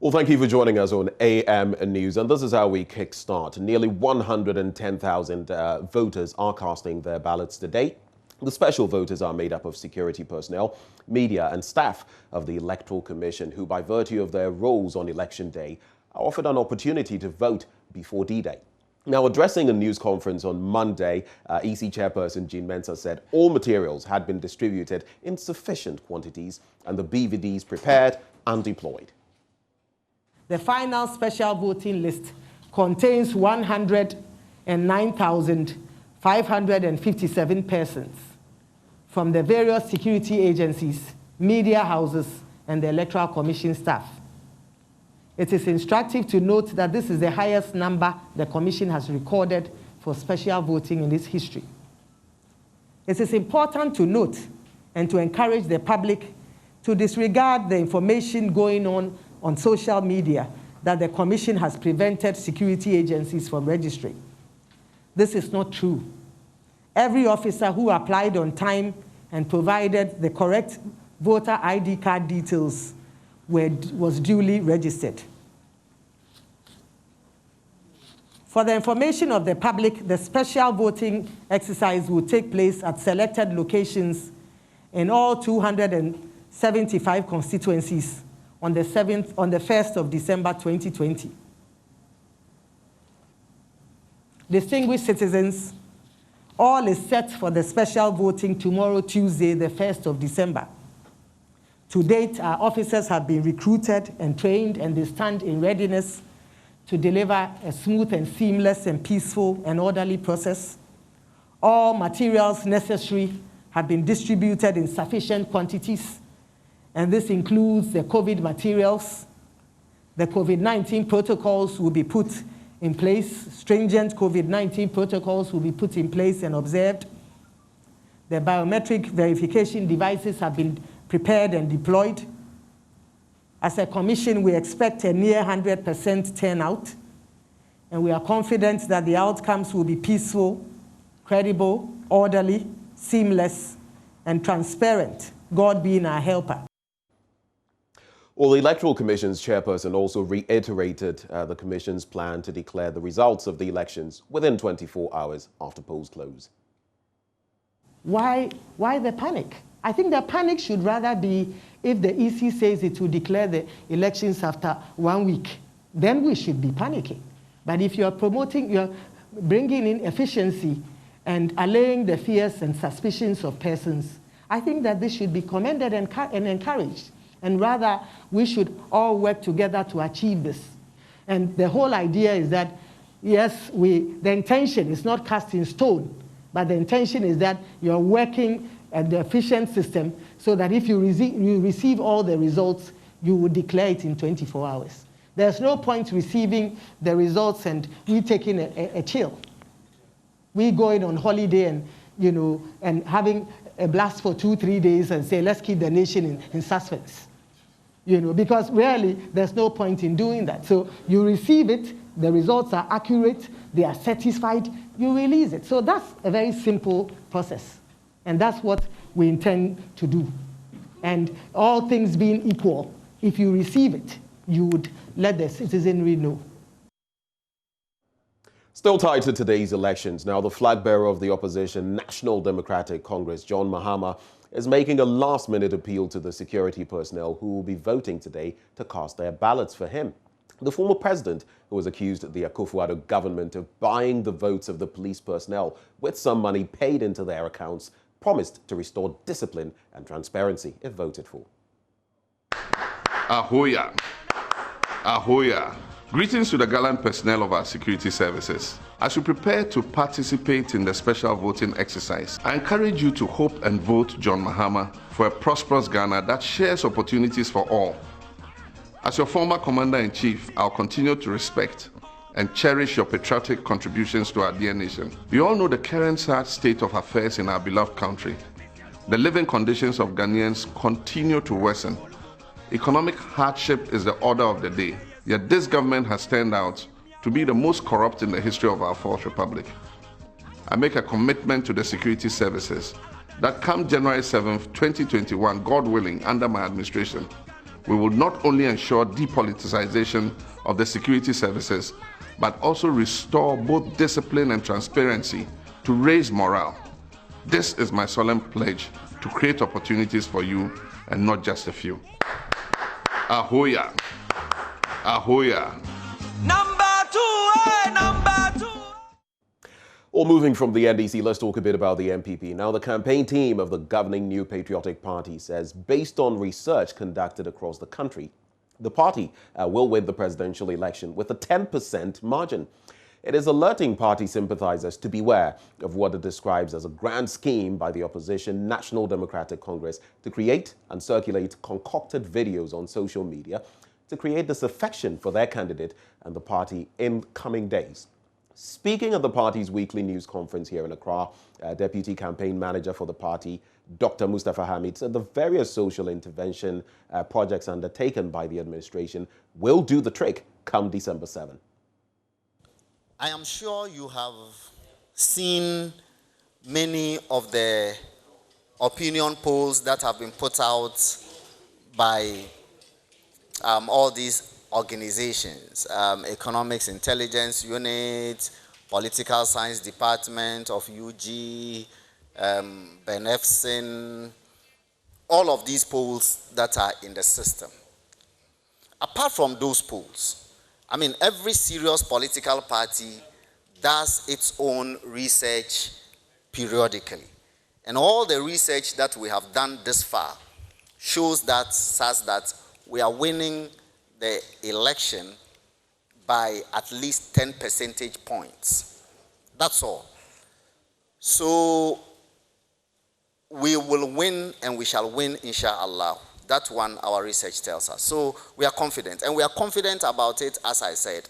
Well, thank you for joining us on AM News, and this is how we kickstart. Nearly 110,000 voters are casting their ballots today. The special voters are made up of security personnel, media and staff of the Electoral Commission who, by virtue of their roles on election day, are offered an opportunity to vote before D-Day. Now, addressing a news conference on Monday, EC Chairperson Jean Mensah said all materials had been distributed in sufficient quantities and the BVDs prepared and deployed. The final special voting list contains 109,557 persons from the various security agencies, media houses, and the Electoral Commission staff. It is instructive to note that this is the highest number the Commission has recorded for special voting in its history. It is important to note and to encourage the public to disregard the information going on social media that the Commission has prevented security agencies from registering. This is not true. Every officer who applied on time and provided the correct voter ID card details was duly registered. For the information of the public, the special voting exercise will take place at selected locations in all 275 constituencies on the 1st of December 2020. Distinguished citizens, all is set for the special voting tomorrow, Tuesday, the 1st of December. To date, our officers have been recruited and trained, and they stand in readiness to deliver a smooth and seamless and peaceful and orderly process. All materials necessary have been distributed in sufficient quantities, and this includes the COVID materials. The COVID-19 protocols will be put in place. Stringent COVID-19 protocols will be put in place and observed. The biometric verification devices have been prepared and deployed. As a commission, we expect a near 100% turnout, and we are confident that the outcomes will be peaceful, credible, orderly, seamless, and transparent, God being our helper. Well, the Electoral Commission's chairperson also reiterated the Commission's plan to declare the results of the elections within 24 hours after polls close. Why the panic? I think the panic should rather be if the EC says it will declare the elections after 1 week, then we should be panicking. But if you're bringing in efficiency and allaying the fears and suspicions of persons, I think that this should be commended and encouraged. And rather, we should all work together to achieve this. And the whole idea is that, yes, the intention is not cast in stone, but the intention is that you're working at the efficient system so that if you receive all the results, you will declare it in 24 hours. There's no point receiving the results and we taking a chill. We going on holiday and, and having a blast for 2-3 days and say, let's keep the nation in suspense. Because really, there's no point in doing that. So you receive it, the results are accurate, they are satisfied, you release it. So that's a very simple process. And that's what we intend to do. And all things being equal, if you receive it, you would let the citizenry know. Still tied to today's elections, now the flag bearer of the opposition National Democratic Congress, John Mahama, is making a last-minute appeal to the security personnel who will be voting today to cast their ballots for him. The former president, who was accused of the Akufo-Addo government of buying the votes of the police personnel with some money paid into their accounts, promised to restore discipline and transparency if voted for. Ahoya. Ahoya. Greetings to the gallant personnel of our security services. As you prepare to participate in the special voting exercise, I encourage you to hope and vote John Mahama for a prosperous Ghana that shares opportunities for all. As your former Commander-in-Chief, I'll continue to respect and cherish your patriotic contributions to our dear nation. We all know the current sad state of affairs in our beloved country. The living conditions of Ghanaians continue to worsen. Economic hardship is the order of the day. Yet this government has turned out to be the most corrupt in the history of our Fourth Republic. I make a commitment to the security services that come January 7th, 2021, God willing, under my administration, we will not only ensure depoliticization of the security services, but also restore both discipline and transparency to raise morale. This is my solemn pledge to create opportunities for you and not just a few. Ahoya! Ahoya! Number two. Well, moving from the NDC, let's talk a bit about the MPP. Now, the campaign team of the governing New Patriotic Party says, based on research conducted across the country, the party will win the presidential election with a 10% margin. It is alerting party sympathizers to beware of what it describes as a grand scheme by the opposition National Democratic Congress to create and circulate concocted videos on social media to create disaffection for their candidate and the party in coming days. Speaking at the party's weekly news conference here in Accra, Deputy Campaign Manager for the party, Dr. Mustafa Hamid, said the various social intervention projects undertaken by the administration will do the trick come December 7. I am sure you have seen many of the opinion polls that have been put out by all these organizations, Economics Intelligence Unit, Political Science Department of UG, Benefsin, all of these polls that are in the system. Apart from those polls, I mean, every serious political party does its own research periodically. And all the research that we have done this far shows that, says that we are winning the election by at least 10 percentage points. That's all. So we will win and we shall win, inshallah. That one our research tells us. So we are confident. And we are confident about it, as I said,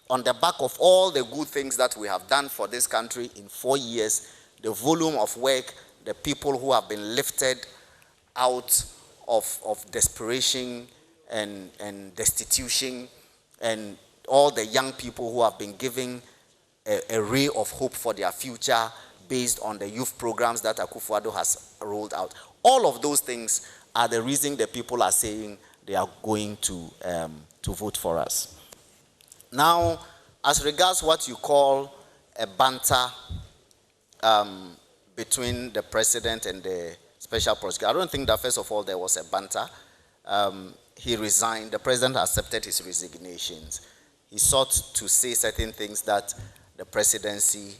on the back of all the good things that we have done for this country in 4 years, the volume of work, the people who have been lifted out of desperation and destitution, and all the young people who have been given a ray of hope for their future based on the youth programs that Akufo-Addo has rolled out. All of those things are the reason the people are saying they are going to vote for us. Now, as regards what you call a banter between the president and the special prosecutor, I don't think that, first of all, there was a banter. He resigned. The president accepted his resignations. He sought to say certain things that the presidency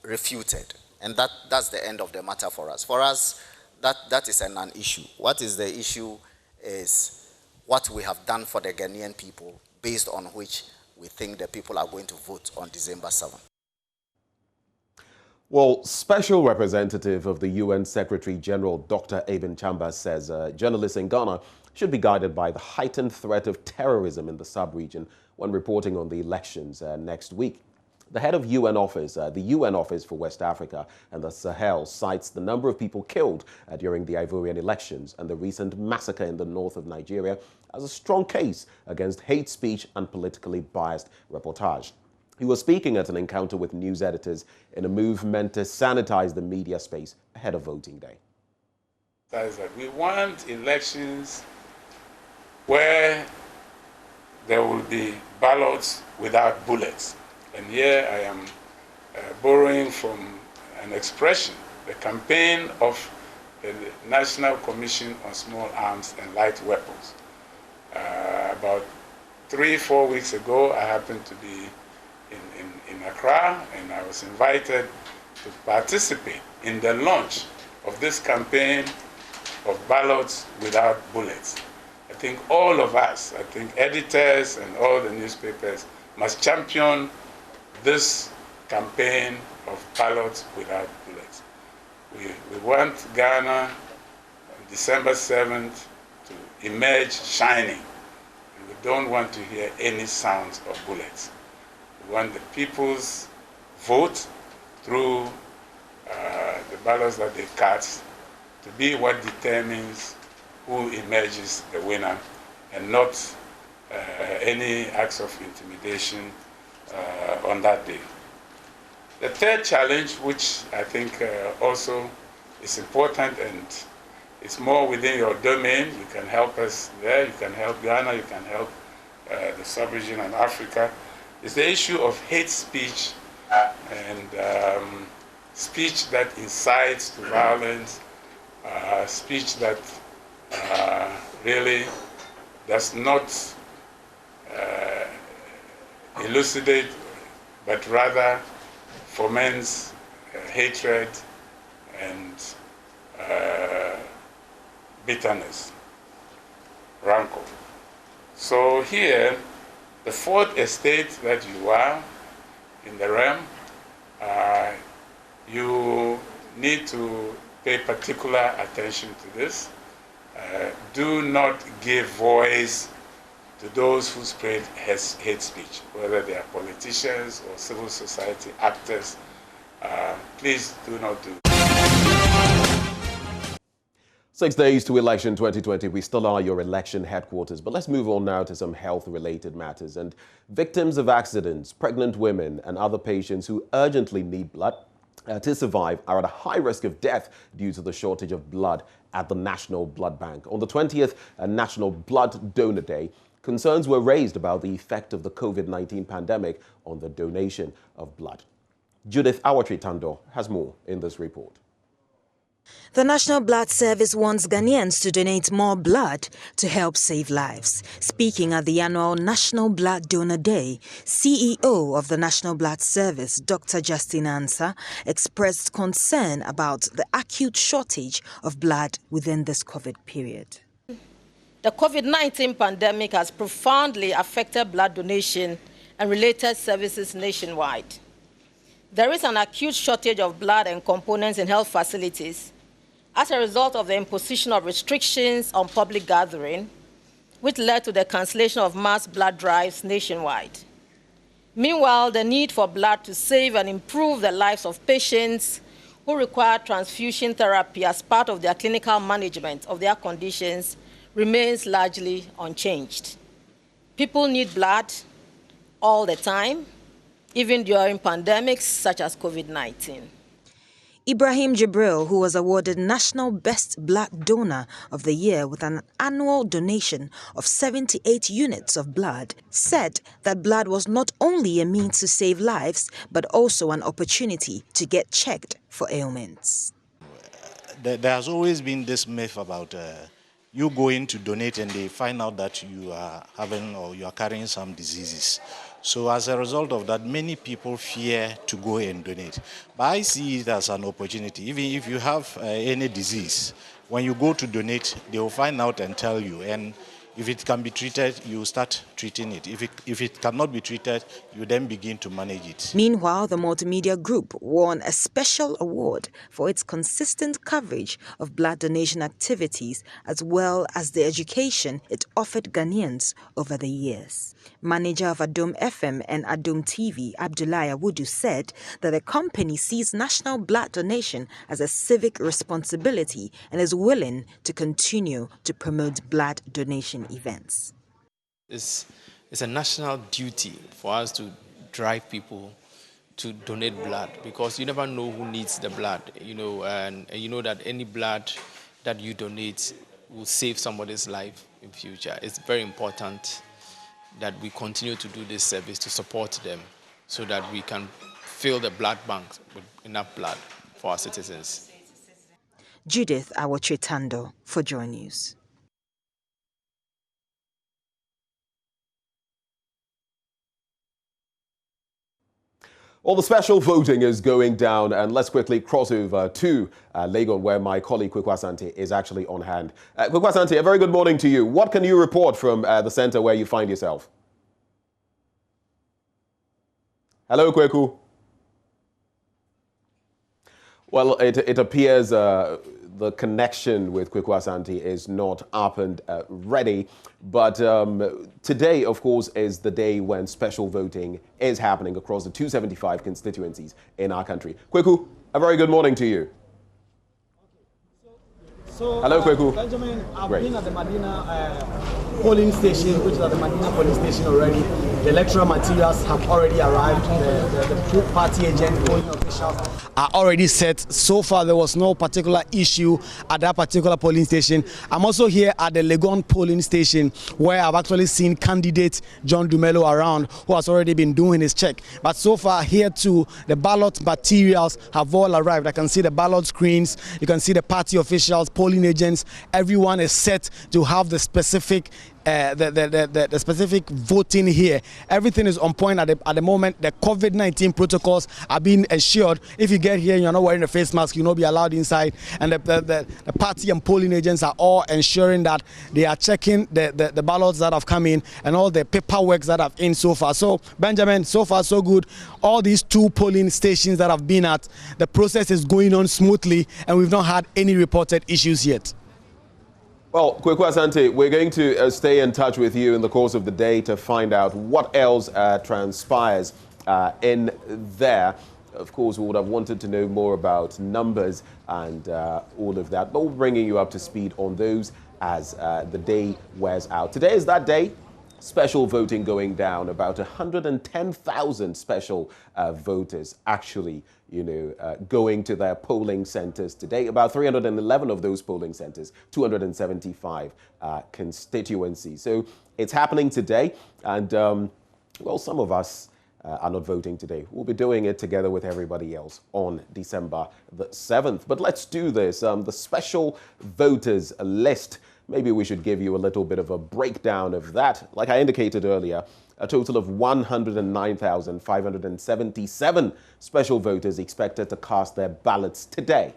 refuted. And that's the end of the matter for us. For us, that is a non-issue. What is the issue is what we have done for the Ghanaian people, based on which we think the people are going to vote on December 7th. Well, Special Representative of the UN Secretary General Dr. Eben Chambers says journalists in Ghana should be guided by the heightened threat of terrorism in the sub-region when reporting on the elections next week. The head of UN office, the UN Office for West Africa and the Sahel, cites the number of people killed during the Ivorian elections and the recent massacre in the north of Nigeria as a strong case against hate speech and politically biased reportage. He was speaking at an encounter with news editors in a move meant to sanitize the media space ahead of voting day. That is that we want elections where there will be ballots without bullets. And here I am borrowing from an expression, the campaign of the National Commission on Small Arms and Light Weapons. About 3-4 weeks ago, I happened to be in Accra, and I was invited to participate in the launch of this campaign of ballots without bullets. I think all of us, I think editors and all the newspapers must champion this campaign of ballots without bullets. We want Ghana on December 7th to emerge shining. And we don't want to hear any sounds of bullets. We want the people's vote through the ballots that they cast to be what determines who emerges the winner, and not any acts of intimidation on that day. The third challenge, which I think also is important and it's more within your domain. You can help us there. You can help Ghana. You can help the sub-region and Africa. It's the issue of hate speech and speech that incites to violence, speech that really does not elucidate, but rather foments hatred and bitterness, rancor. So here, the fourth estate that you are in the realm, you need to pay particular attention to this. Do not give voice to those who spread hate speech, whether they are politicians or civil society actors. Please do not do. 6 days to election 2020. We still are your election headquarters, but let's move on now to some health-related matters. And victims of accidents, pregnant women, and other patients who urgently need blood to survive are at a high risk of death due to the shortage of blood at the National Blood Bank. On the 20th National Blood Donor Day, concerns were raised about the effect of the COVID-19 pandemic on the donation of blood. Judith Awatri-Tando has more in this report. The National Blood Service wants Ghanaians to donate more blood to help save lives. Speaking at the annual National Blood Donor Day, CEO of the National Blood Service, Dr. Justin Ansah, expressed concern about the acute shortage of blood within this COVID period. The COVID-19 pandemic has profoundly affected blood donation and related services nationwide. There is an acute shortage of blood and components in health facilities as a result of the imposition of restrictions on public gathering, which led to the cancellation of mass blood drives nationwide. Meanwhile, the need for blood to save and improve the lives of patients who require transfusion therapy as part of their clinical management of their conditions remains largely unchanged. People need blood all the time, even during pandemics such as COVID-19. Ibrahim Jibril, who was awarded National Best Blood Donor of the Year with an annual donation of 78 units of blood, said that blood was not only a means to save lives, but also an opportunity to get checked for ailments. There has always been this myth about you going to donate and they find out that you are having or you are carrying some diseases. So as a result of that, many people fear to go and donate. But I see it as an opportunity. Even if you have any disease, when you go to donate, they will find out and tell you. And if it can be treated, you start treating it. If it cannot be treated, you then begin to manage it. Meanwhile, the multimedia group won a special award for its consistent coverage of blood donation activities, as well as the education it offered Ghanaians over the years. Manager of Adom FM and Adom TV, Abdullahi Awudu, said that the company sees national blood donation as a civic responsibility and is willing to continue to promote blood donation events. It's a national duty for us to drive people to donate blood, because you never know who needs the blood, and you know that any blood that you donate will save somebody's life in future. It's very important that we continue to do this service to support them so that we can fill the blood banks with enough blood for our citizens. Judith Awatri-Tando for Joy News. Well, the special voting is going down, and let's quickly cross over to Legon, where my colleague Kweku Asante is actually on hand. Kweku Asante, a very good morning to you. What can you report from the center where you find yourself? Hello, Kweku. Well, it appears the connection with Kweku Asante is not up and ready. But today, of course, is the day when special voting is happening across the 275 constituencies in our country. Kweku, a very good morning to you. So, hello, Kweku. Benjamin, I've been at the Medina polling station, which is at the Medina polling station already. The electoral materials have already arrived. The party agent, polling officials are already set. So far, there was no particular issue at that particular polling station. I'm also here at the Legon polling station, where I've actually seen candidate John Dumelo around, who has already been doing his check. But so far, here too, the ballot materials have all arrived. I can see the ballot screens. You can see the party officials, polling agents. Everyone is set to have the specific the specific voting here. Everything is on point at the moment. The COVID-19 protocols are being ensured. If you get here and you're not wearing a face mask, you'll not be allowed inside. And the party and polling agents are all ensuring that they are checking the ballots that have come in and all the paperwork that have in so far. So, Benjamin, so far so good. All these 2 polling stations that I've been at, the process is going on smoothly and we've not had any reported issues yet. Well, Kweku Asante, we're going to stay in touch with you in the course of the day to find out what else transpires in there. Of course, we would have wanted to know more about numbers and all of that, but we're bringing you up to speed on those as the day wears out. Today is that day. Special voting going down. About 110,000 special voters actually, going to their polling centers today. About 311 of those polling centers, 275 constituencies. So it's happening today. And, well, some of us are not voting today. We'll be doing it together with everybody else on December the 7th. But let's do this. The special voters list. Maybe we should give you a little bit of a breakdown of that. Like I indicated earlier, a total of 109,577 special voters expected to cast their ballots today.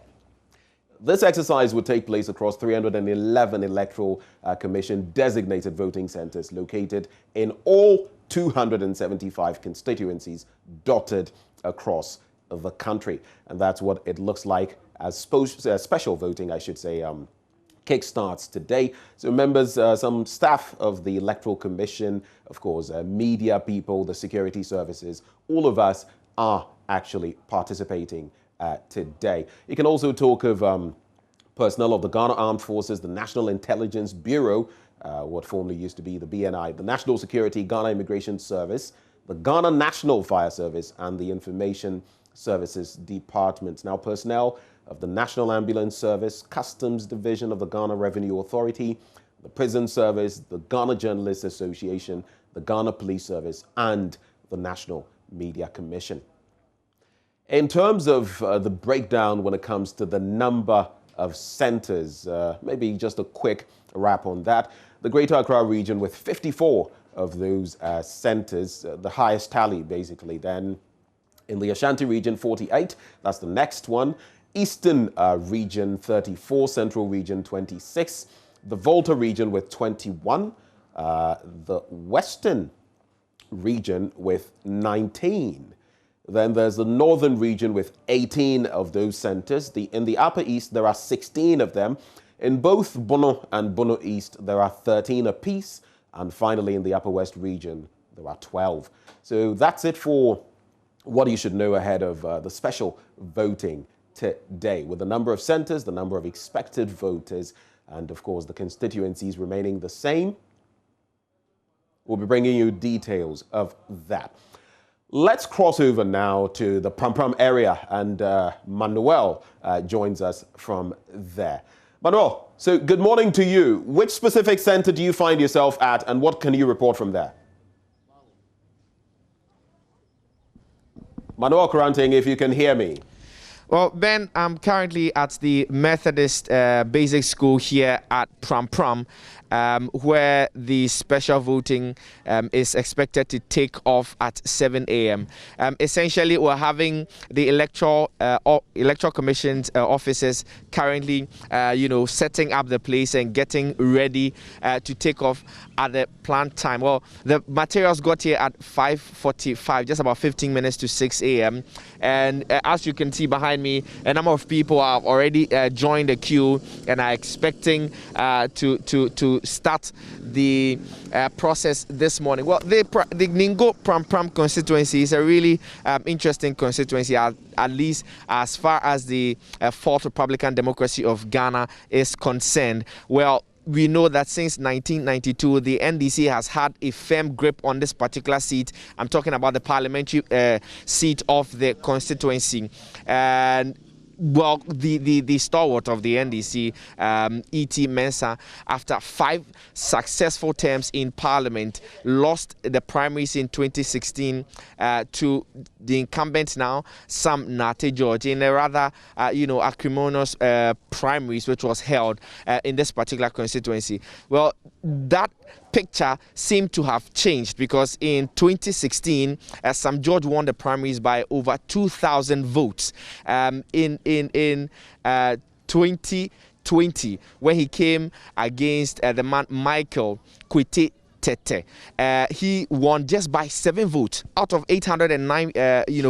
This exercise would take place across 311 Electoral Commission designated voting centers located in all 275 constituencies dotted across the country. And that's what it looks like as special voting, I should say, kickstarts today. So members, some staff of the Electoral Commission, of course, media people, the security services, all of us are actually participating today. You can also talk of personnel of the Ghana Armed Forces, the National Intelligence Bureau, what formerly used to be the BNI, the National Security Ghana Immigration Service, the Ghana National Fire Service, and the Information Services Department. Now, personnel of the National Ambulance Service, Customs Division of the Ghana Revenue Authority, the Prison Service, the Ghana Journalists Association, the Ghana Police Service, and the National Media Commission. In terms of the breakdown when it comes to the number of centers, maybe just a quick wrap on that. The Greater Accra region with 54 of those centers, the highest tally basically. Then in the Ashanti region, 48, that's the next one. Eastern region, 34, Central region, 26, the Volta region with 21, the Western region with 19. Then there's the Northern region with 18 of those centers. In the Upper East, there are 16 of them. In both Bono and Bono East, there are 13 apiece. And finally, in the Upper West region, there are 12. So that's it for what you should know ahead of the special voting today, with the number of centers, the number of expected voters, and of course the constituencies remaining the same. We'll be bringing you details of that. Let's cross over now to the Pram Pram area, and Manuel joins us from there. Manuel, so good morning to you. Which specific center do you find yourself at, and what can you report from there? Manuel Kuranteng, if you can hear me. Well, Ben, I'm currently at the Methodist Basic School here at Pram Pram, where the special voting is expected to take off at 7 a.m. Essentially, we're having the Electoral Commission's officers currently, setting up the place and getting ready to take off at the planned time. Well, the materials got here at 5:45, just about 15 minutes to 6 a.m. And as you can see behind behind me, a number of people have already joined the queue and are expecting to start the process this morning. Well, the Ningo Pram Pram constituency is a really interesting constituency, at least as far as the Fourth Republican Democracy of Ghana is concerned. Well, we know that since 1992, the NDC has had a firm grip on this particular seat. I'm talking about the parliamentary seat of the constituency. And well, the stalwart of the NDC, E.T. Mensah, after 5 successful terms in Parliament, lost the primaries in 2016 to the incumbent now, Sam Nate George, in a rather, acrimonious primaries which was held in this particular constituency. Well, that picture seemed to have changed, because in 2016, Sam George won the primaries by over 2,000 votes. In 2020, when he came against the man Michael Kwete Tete, he won just by 7 votes out of 809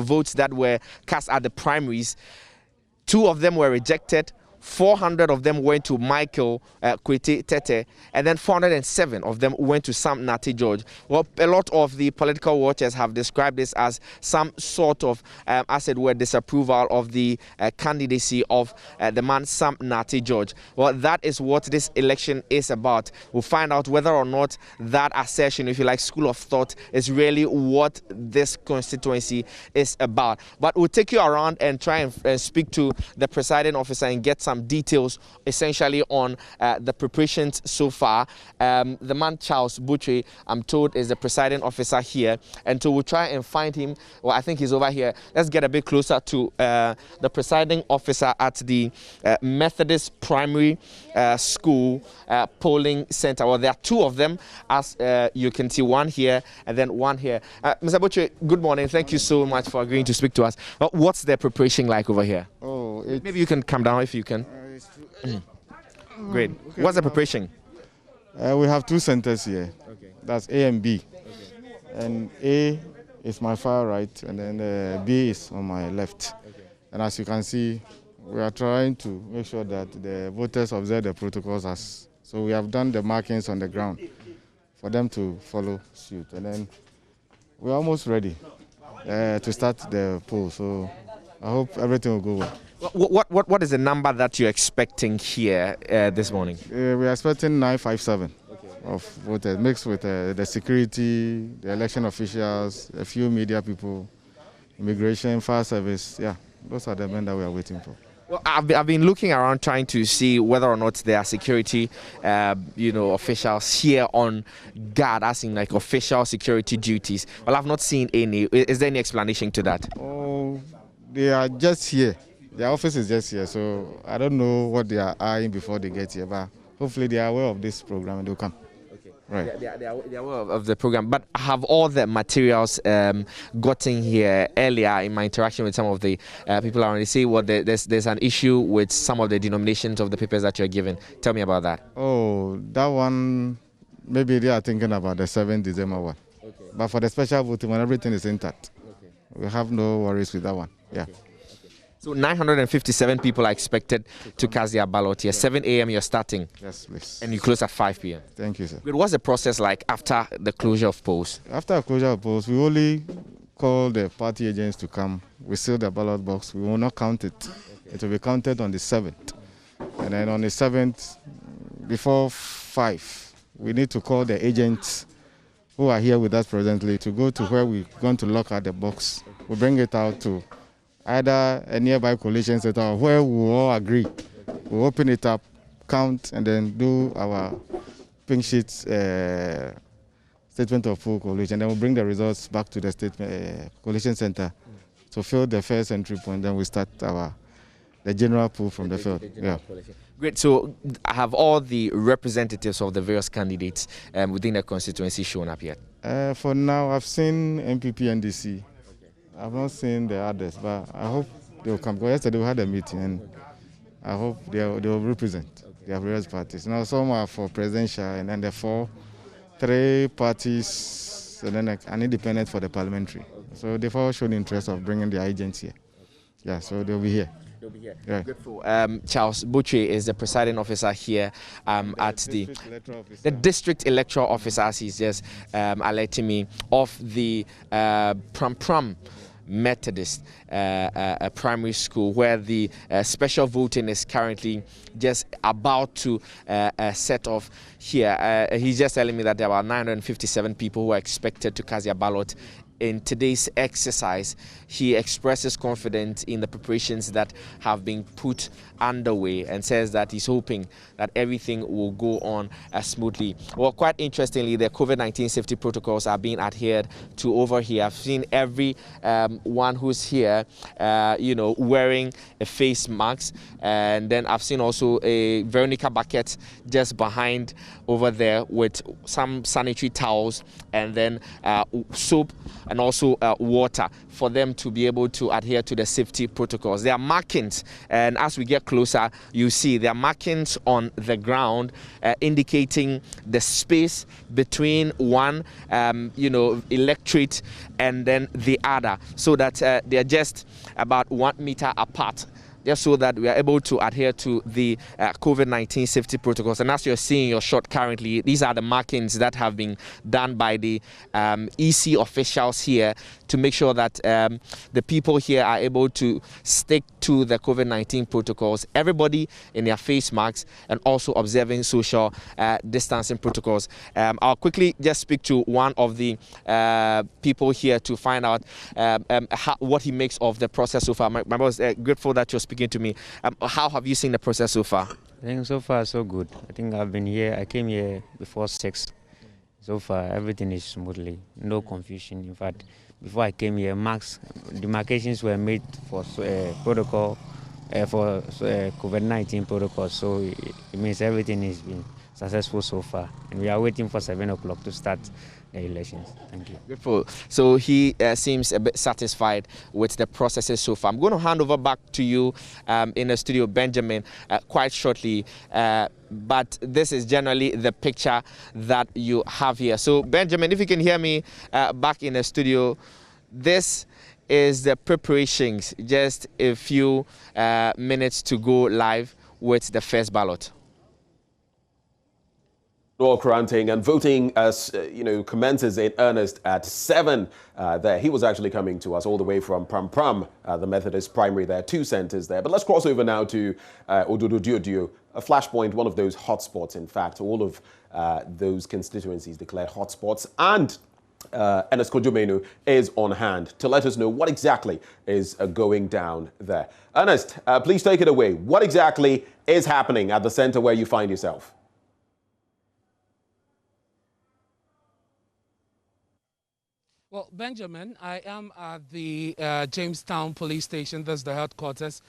votes that were cast at the primaries. 2 of them were rejected. 400 of them went to Michael Kwete Tete, and then 407 of them went to Sam Nate George. Well, a lot of the political watchers have described this as some sort of, as it were, disapproval of the candidacy of the man Sam Nate George. Well, that is what this election is about. We'll find out whether or not that assertion, if you like, school of thought, is really what this constituency is about. But we'll take you around and try and speak to the presiding officer and get some details essentially on the preparations so far. The man Charles Butchie, I'm told, is the presiding officer here, and so we'll try and find him. Well, I think he's over here. Let's get a bit closer to the presiding officer at the Methodist Primary School polling center. Well, there are 2 of them, as you can see, one here and then one here. Mr. Butchie, good morning. Thank you so much for agreeing to speak to us. Well, what's the preparation like over here? Oh, maybe you can come down if you can. Great. Okay, what's the preparation? We have 2 centers here. Okay. That's A and B. Okay. And A is my far right, and then B is on my left. Okay. And as you can see, we are trying to make sure that the voters observe the protocols. So we have done the markings on the ground for them to follow suit. And then we're almost ready to start the poll. So I hope everything will go well. What is the number that you're expecting here this morning? We're expecting 957 of voters, mixed with the security, the election officials, a few media people, immigration, fire service. Yeah, those are the men that we are waiting for. Well, I've been looking around trying to see whether or not there are security, officials here on guard, as in like official security duties. Well, I've not seen any. Is there any explanation to that? Oh, they are just here. Their office is just here, so I don't know what they are eyeing before they get here, but hopefully they are aware of this program and they'll come. Okay. Right. They are aware of the program, but have all the materials gotten here earlier in my interaction with some of the people around? They say, well, there's an issue with some of the denominations of the papers that you're given. Tell me about that. Oh, that one, maybe they are thinking about the 7th December one. Okay. But for the special voting one, everything is intact. Okay. We have no worries with that one. Yeah. Okay. So 957 people are expected to cast their ballot here. 7 a.m. you're starting. Yes, please. And you close at 5 p.m. Thank you, sir. But what's the process like after the closure of polls? After the closure of polls, we only call the party agents to come. We seal the ballot box. We will not count it. Okay. It will be counted on the 7th. And then on the 7th, before 5, we need to call the agents who are here with us presently to go to where we're going to lock out the box. We bring it out to either a nearby collation center or where we all agree. We open it up, count, and then do our pink sheet statement of full collation. Then we'll bring the results back to the collation center to fill the first entry point. Then we start the general pool from the field. Yeah. Great. So have all the representatives of the various candidates within the constituency shown up yet? For now, I've seen MPP and DC. I've not seen the others, but I hope they will come. Because yesterday we had a meeting, and I hope they will represent their various parties. Now some are for presidential, and then there are 3 parties, and then an independent for the parliamentary. So they've all shown interest of bringing their agents here. Yeah, so they'll be here. They'll be here. Yeah. Good for Charles Butchie is the presiding officer here at the district electoral officer, as he's just alerting me, of the Pram Methodist primary school, where the special voting is currently just about to set off here. He's just telling me that there are 957 people who are expected to cast their ballot in today's exercise. He expresses confidence in the preparations that have been put underway and says that he's hoping that everything will go on smoothly. Well, quite interestingly, the COVID-19 safety protocols are being adhered to over here. I've seen every one who's here, wearing a face mask, and then I've seen also a Veronica bucket just behind over there with some sanitary towels and then soap and also water for them to be able to adhere to the safety protocols. There are markings, and as we get closer, you see there are markings on the ground indicating the space between one, electorate and then the other, so that they are just about 1 meter apart, just so that we are able to adhere to the COVID-19 safety protocols. And as you're seeing your shot currently, these are the markings that have been done by the EC officials here to make sure that the people here are able to stick to the COVID-19 protocols, everybody in their face masks and also observing social distancing protocols. I'll quickly just speak to one of the people here to find out what he makes of the process so far. My boss, grateful that you're speaking to me. How have you seen the process so far? I think so far so good. I think I've been here, I came here before 6. So far everything is smoothly, no confusion. In fact, before I came here, demarcations were made for protocol, for COVID-19 protocol, so it means everything has been successful so far. And we are waiting for 7 o'clock to start the elections. Thank you. Beautiful. So he seems a bit satisfied with the processes so far. I'm going to hand over back to you in the studio, Benjamin, quite shortly. But this is generally the picture that you have here. So, Benjamin, if you can hear me back in the studio, this is the preparations, just a few minutes to go live with the first ballot. Granting and voting, commences in earnest at 7 there. He was actually coming to us all the way from Pram, the Methodist primary there, 2 centers there. But let's cross over now to Ododo Diodio, a flashpoint, one of those hotspots. In fact, all of those constituencies declared hotspots, and Ernest Kojumenu is on hand to let us know what exactly is going down there. Ernest, please take it away. What exactly is happening at the center where you find yourself? Well, Benjamin, I am at the Jamestown police station. That's the headquarters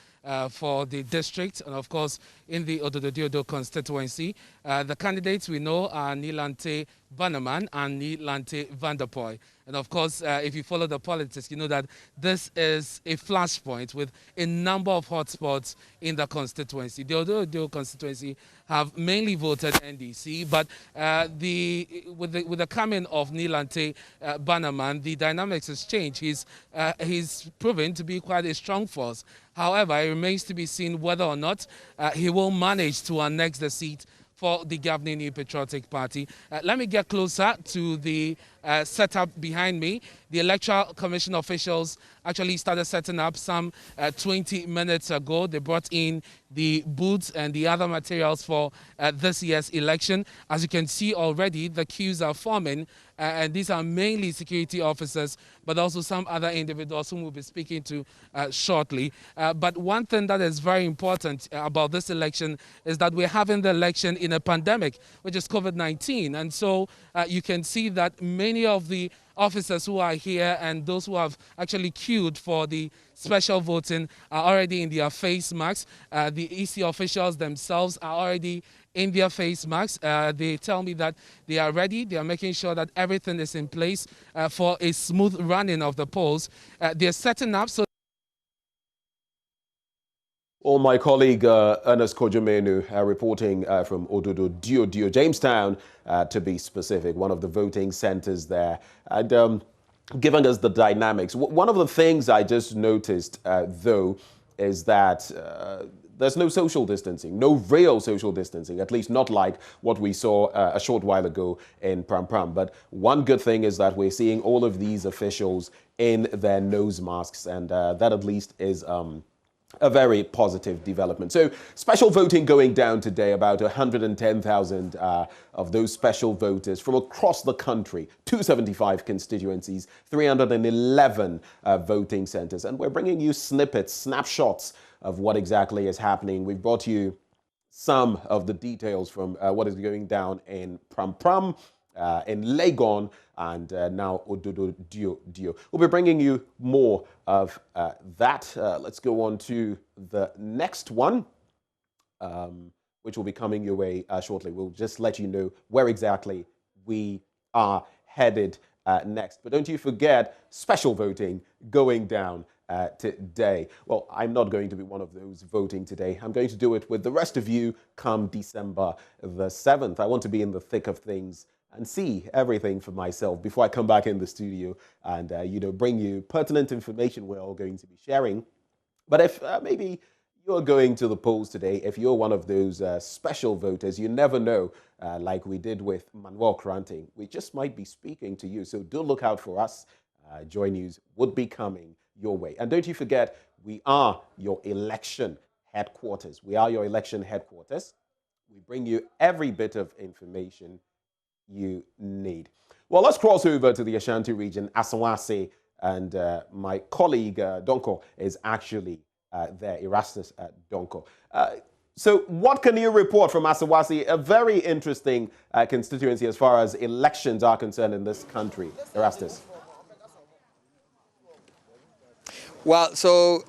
for the district, and of course in the Ododo Diodio constituency. The candidates we know are Nilante Bannerman and Nilante Vanderpoy. And of course, if you follow the politics, you know that this is a flashpoint with a number of hotspots in the constituency. The Ododo Diodio constituency have mainly voted NDC, but with the coming of Nilante Bannerman, the dynamics has changed. He's proven to be quite a strong force. However, it remains to be seen whether or not he will manage to annex the seat for the governing New Patriotic Party. Let me get closer to the setup behind me. The Electoral Commission officials actually started setting up some 20 minutes ago. They brought in the booths and the other materials for this year's election. As you can see already, the queues are forming, and these are mainly security officers, but also some other individuals whom we'll be speaking to shortly. But one thing that is very important about this election is that we're having the election in a pandemic, which is COVID-19. And so you can see that many of the officers who are here and those who have actually queued for the special voting are already in their face masks. The EC officials themselves are already in their face masks. They tell me that they are ready. They are making sure that everything is in place for a smooth running of the polls. They're setting up so. Well, my colleague Ernest Kojumenu reporting from Ododo Diodio, Jamestown, to be specific, one of the voting centers there, and giving us the dynamics. One of the things I just noticed, though, is that there's no social distancing, no real social distancing, at least not like what we saw a short while ago in Pram Pram. But one good thing is that we're seeing all of these officials in their nose masks, and that at least is a very positive development. So special voting going down today, about 110,000 of those special voters from across the country, 275 constituencies, 311 voting centers. And we're bringing you snippets, snapshots of what exactly is happening. We've brought you some of the details from what is going down in Pram Pram, in Legon, and now Ododo Dio. We'll be bringing you more of that. Let's go on to the next one, which will be coming your way shortly. We'll just let you know where exactly we are headed next. But don't you forget, special voting going down today. Well, I'm not going to be one of those voting today. I'm going to do it with the rest of you come December the 7th. I want to be in the thick of things and see everything for myself before I come back in the studio and, bring you pertinent information we're all going to be sharing. But if maybe you're going to the polls today, if you're one of those special voters, you never know, like we did with Manuel Kranting, we just might be speaking to you. So do look out for us. Joy News would be coming your way. And don't you forget, we are your election headquarters. We are your election headquarters. We bring you every bit of information you need. Well, let's cross over to the Ashanti region, Asawase, and my colleague Donko is actually there, Erastus Donko. So what can you report from Asawase, a very interesting constituency as far as elections are concerned in this country? Erastus. Well, so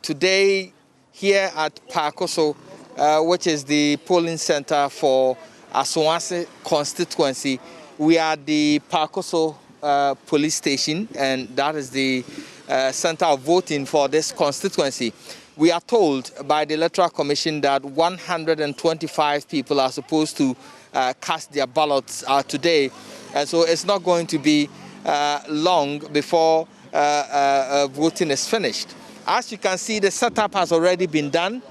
today here at Pakoso, which is the polling center for Asawase constituency, we are the Pakoso police station, and that is the center of voting for this constituency. We are told by the Electoral Commission that 125 people are supposed to cast their ballots today, and so it's not going to be long before voting is finished. As you can see, the setup has already been done.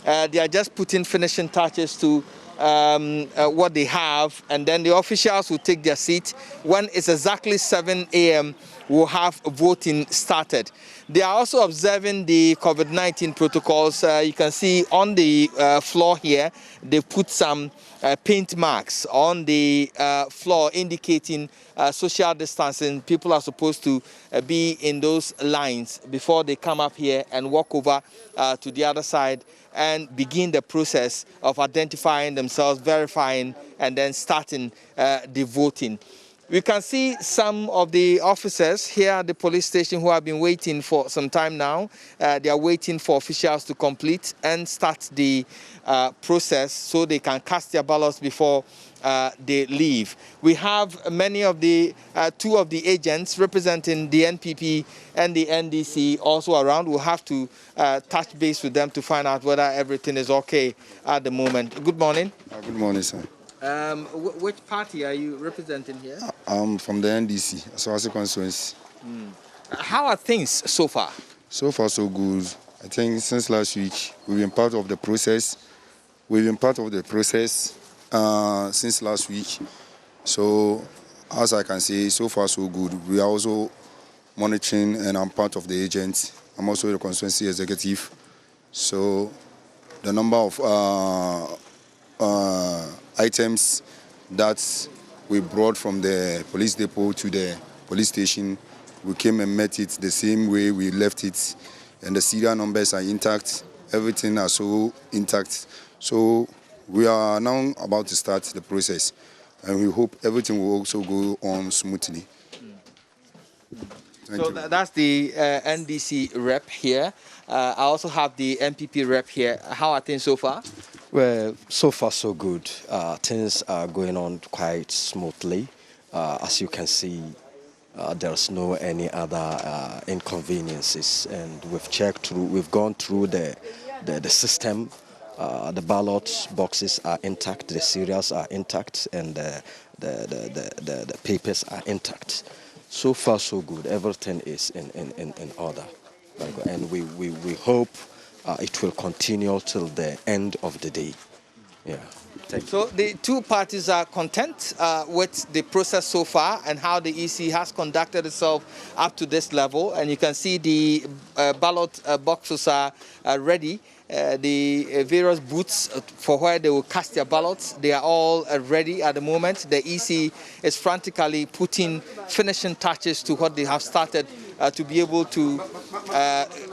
They are just putting finishing touches to what they have, and then the officials will take their seat. When it's exactly 7 a.m., we'll have voting started. They are also observing the COVID-19 protocols. You can see on the floor here, they put some paint marks on the floor indicating social distancing. People are supposed to be in those lines before they come up here and walk over to the other side and begin the process of identifying themselves, verifying, and then starting the voting. We can see some of the officers here at the police station who have been waiting for some time now. They are waiting for officials to complete and start the process so they can cast their ballots before they leave. We have many of the, two of the agents representing the NPP and the NDC also around. We'll have to touch base with them to find out whether everything is okay at the moment. Good morning. Good morning, sir. Which party are you representing here? I'm from the NDC, Asawase constituency. How are things so far? So far, so good. I think since last week, we've been part of the process. We've been part of the process since last week. So, as I can say, so far, so good. We are also monitoring, and I'm part of the agents. I'm also the constituency executive. So, the number of items that we brought from the police depot to the police station, we came and met it the same way we left it, and the serial numbers are intact. Everything is so intact. So we are now about to start the process, and we hope everything will also go on smoothly. So that's the NDC rep here. I also have the MPP rep here. How are things so far? Well, so far so good. Things are going on quite smoothly. As you can see, there's no any other inconveniences, and we've gone through the system. The ballot boxes are intact, the serials are intact, and the papers are intact. So far so good. Everything is in order, and we hope it will continue till the end of the day. Yeah. So the two parties are content with the process so far and how the EC has conducted itself up to this level. And you can see the ballot boxes are ready. The various booths for where they will cast their ballots, they are all ready at the moment. The EC is frantically putting finishing touches to what they have started to be able to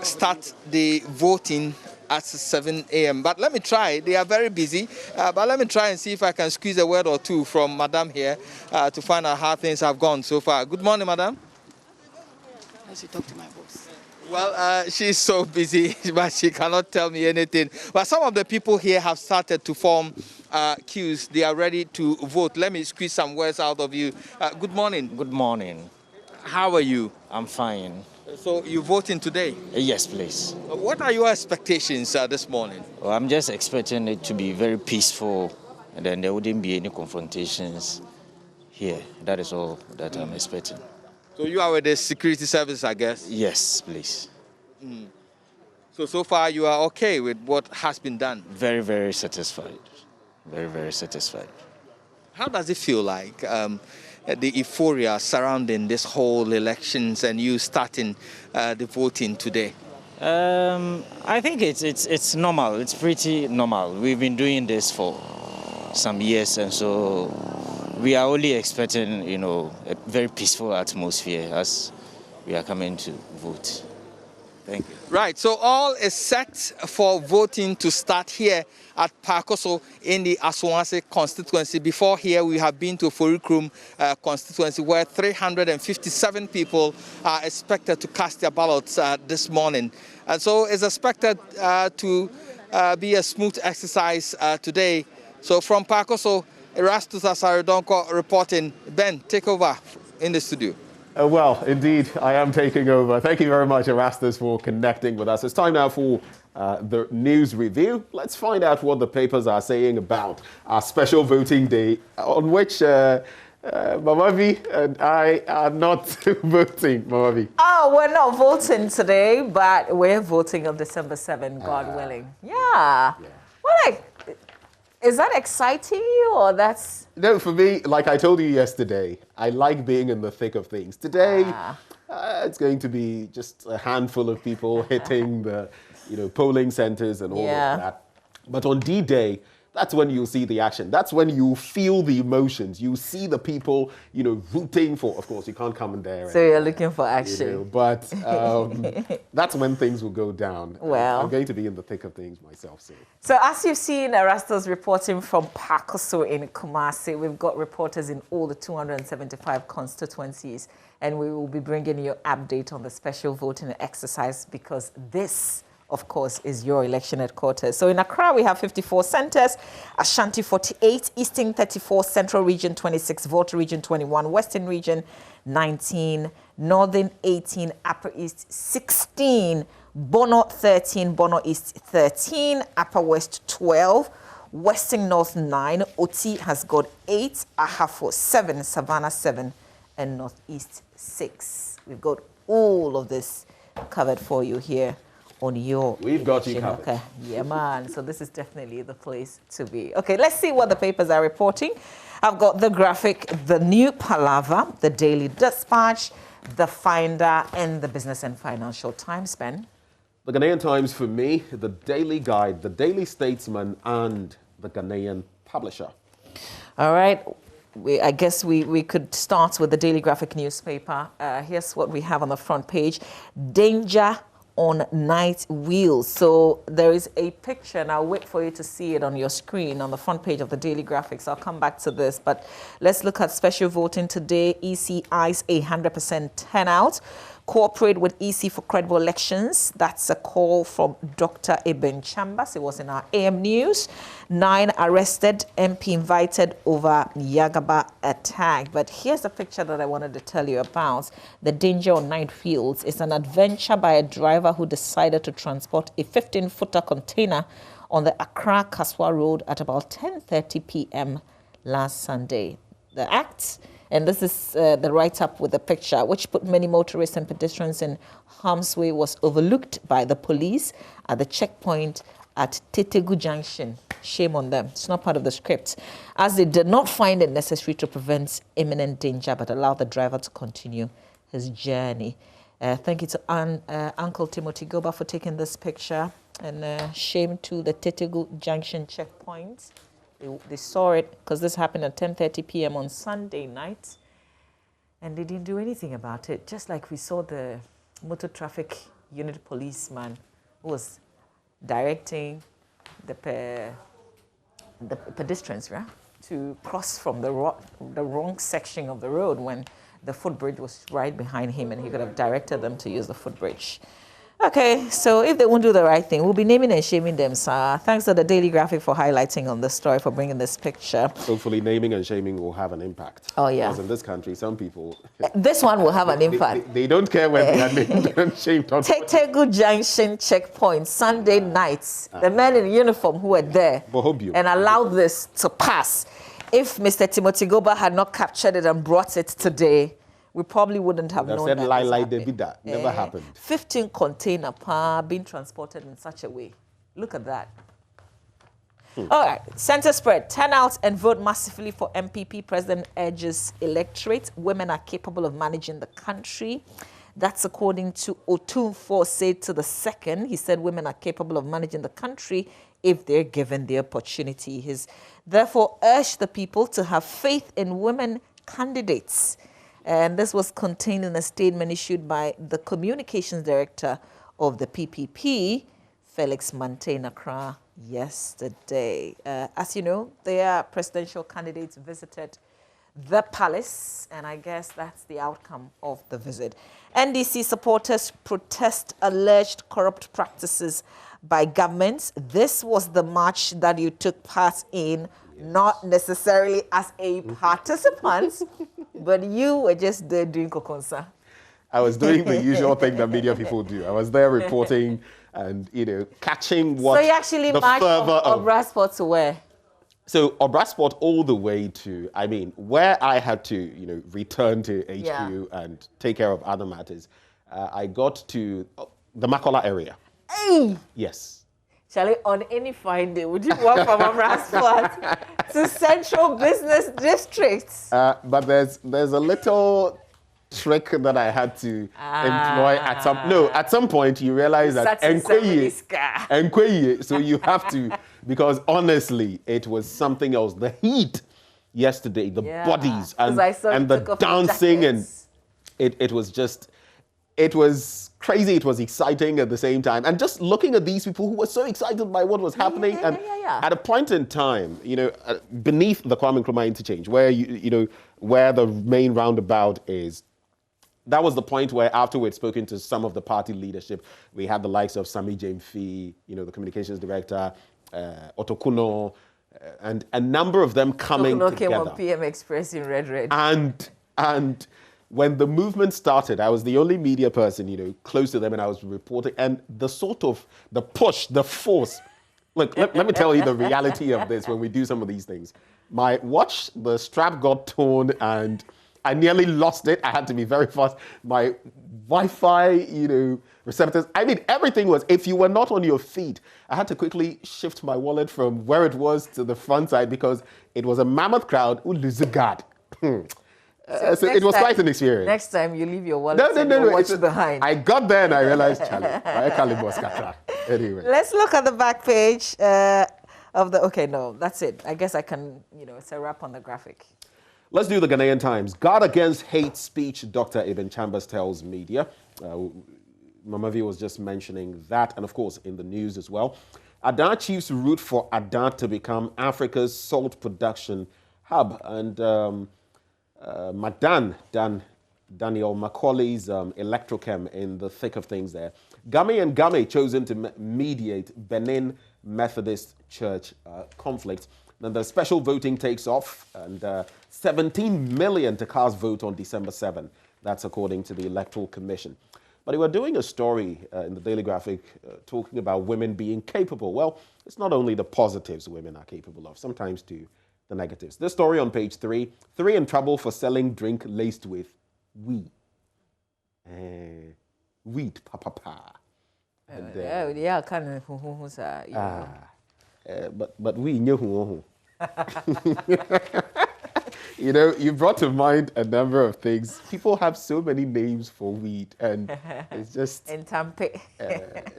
start the voting at 7 a.m. But let me try. They are very busy. But let me try and see if I can squeeze a word or two from Madam here to find out how things have gone so far. Good morning, Madam. I should talk to my boss. Well, she's so busy, but she cannot tell me anything. But some of the people here have started to form queues. They are ready to vote. Let me squeeze some words out of you. Good morning. Good morning. How are you? I'm fine. So you're voting today? Yes, please. What are your expectations this morning? Well, I'm just expecting it to be very peaceful, and then there wouldn't be any confrontations here. That is all that I'm expecting. So you are with the security service, I guess? Yes, please. So far you are okay with what has been done? Very, very satisfied. Very, very satisfied. How does it feel like? The euphoria surrounding this whole elections and you starting the voting today? I think it's normal. It's pretty normal. We've been doing this for some years, and so we are only expecting, a very peaceful atmosphere as we are coming to vote. Thank you. Right, so all is set for voting to start here at Pakoso in the Aswanse constituency. Before here, we have been to Forikrum constituency where 357 people are expected to cast their ballots this morning. And so it's expected to be a smooth exercise today. So from Pakoso, Erastus Asaridonko reporting. Ben, take over in the studio. Well, indeed, I am taking over. Thank you very much, Erastus, for connecting with us. It's time now for the news review. Let's find out what the papers are saying about our special voting day, on which Mamavi and I are not voting. Mamavi. Oh, we're not voting today, but we're voting on December 7, God willing. Yeah. Well, is that exciting you, or that's... No, for me, like I told you yesterday, I like being in the thick of things. Today, it's going to be just a handful of people hitting the, polling centers and all of that. But on D-Day, that's when you see the action. That's when you feel the emotions. You see the people, rooting for. Of course, you can't come in there. So you're looking for action. But that's when things will go down. Well, I'm going to be in the thick of things myself. So as you've seen, Erastus reporting from Pakoso in Kumasi, we've got reporters in all the 275 constituencies, and we will be bringing you an update on the special voting exercise because this, of course, is your election headquarters. So in Accra, we have 54 centers, Ashanti 48, Eastern 34, Central Region 26, Volta Region 21, Western Region 19, Northern 18, Upper East 16, Bono 13, Bono East 13, Upper West 12, Western North 9, Oti has got 8, Ahafo 7, Savannah 7, and Northeast 6. We've got all of this covered for you here on your We've got you covered. Okay. Yeah, man. So this is definitely the place to be. Okay, let's see what the papers are reporting. I've got the Graphic, the New Palaver, the Daily Dispatch, the Finder, and the Business and Financial Times, Ben. The Ghanaian Times for me, the Daily Guide, the Daily Statesman, and the Ghanaian Publisher. All right. I guess we could start with the Daily Graphic newspaper. Here's what we have on the front page. Danger on night wheels. So there is a picture, and I'll wait for you to see it on your screen on the front page of the Daily Graphics. I'll come back to this, but let's look at special voting today. EC eyes 100% turnout. Cooperate with EC for credible elections. That's a call from Dr. Eben Chambers. It was in our AM News. 9 arrested, MP invited over Yagaba attack. But here's a picture that I wanted to tell you about. The danger on night fields is an adventure by a driver who decided to transport a 15-footer container on the Accra-Kaswa Road at about 10:30 p.m. last Sunday. The act And this is the write-up with the picture, which put many motorists and pedestrians in harm's way, was overlooked by the police at the checkpoint at Tetegu Junction. Shame on them. It's not part of the script, as they did not find it necessary to prevent imminent danger, but allowed the driver to continue his journey. Thank you to Uncle Timothy Goba for taking this picture, and shame to the Tetegu Junction checkpoint. They saw it because this happened at 10:30 p.m. on Sunday night, and they didn't do anything about it. Just like we saw the motor traffic unit policeman who was directing the pedestrians, right, to cross from the wrong section of the road when the footbridge was right behind him, and he could have directed them to use the footbridge. Okay, so if they won't do the right thing, we'll be naming and shaming them, sir. Thanks to the Daily Graphic for highlighting on this story, for bringing this picture. Hopefully naming and shaming will have an impact. Oh, yeah. Because in this country, some people... This one will have an impact. They don't care when they are named and shamed. Tetegu Junction checkpoint, Sunday nights. The men in uniform who were there and allowed this to pass. If Mr. Timothy Goba had not captured it and brought it today, we probably wouldn't have known that this never happened. 15 container being transported in such a way. Look at that. All right, center spread. Turn out and vote massively for MPP. President urges electorate. Women are capable of managing the country. That's according to Otunfo said to the second. He said women are capable of managing the country if they're given the opportunity. He's therefore urged the people to have faith in women candidates. And this was contained in a statement issued by the communications director of the PPP, Felix Mantei-Nakra, yesterday. As you know, their presidential candidates visited the palace, and I guess that's the outcome of the visit. NDC supporters protest alleged corrupt practices by governments. This was the march that you took part in, not necessarily as a participant, but you were just there doing kokonsa. I was doing the usual thing that media people do. I was there reporting and, catching what... So you actually marched from Obrasport to where? So Obrasport all the way to, where I had to, return to HQ and take care of other matters, I got to the Makola area. Hey! Yes. Charlie, on any fine day, would you walk from Obrasport to Central Business Districts? But there's a little trick that I had to employ at some point you realize that Enkweye, so you have to, because honestly, it was something else. The heat yesterday, the bodies and the dancing, and it was crazy. It was exciting at the same time. And just looking at these people who were so excited by what was happening. At a point in time, beneath the Kwame Nkrumah interchange, where, where the main roundabout is, that was the point where, after we'd spoken to some of the party leadership, we had the likes of Sami Jamefi, the communications director, Otokuno, and a number of them coming together. Came on PM Express in red. And when the movement started, I was the only media person, close to them, and I was reporting. And the push, the force. Look, let me tell you the reality of this when we do some of these things. My watch, the strap got torn, and I nearly lost it. I had to be very fast. My Wi-Fi, receptors. Everything was, if you were not on your feet, I had to quickly shift my wallet from where it was to the front side because it was a mammoth crowd. So it was quite an experience. Next time you leave your wallet and watch behind. I got there and I realized, anyway. Let's look at the back page of the... Okay, no, that's it. I guess I can, it's a wrap on the graphic. Let's do the Ghanaian Times. Guard against hate speech, Dr. Ibn Chambers tells media. Mama V was just mentioning that, and of course in the news as well. Adan chiefs root for Adan to become Africa's salt production hub. And... Daniel Macaulay's Electrochem in the thick of things there. Game chosen to mediate Benin Methodist Church conflict. Then the special voting takes off, and 17 million to cast vote on December 7. That's according to the Electoral Commission. But they were doing a story in the Daily Graphic talking about women being capable. Well, it's not only the positives women are capable of. Sometimes too, the negatives. This story on page 3, 3 in trouble for selling drink laced with weed. Weed, pa. Yeah, kind of. But we knew. You know, you brought to mind a number of things. People have so many names for weed, and it's just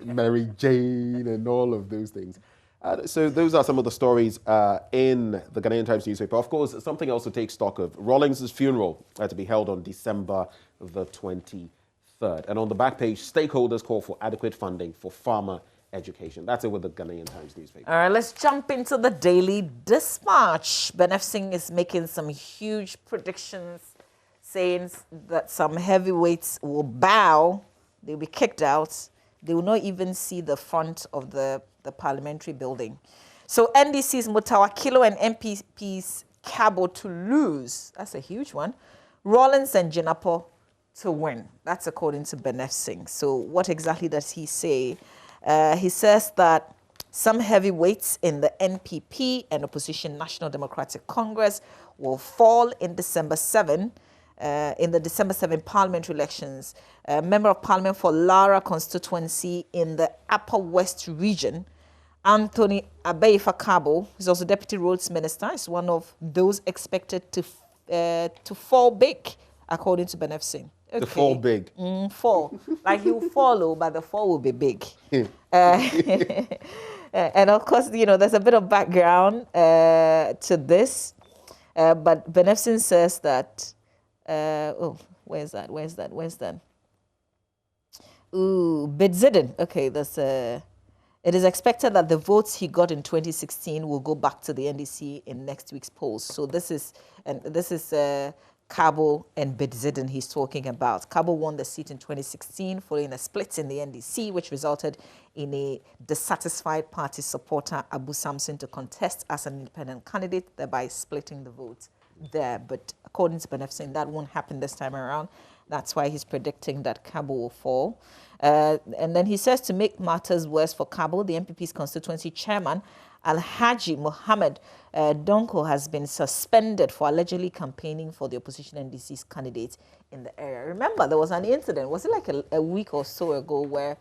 Mary Jane and all of those things. So those are some of the stories in the Ghanaian Times newspaper. Of course, something else to take stock of. Rawlings' funeral to be held on December the 23rd. And on the back page, stakeholders call for adequate funding for farmer education. That's it with the Ghanaian Times newspaper. All right, let's jump into the Daily Dispatch. Benef Singh is making some huge predictions, saying that some heavyweights will bow, they'll be kicked out, they will not even see the front of the parliamentary building. So NDC's Mutawakilo and MPP's Cabo to lose, that's a huge one. Rawlings and Jinapo to win. That's according to Benef Singh. So what exactly does he say? He says that some heavyweights in the NPP and opposition National Democratic Congress will fall in December 7, in the December 7 parliamentary elections. Member of Parliament for Lara constituency in the Upper West region, Anthony Abeifa Cabo, who's also Deputy Roads Minister, is one of those expected to fall big, according to Benef Singh. Okay. To fall big. Fall. Like he'll follow, but the fall will be big. And of course, you know, there's a bit of background to this. But Benef Singh says that, where's that? Ooh, Bidzidin. Okay, it is expected that the votes he got in 2016 will go back to the NDC in next week's polls. So this is Cabo and Bidzidin he's talking about. Cabo won the seat in 2016 following a split in the NDC, which resulted in a dissatisfied party supporter, Abu Samson, to contest as an independent candidate, thereby splitting the vote there. But according to Benef Singh, that won't happen this time around. That's why he's predicting that Cabo will fall. And then he says, to make matters worse for Cabo, the MPP's constituency chairman, Alhaji Mohammed Donko, has been suspended for allegedly campaigning for the opposition NDC's candidate in the area. Remember, there was an incident, was it like a week or so ago, where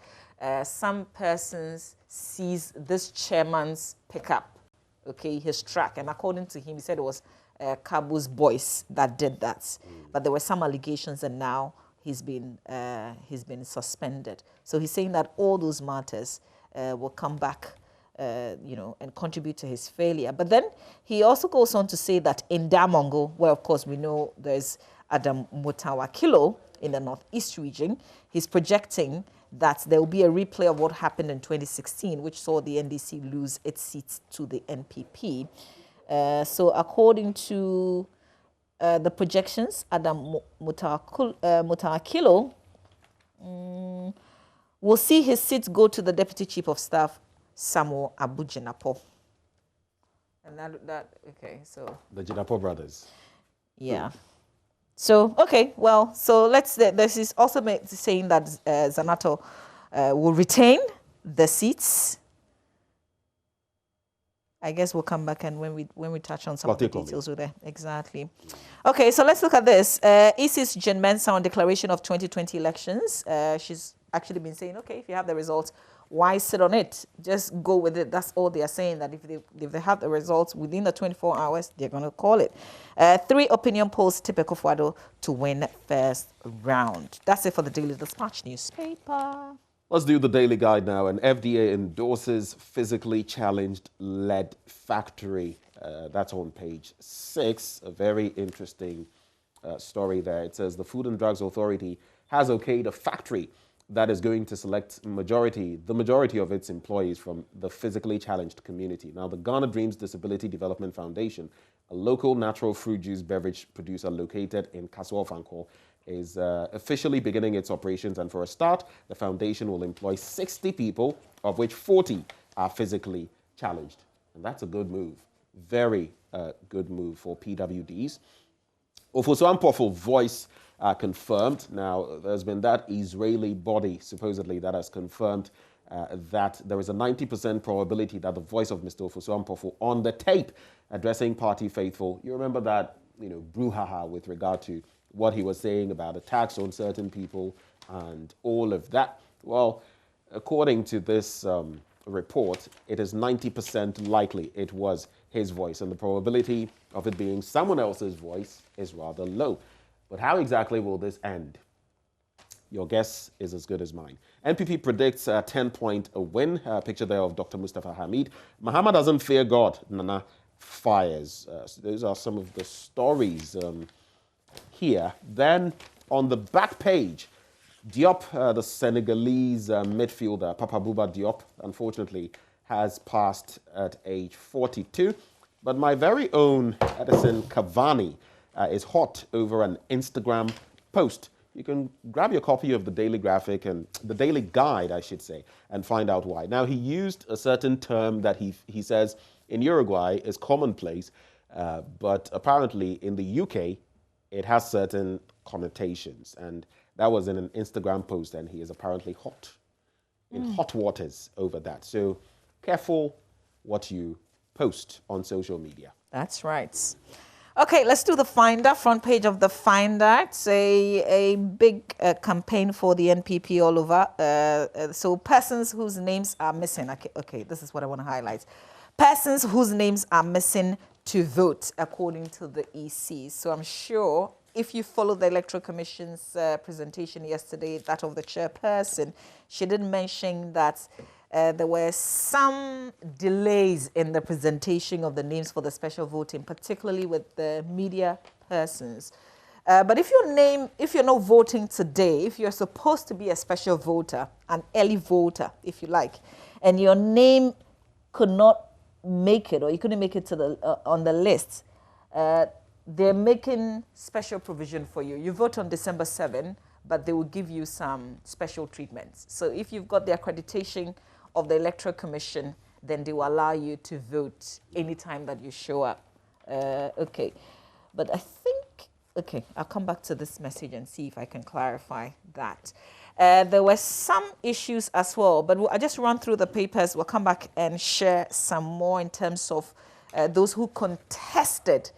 some persons seized this chairman's pickup, okay, his truck, and according to him, he said it was Cabo's boys that did that. But there were some allegations, and now he's been suspended. So he's saying that all those matters will come back, and contribute to his failure. But then he also goes on to say that in Damongo, where of course we know there's Adam Mutawakilo in the Northeast region, he's projecting that there will be a replay of what happened in 2016, which saw the NDC lose its seats to the NPP. So according to the projections, Adam Mutawakilo will see his seat go to the Deputy Chief of Staff, Samuel Abu Jinapo. And okay, so. The Jinapo brothers. Yeah. So, okay, well, so this is also saying that Zanato will retain the seats. I guess we'll come back and when we touch on some of the details with it. Exactly. Okay, so let's look at this. EC's Jen Mensah on declaration of 2020 elections. She's actually been saying, okay, if you have the results, why sit on it? Just go with it. That's all they are saying, that if they have the results within the 24 hours, they're going to call it. 3 opinion polls tip Akufo-Addo to win first round. That's it for the Daily Dispatch newspaper. Let's do the Daily Guide now. An FDA endorses physically challenged lead factory. That's on page 6. A very interesting story there. It says the Food and Drugs Authority has okayed a factory that is going to select the majority of its employees from the physically challenged community. Now, the Ghana Dreams Disability Development Foundation, a local natural fruit juice beverage producer located in Kasuo-Fanko, is officially beginning its operations. And for a start, the foundation will employ 60 people, of which 40 are physically challenged. And that's a good move. Very good move for PWDs. Ofosu-Ampofo voice confirmed. Now, there's been that Israeli body, supposedly, that has confirmed that there is a 90% probability that the voice of Mr. Ofosu-Ampofo on the tape addressing party faithful, you remember that, brouhaha with regard to what he was saying about attacks on certain people and all of that. Well, according to this report, it is 90% likely it was his voice, and the probability of it being someone else's voice is rather low. But how exactly will this end? Your guess is as good as mine. NPP predicts a 10-point win. Picture there of Dr. Mustafa Hamid. Mahama doesn't fear God. Nana fires. So those are some of the stories here. Then on the back page, Diop, the Senegalese midfielder, Papa Bouba Diop, unfortunately has passed at age 42. But my very own Edison Cavani is hot over an Instagram post. You can grab your copy of the Daily Graphic and the Daily Guide, I should say, and find out why. Now, he used a certain term that he says in Uruguay is commonplace, but apparently in the UK, it has certain connotations. And that was in an Instagram post, and he is apparently hot, in hot waters over that. So careful what you post on social media. That's right. Okay, let's do the Finder, front page of the Finder. It's a big campaign for the NPP all over. So persons whose names are missing. Okay, this is what I want to highlight. Persons whose names are missing to vote, according to the EC. So I'm sure if you follow the Electoral Commission's presentation yesterday, that of the chairperson, she did mention that there were some delays in the presentation of the names for the special voting, particularly with the media persons. But if you're not voting today, if you're supposed to be a special voter, an early voter, if you like, and your name could not make it, or you couldn't make it to the on the list, they're making special provision for you. You vote on December 7, but they will give you some special treatments. So if you've got the accreditation of the Electoral Commission, then they will allow you to vote anytime that you show up. Okay, but I think, okay, I'll come back to this message and see if I can clarify that. There were some issues as well, but I just run through the papers. We'll come back and share some more in terms of those who contested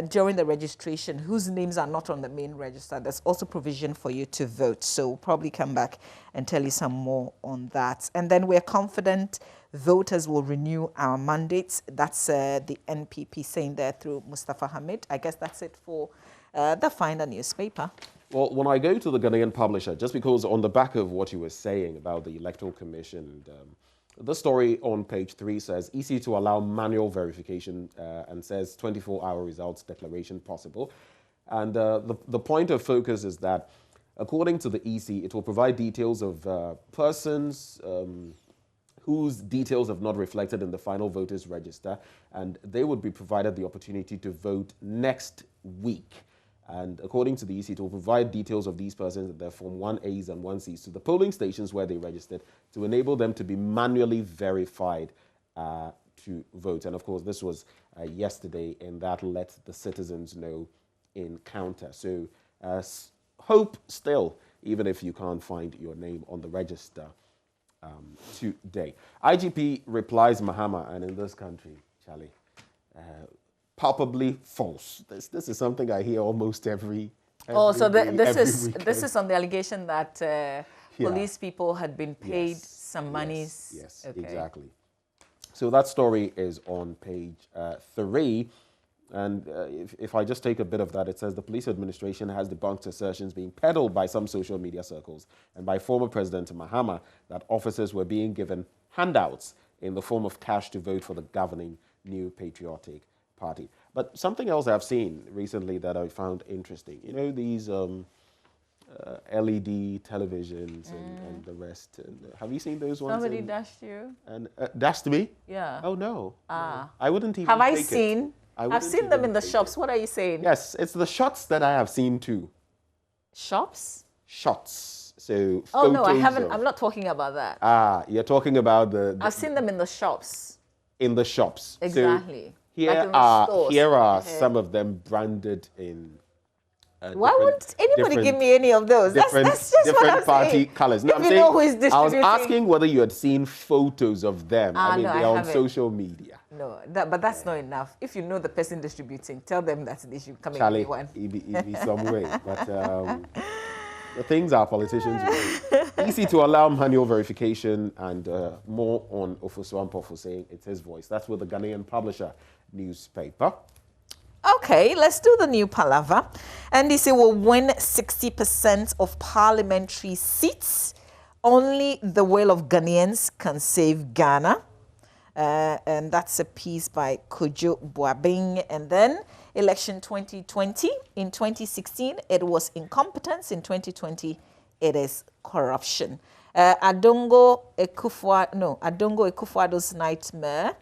during the registration, whose names are not on the main register. There's also provision for you to vote. So we'll probably come back and tell you some more on that. And then we're confident voters will renew our mandates. That's the NPP saying there through Mustafa Hamid. I guess that's it for the Finder newspaper. Well, when I go to the Ghanaian Publisher, just because on the back of what you were saying about the Electoral Commission, the story on page 3 says EC to allow manual verification and says 24-hour results declaration possible. And the point of focus is that according to the EC, it will provide details of persons whose details have not reflected in the final voters register, and they would be provided the opportunity to vote next week. And according to the EC, it will provide details of these persons in their Form 1As and 1Cs to the polling stations where they registered to enable them to be manually verified to vote. And of course, this was yesterday, and that let the citizens know in counter. So hope still, even if you can't find your name on the register today. IGP replies Mahama, and in this country, Charlie, palpably false. This is something I hear almost every this is on the allegation that police people had been paid some monies. Yes, okay. Exactly. So that story is on page 3. And if I just take a bit of that, it says the police administration has debunked assertions being peddled by some social media circles and by former President Mahama that officers were being given handouts in the form of cash to vote for the governing New Patriotic Party. But something else I've seen recently that I found interesting, you know, these LED televisions and the rest. Have you seen those ones? Somebody dashed you? And dashed me? Yeah. Oh, no. Ah. No. I wouldn't even Have I take seen? it. I've seen them in the shops. What are you saying? Yes, it's the shots that I have seen too. Shops? Shots. So oh, no, I haven't. I'm not talking about that. Ah, you're talking about the I've seen them in the shops. In the shops. Exactly. So here are some of them branded in Why won't anybody give me any of those? That's just what I'm party saying. colors. No, If you know who is I was distributing. asking whether you had seen photos of them. No, they're I on haven't. social media. No, but that's not enough. If you know the person distributing, tell them that they should come Charlie, in one. it be some way. But the things our politicians do. Easy to allow manual verification and more on Ofosuampo for saying it's his voice. That's with the Ghanaian Publisher newspaper. Okay, let's do the new palaver. NDC will win 60% of parliamentary seats. Only the will of Ghanaians can save Ghana. And that's a piece by Kojo Boabing. And then election 2020. In 2016, it was incompetence. In 2020, it is corruption. Adongo Ekufuado's nightmare.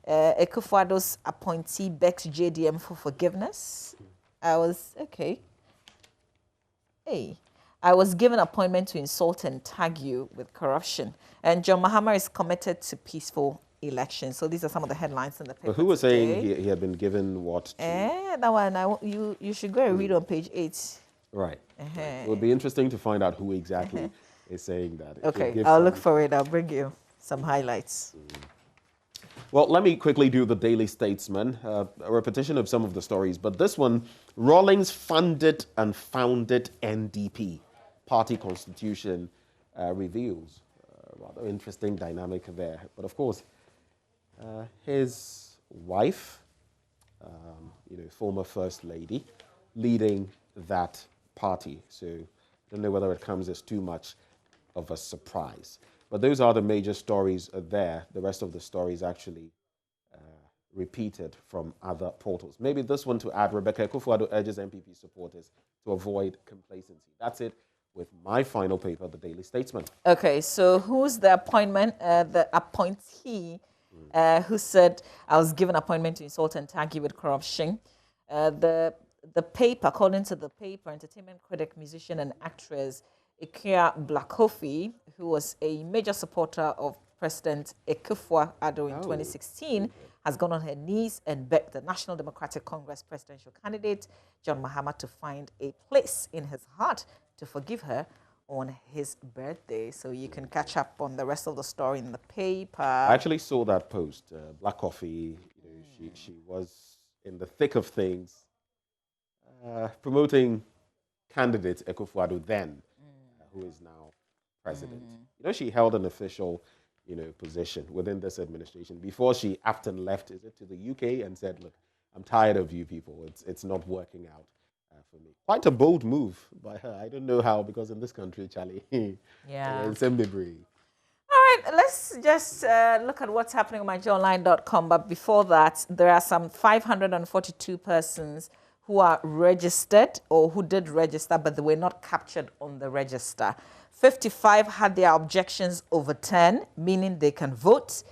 Ekufuado's appointee begs JDM for forgiveness. I was given appointment to insult and tag you with corruption. And John Mahama is committed to peaceful elections. So these are some of the headlines in the paper. But who was today. saying he had been given what? That one, you should go and read on page 8. Right. It would be interesting to find out who exactly is saying that. Okay, I'll look for it. I'll bring you some highlights. Well, let me quickly do the Daily Statesman, a repetition of some of the stories. But this one, Rawlings funded and founded NDP. Party constitution reveals. Rather interesting dynamic there. But of course, his wife, former First Lady, leading that party. So I don't know whether it comes as too much of a surprise. But those are the major stories there. The rest of the stories actually repeated from other portals. Maybe this one to add, Rebecca Ekufuado urges MPP supporters to avoid complacency. That's it with my final paper, The Daily Statesman. Okay, so who's the appointee who said, I was given appointment to insult and tag you with corruption? The paper, according to the paper, entertainment critic, musician, and actress Ikea Blakofi, who was a major supporter of President Ekufuado in 2016, has gone on her knees and begged the National Democratic Congress presidential candidate, John Mahama, to find a place in his heart to forgive her on his birthday. So you can catch up on the rest of the story in the paper. I actually saw that post. Black Coffee, she was in the thick of things, promoting candidate Ekufuado then, who is now president. She held an official, position within this administration before she upped and left, to the UK and said, look, I'm tired of you people. It's not working out for me. Quite a bold move by her. I don't know how, because in this country, Charlie, yeah. it's All right, let's just look at what's happening on myjoyonline.com. But before that, there are some 542 persons who are registered or who did register, but they were not captured on the register. 55 had their objections overturned, meaning they can vote.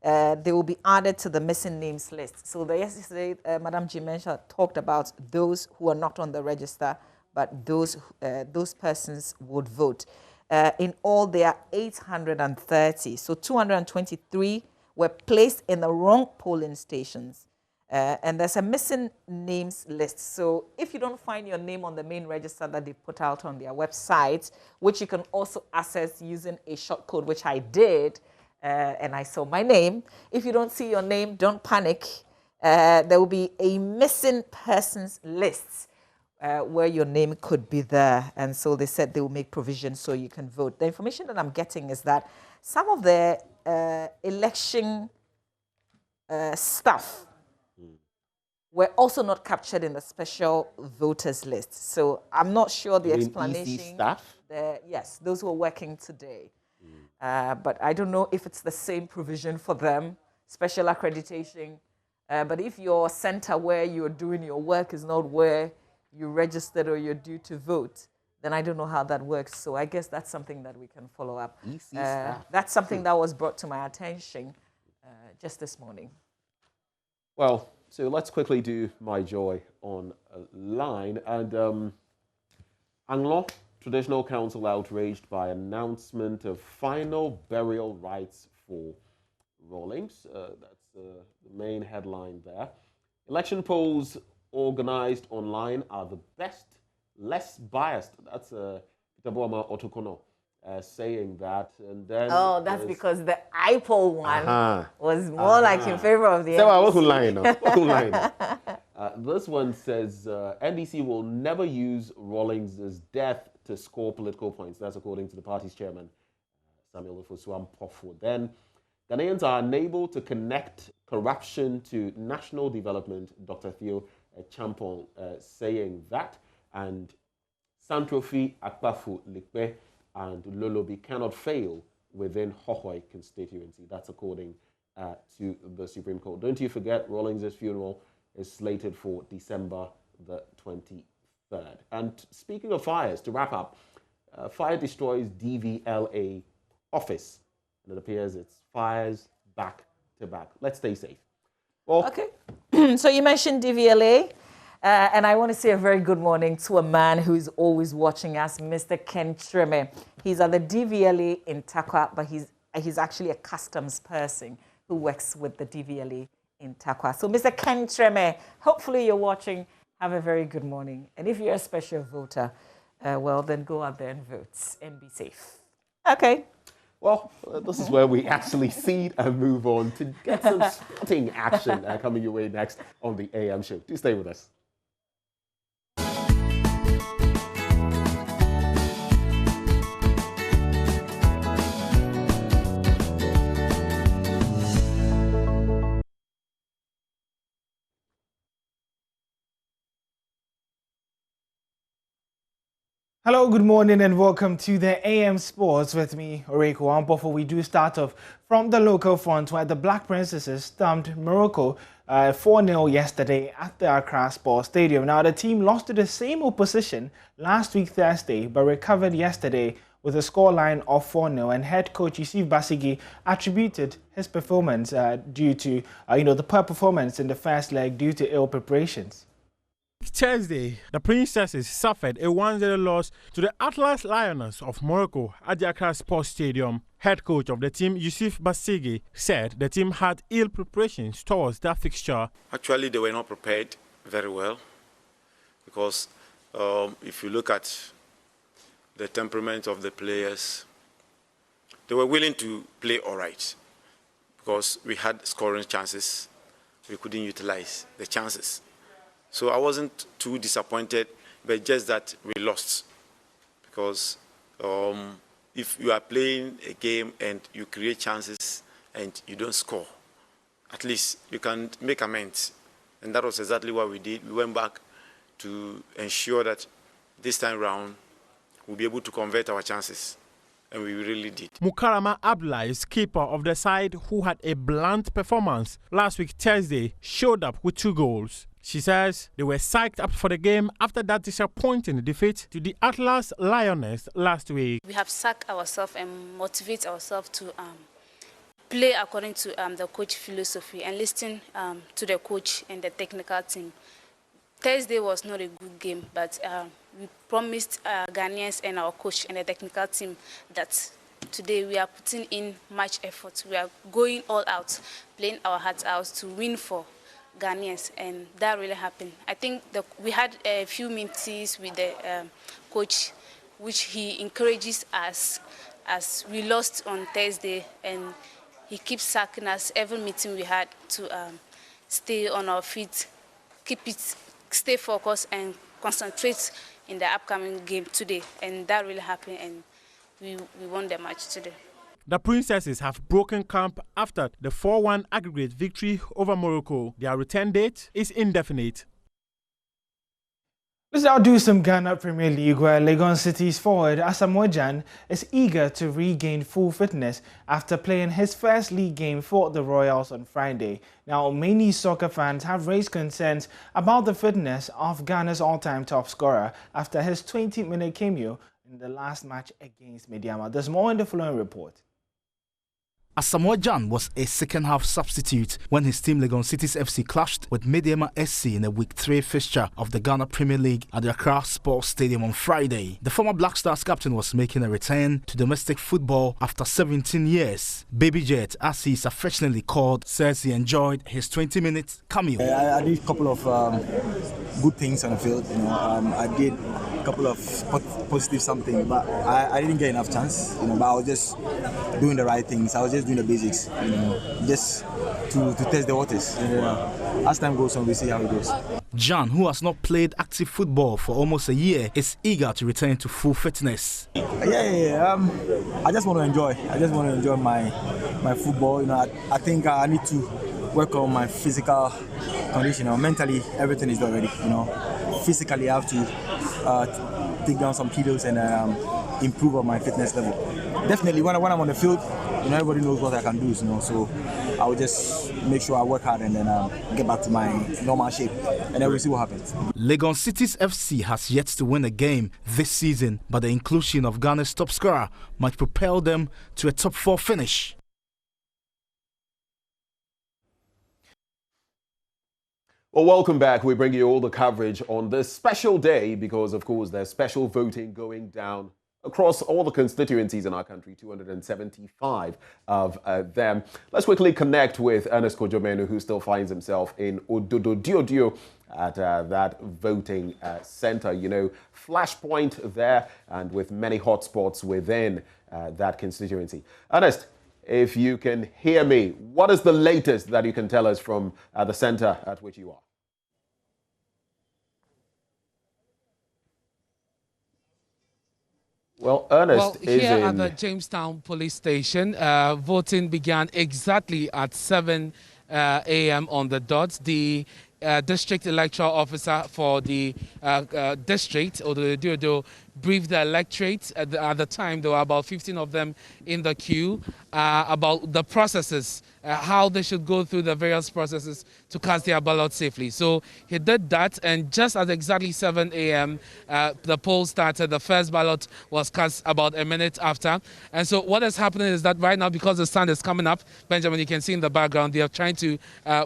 They will be added to the missing names list. So yesterday, Madam Jimenez talked about those who are not on the register, but those persons would vote. In all, there are 830. So 223 were placed in the wrong polling stations. And there's a missing names list. So if you don't find your name on the main register that they put out on their website, which you can also access using a short code, which I did, and I saw my name. If you don't see your name, don't panic. There will be a missing persons list where your name could be there. And so they said they will make provision so you can vote. The information that I'm getting is that some of the election staff were also not captured in the special voters list. So I'm not sure the explanation. EC staff? Yes, those who are working today. But I don't know if it's the same provision for them, special accreditation. But if your center where you're doing your work is not where you registered or you're due to vote, then I don't know how that works. So I guess that's something that we can follow up. That's something that was brought to my attention just this morning. Well, so let's quickly do My Joy online. And Anglo Traditional Council outraged by announcement of final burial rights for Rawlings. That's the main headline there. Election polls organized online are the best less biased. That's Itabuama Otokono saying that. And then that's because the IPOL one was more like in favor of the NDC. This one says NDC will never use Rawlings' death to score political points. That's according to the party's chairman, Samuel Ofosu Ampofo. Then Ghanaians are unable to connect corruption to national development. Dr. Theo Champon saying that. And Santrofi, Akpafu, Likpe, and Lolobi cannot fail within Hohoi constituency. That's according to the Supreme Court. Don't you forget, Rawlings' funeral is slated for December the 23rd. And speaking of fires, to wrap up, fire destroys DVLA office. And it appears it's fires back to back. Let's stay safe. Well, okay. So you mentioned DVLA. And I want to say a very good morning to a man who is always watching us, Mr. Ken Treme. He's at the DVLA in Takwa, but he's actually a customs person who works with the DVLA in Takwa. So, Mr. Ken Treme, hopefully you're watching. Have a very good morning. And if you're a special voter, well, then go out there and vote and be safe. Okay. Well, this is where we actually cede and move on to get some sporting action coming your way next on the AM show. Do stay with us. Hello, good morning and welcome to the AM Sports with me, Oreko Ampofo. We do start off from the local front where the Black Princesses stumped Morocco 4-0 yesterday at the Accra Sports Stadium. Now, the team lost to the same opposition last week Thursday but recovered yesterday with a scoreline of 4-0, and head coach Yusuf Basigi attributed his performance due to the poor performance in the first leg due to ill preparations. Thursday, the Princesses suffered a 1-0 loss to the Atlas Lioness of Morocco at the Accra Sports Stadium. Head coach of the team, Yusuf Basigi, said the team had ill preparations towards that fixture. Actually, they were not prepared very well because if you look at the temperament of the players, they were willing to play all right because we had scoring chances. We couldn't utilize the chances. So I wasn't too disappointed, but just that we lost. Because if you are playing a game and you create chances and you don't score, at least you can make amends. And that was exactly what we did. We went back to ensure that this time round we'll be able to convert our chances. And we really did. Mukarama Abdullah is keeper of the side who had a blunt performance last week Thursday, showed up with 2 goals. She says they were psyched up for the game after that disappointing defeat to the Atlas Lioness last week. We have sacked ourselves and motivate ourselves to play according to the coach philosophy and listen to the coach and the technical team. Thursday was not a good game, but we promised Ghanaians and our coach and the technical team that today we are putting in much effort. We are going all out, playing our hearts out to win for Ghanaians, and that really happened. I think we had a few meetings with the coach, which he encourages us as we lost on Thursday, and he keeps sacking us every meeting we had to stay on our feet, stay focused and concentrate in the upcoming game today, and that really happened, and we won the match today. The Princesses have broken camp after the 4-1 aggregate victory over Morocco. Their return date is indefinite. Let's now do some Ghana Premier League, where Legon City's forward Asamoah Gyan is eager to regain full fitness after playing his first league game for the Royals on Friday. Now, many soccer fans have raised concerns about the fitness of Ghana's all-time top scorer after his 20-minute cameo in the last match against Mediama. There's more in the following report. Asamoah Gyan was a second-half substitute when his team Legon Cities FC clashed with Mediama SC in a Week 3 fixture of the Ghana Premier League at the Accra Sports Stadium on Friday. The former Black Stars captain was making a return to domestic football after 17 years. Baby Jet, as he is affectionately called, says he enjoyed his 20-minute cameo. I did a couple of good things on the field. I did a couple of positive something, but I didn't get enough chance. But I was just doing the right things. I was just doing the basics. Just to test the waters. As time goes on, we see how it goes. John, who has not played active football for almost a year, is eager to return to full fitness. I just want to enjoy. I just want to enjoy my football. I think I need to work on my physical condition. Mentally, everything is already. Physically, I have to take down some kilos and improve on my fitness level. Definitely, when I'm on the field, everybody knows what I can do. So I will just make sure I work hard and then get back to my normal shape, and then we'll see what happens. Legon Cities FC has yet to win a game this season, but the inclusion of Ghana's top scorer might propel them to a top 4 finish. Well, welcome back. We bring you all the coverage on this special day because, of course, there's special voting going down across all the constituencies in our country, 275 of them. Let's quickly connect with Ernest Kojomenu, who still finds himself in Odododiodio at that voting center. Flashpoint there and with many hotspots within that constituency. Ernest, if you can hear me, what is the latest that you can tell us from the center at which you are? Well, Ernest is here in... at the Jamestown police station, voting began exactly at 7 a.m. on the dot. The district electoral officer for the district, Odododiodo, briefed the electorate. At the time, there were about 15 of them in the queue about the processes, how they should go through the various processes to cast their ballot safely. So he did that, and just at exactly 7 a.m., the poll started. The first ballot was cast about a minute after. And so what is happening is that right now, because the sun is coming up, Benjamin, you can see in the background, they are trying to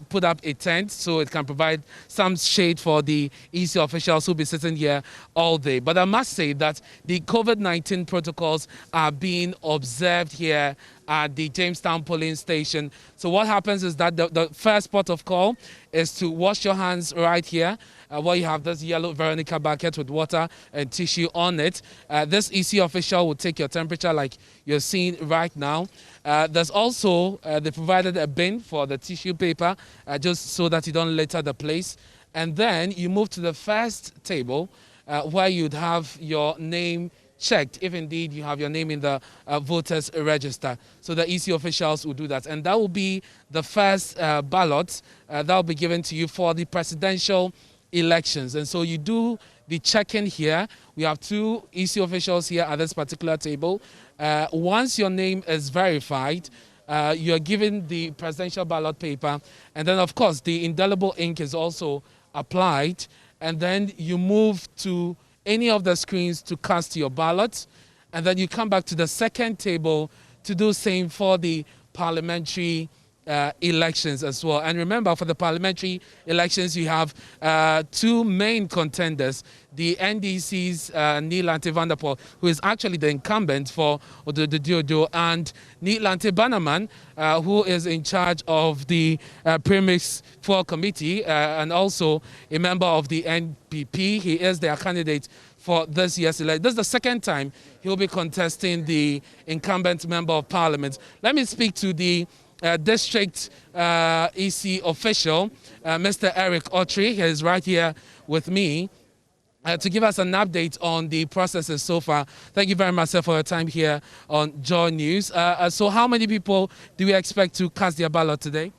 put up a tent so it can provide some shade for the EC officials who will be sitting here all day. But I must say that the COVID-19 protocols are being observed here at the Jamestown polling station. So what happens is that the first port of call is to wash your hands right here, where you have this yellow Veronica bucket with water and tissue on it. This EC official will take your temperature like you're seeing right now. There's also, they provided a bin for the tissue paper, just so that you don't litter the place. And then you move to the first table, where you'd have your name checked, if indeed you have your name in the voters register. So the EC officials will do that. And that will be the first ballot that will be given to you for the presidential elections. And so you do the check-in here. We have 2 EC officials here at this particular table. Once your name is verified, you are given the presidential ballot paper. And then, of course, the indelible ink is also applied. And then you move to any of the screens to cast your ballot, and then you come back to the second table to do same for the parliamentary elections as well. And remember, for the parliamentary elections, you have 2 main contenders, the NDC's Neelante Vanderpoel, who is actually the incumbent for Odododiodo, and Neelante Bannerman, who is in charge of the Premix 4 Committee and also a member of the NPP. He is their candidate for this year's election. This is the second time he'll be contesting the incumbent member of parliament. Let me speak to the district EC official, Mr. Eric Autry. He is right here with me to give us an update on the processes so far. Thank you very much, sir, for your time here on Joy News. So how many people do we expect to cast their ballot today?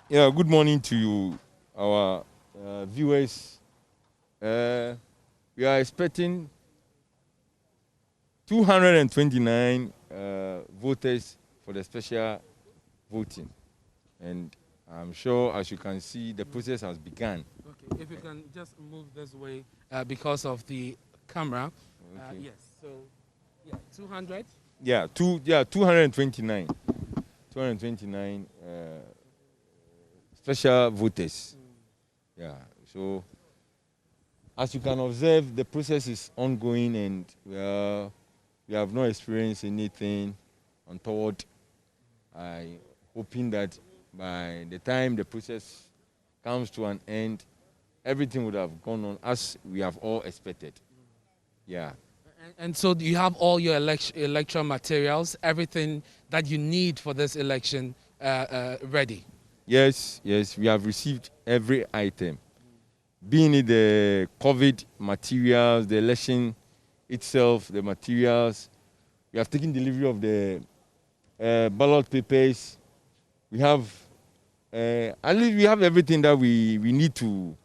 Yeah, good morning to you, our viewers. We are expecting 229 voters for the special voting. And I'm sure, as you can see, the process has begun. Okay, if you can just move this way because of the camera. Okay. Yes, so, yeah, 200? Yeah, 229. 229 special voters. Yeah, so as you can observe, the process is ongoing, and we have not experienced anything untoward. I'm hoping that by the time the process comes to an end, everything would have gone on as we have all expected. Yeah. And so do you have all your electoral materials, everything that you need for this election ready? Yes, we have received every item. Being it the COVID materials, the election itself, the materials. We have taken delivery of the ballot papers. We have, at least we have everything that we need to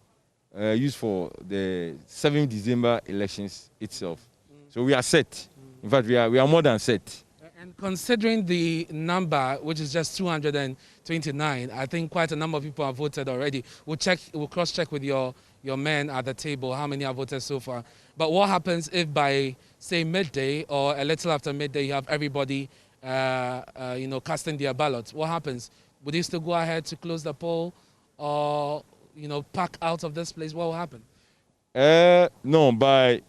use for the 7th December elections itself. So we are set. In fact, we are more than set. And considering the number, which is just 229, I think quite a number of people have voted already. We'll cross-check with your men at the table how many have voted so far. But what happens if by, say, midday or a little after midday, you have everybody, casting their ballots? What happens? Would you still go ahead to close the poll or, pack out of this place? What will happen? No, by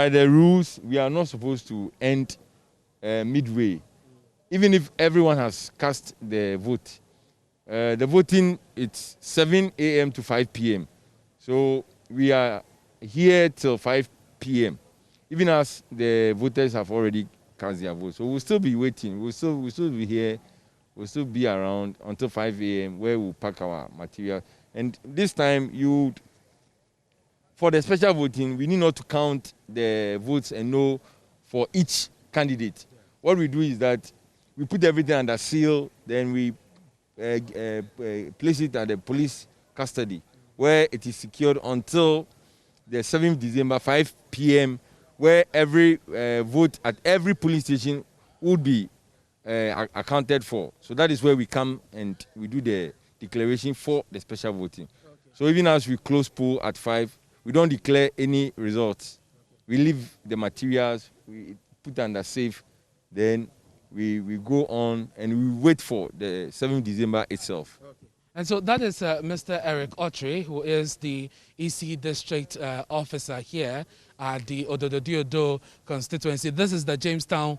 the rules, we are not supposed to end midway, even if everyone has cast the vote. The voting, it's 7 a.m. to 5 p.m. So we are here till 5 p.m. even as the voters have already cast their vote. So we'll still be waiting. We'll still be here. We'll still be around until 5 a.m. where we'll pack our material. And this time, for the special voting, we need not to count the votes and know for each candidate. What we do is that we put everything under seal, then we place it at the police custody, where it is secured until the 7th December, 5 p.m., where every vote at every police station would be accounted for. So that is where we come and we do the declaration for the special voting. Okay. So even as we close poll at 5, we don't declare any results. We leave the materials, we put under safe, then we go on and we wait for the 7th December itself. Okay. And so that is Mr. Eric Otri, who is the EC District Officer here at the Ododo constituency. This is the Jamestown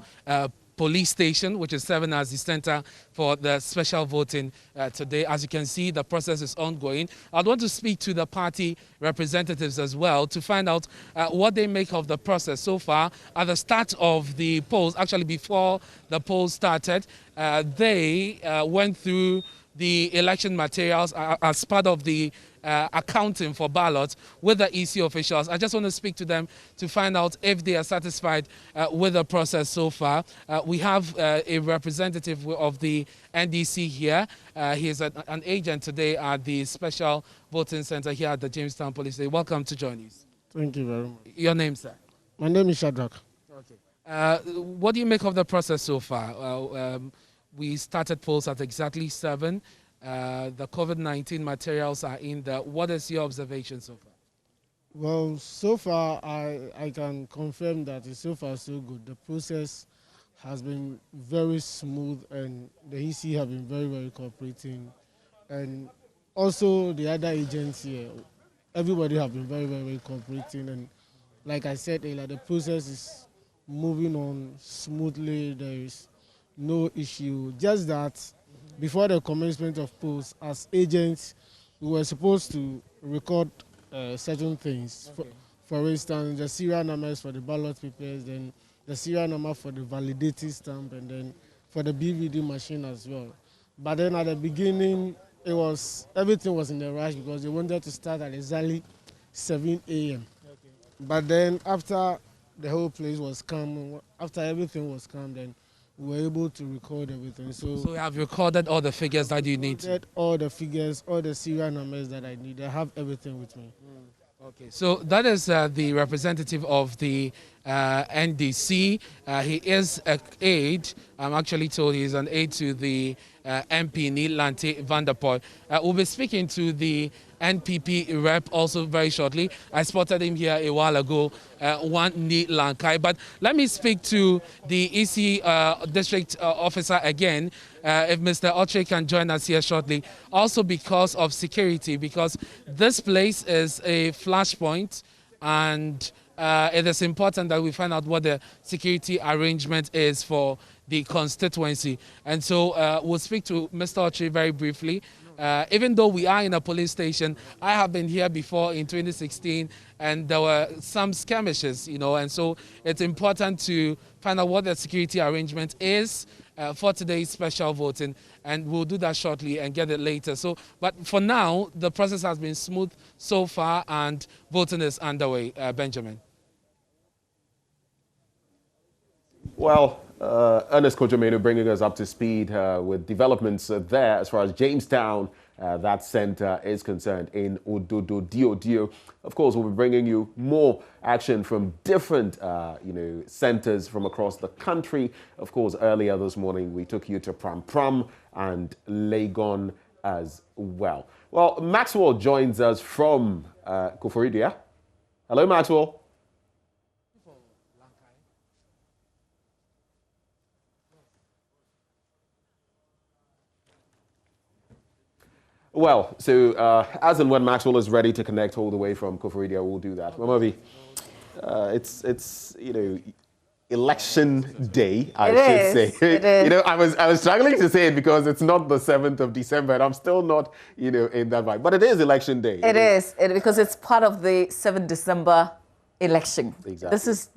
Police Station, which is serving as the center for the special voting today. As you can see, the process is ongoing. I'd want to speak to the party representatives as well to find out what they make of the process so far. At the start of the polls, actually before the polls started, they went through the election materials as part of the accounting for ballots with the EC officials. I just want to speak to them to find out if they are satisfied with the process so far. We have a representative of the NDC here. He is an agent today at the Special Voting Center here at the Jamestown Police Station. Welcome to join us. Thank you very much. Your name, sir? My name is Shadrach. Okay. What do you make of the process so far? We started polls at exactly 7. The COVID-19 materials are in there. What is your observation so far? Well, so far I can confirm that it's so far so good. The process has been very smooth and the EC have been very, very cooperating. And also the other agents here, everybody have been very, very, very cooperating. And like I said earlier, the process is moving on smoothly. There is no issue. Just that before the commencement of polls, as agents, we were supposed to record certain things. Okay. For instance, the serial numbers for the ballot papers, then the serial number for the validating stamp, and then for the BVD machine as well. But then at the beginning, everything was in a rush because they wanted to start at exactly 7 a.m. Okay. But then after the whole place was calm, after everything was calm, then we were able to record everything. So you have recorded all the figures that you need? All the figures, all the serial numbers that I need. I have everything with me. Okay, so that is the representative of the NDC. He is an aide. I'm actually told he's an aide to the MP Nilante Vanderpoel. We'll be speaking to the NPP rep also very shortly. I spotted him here a while ago, one Lankai. But let me speak to the EC district officer again, if Mr. Otri can join us here shortly. Also because of security, because this place is a flashpoint and it is important that we find out what the security arrangement is for the constituency. And so we'll speak to Mr. Otri very briefly. Even though we are in a police station, I have been here before in 2016, and there were some skirmishes, you know, and so it's important to find out what the security arrangement is for today's special voting, and we'll do that shortly and get it later. So, but for now, the process has been smooth so far, and voting is underway. Benjamin. Well, Ernest Kojamenu bringing us up to speed with developments there as far as Jamestown, that center is concerned in Ododo-Diodio. Of course, we'll be bringing you more action from different, centers from across the country. Of course, earlier this morning, we took you to Pram Pram and Legon as well. Well, Maxwell joins us from Koforidia. Hello, Maxwell. Well, so as and when Maxwell is ready to connect all the way from Koforidia, we'll do that. Mamavi, it's election day, I should say. It is. I was struggling to say it because it's not the 7th of December, and I'm still not, in that vibe. But it is election day. It is because it's part of the 7th December election. Exactly. This is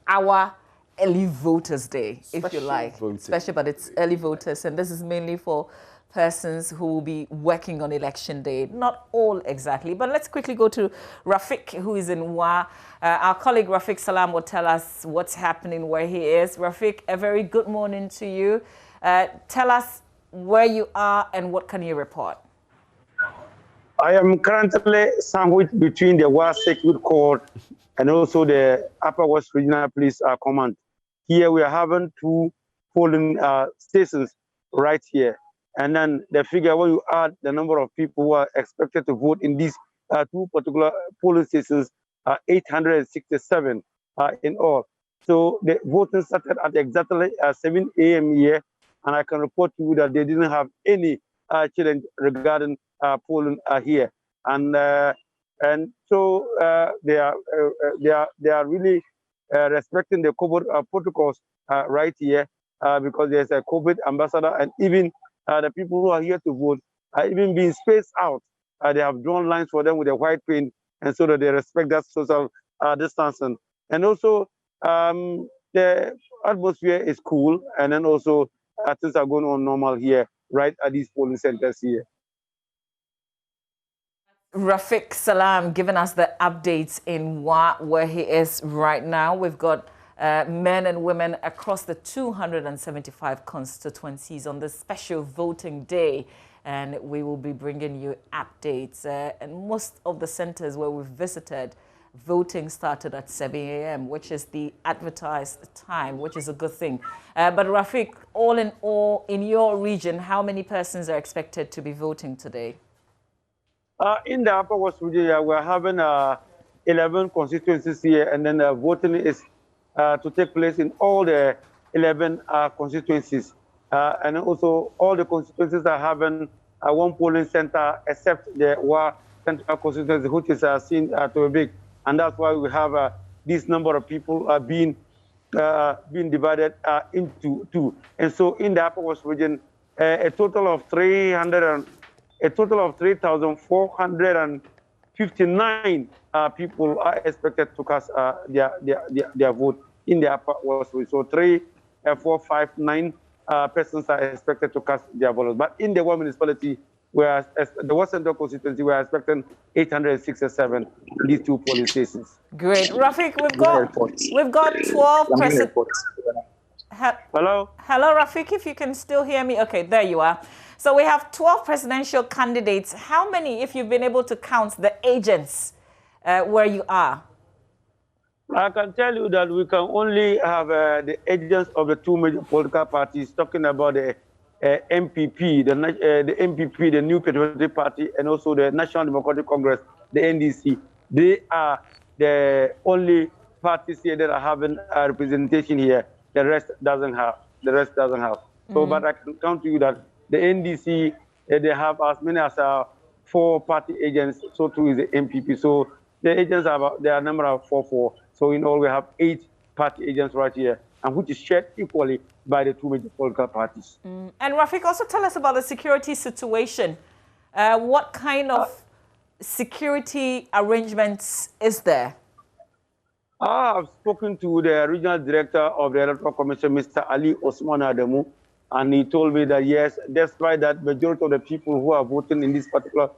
our early voters day, if you like. Special, but it's early voters, and this is mainly for persons who will be working on election day. Not all exactly, but let's quickly go to Rafik, who is in Wa. Our colleague Rafik Salam will tell us what's happening where he is. Rafik, a very good morning to you. Tell us where you are and what can you report? I am currently sandwiched between the Wa Circuit Court and also the Upper West Regional Police Command. Here we are having 2 polling stations right here. And then the figure, when you add the number of people who are expected to vote in these 2 particular polling stations, 867 in all. So the voting started at exactly 7 a.m. here, and I can report to you that they didn't have any challenge regarding polling here. And so they are really respecting the COVID protocols right here because there's a COVID ambassador, and even the people who are here to vote are even being spaced out. They have drawn lines for them with a white paint, and so that they respect that social distancing. And also, the atmosphere is cool, and then also things are going on normal here, right at these polling centers here. Rafik Salam giving us the updates in where he is right now. We've got men and women across the 275 constituencies on this special voting day, and we will be bringing you updates. And most of the centers where we've visited, voting started at 7 a.m., which is the advertised time, which is a good thing. But Rafik, all in all, in your region, how many persons are expected to be voting today? In the Upper West region, we're having 11 constituencies here, and then voting is to take place in all the 11 constituencies. And also all the constituencies are having 1 polling center except the Wa Central constituency, which is seen to be big. And that's why we have this number of people being divided into 2. And so in the Upper West region, a total of 3,459 people are expected to cast their vote in the Upper West region. So 3,459 persons are expected to cast their vote. But in the Wa municipality, the West Central constituency, we are expecting 867 in these 2 polling stations. Great, Rafik, we've got 12 persons. Hello. Hello, Rafik, if you can still hear me. Okay, there you are. So we have 12 presidential candidates. How many, if you've been able to count the agents where you are? I can tell you that we can only have the agents of the 2 major political parties, talking about the MPP, the MPP, the New Patriotic Party, and also the National Democratic Congress, the NDC. They are the only parties here that are having a representation here. The rest doesn't have. So, but I can count to you that the NDC, they have as many as 4 party agents. So too is the MPP. So the agents have their number of 4. So in all, we have 8 party agents right here, and which is shared equally by the 2 major political parties. And Rafik, also tell us about the security situation What kind of security arrangements is there? I have spoken to the regional director of the Electoral Commission, Mr. Ali Osman Adamu, and he told me that yes, despite that majority of the people who are voting in this particular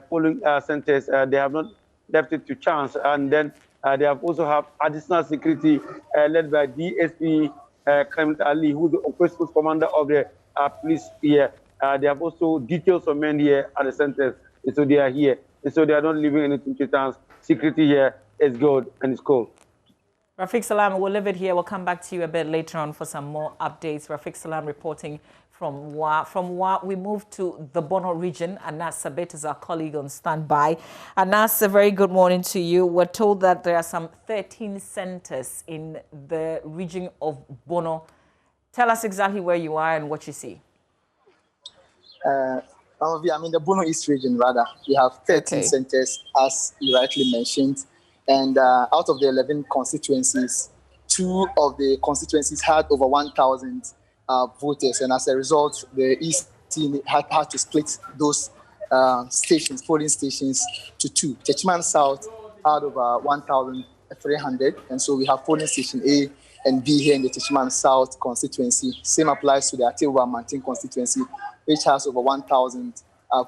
polling centers, they have not left it to chance. And then they have also have additional security led by DSP Clement Ali, who is the operations commander of the police here. They have also details of men here at the centers, and so they are here. And so they are not leaving anything to chance. Security here is good and it's cool. Rafiq Salam, we'll leave it here. We'll come back to you a bit later on for some more updates. Rafiq Salam reporting from Wa. From Wa, we move to the Bono region. Anas Sabet is our colleague on standby. Anas, a very good morning to you. We're told that there are some 13 centers in the region of Bono. Tell us exactly where you are and what you see. I'm in the Bono East region, rather. We have 13 centers, as you rightly mentioned. And out of the 11 constituencies, 2 of the constituencies had over 1,000 voters. And as a result, the East team had to split those polling stations to 2. Techiman South had over 1,300. And so we have polling station A and B here in the Techiman South constituency. Same applies to the Atewa Mantin constituency, which has over 1,000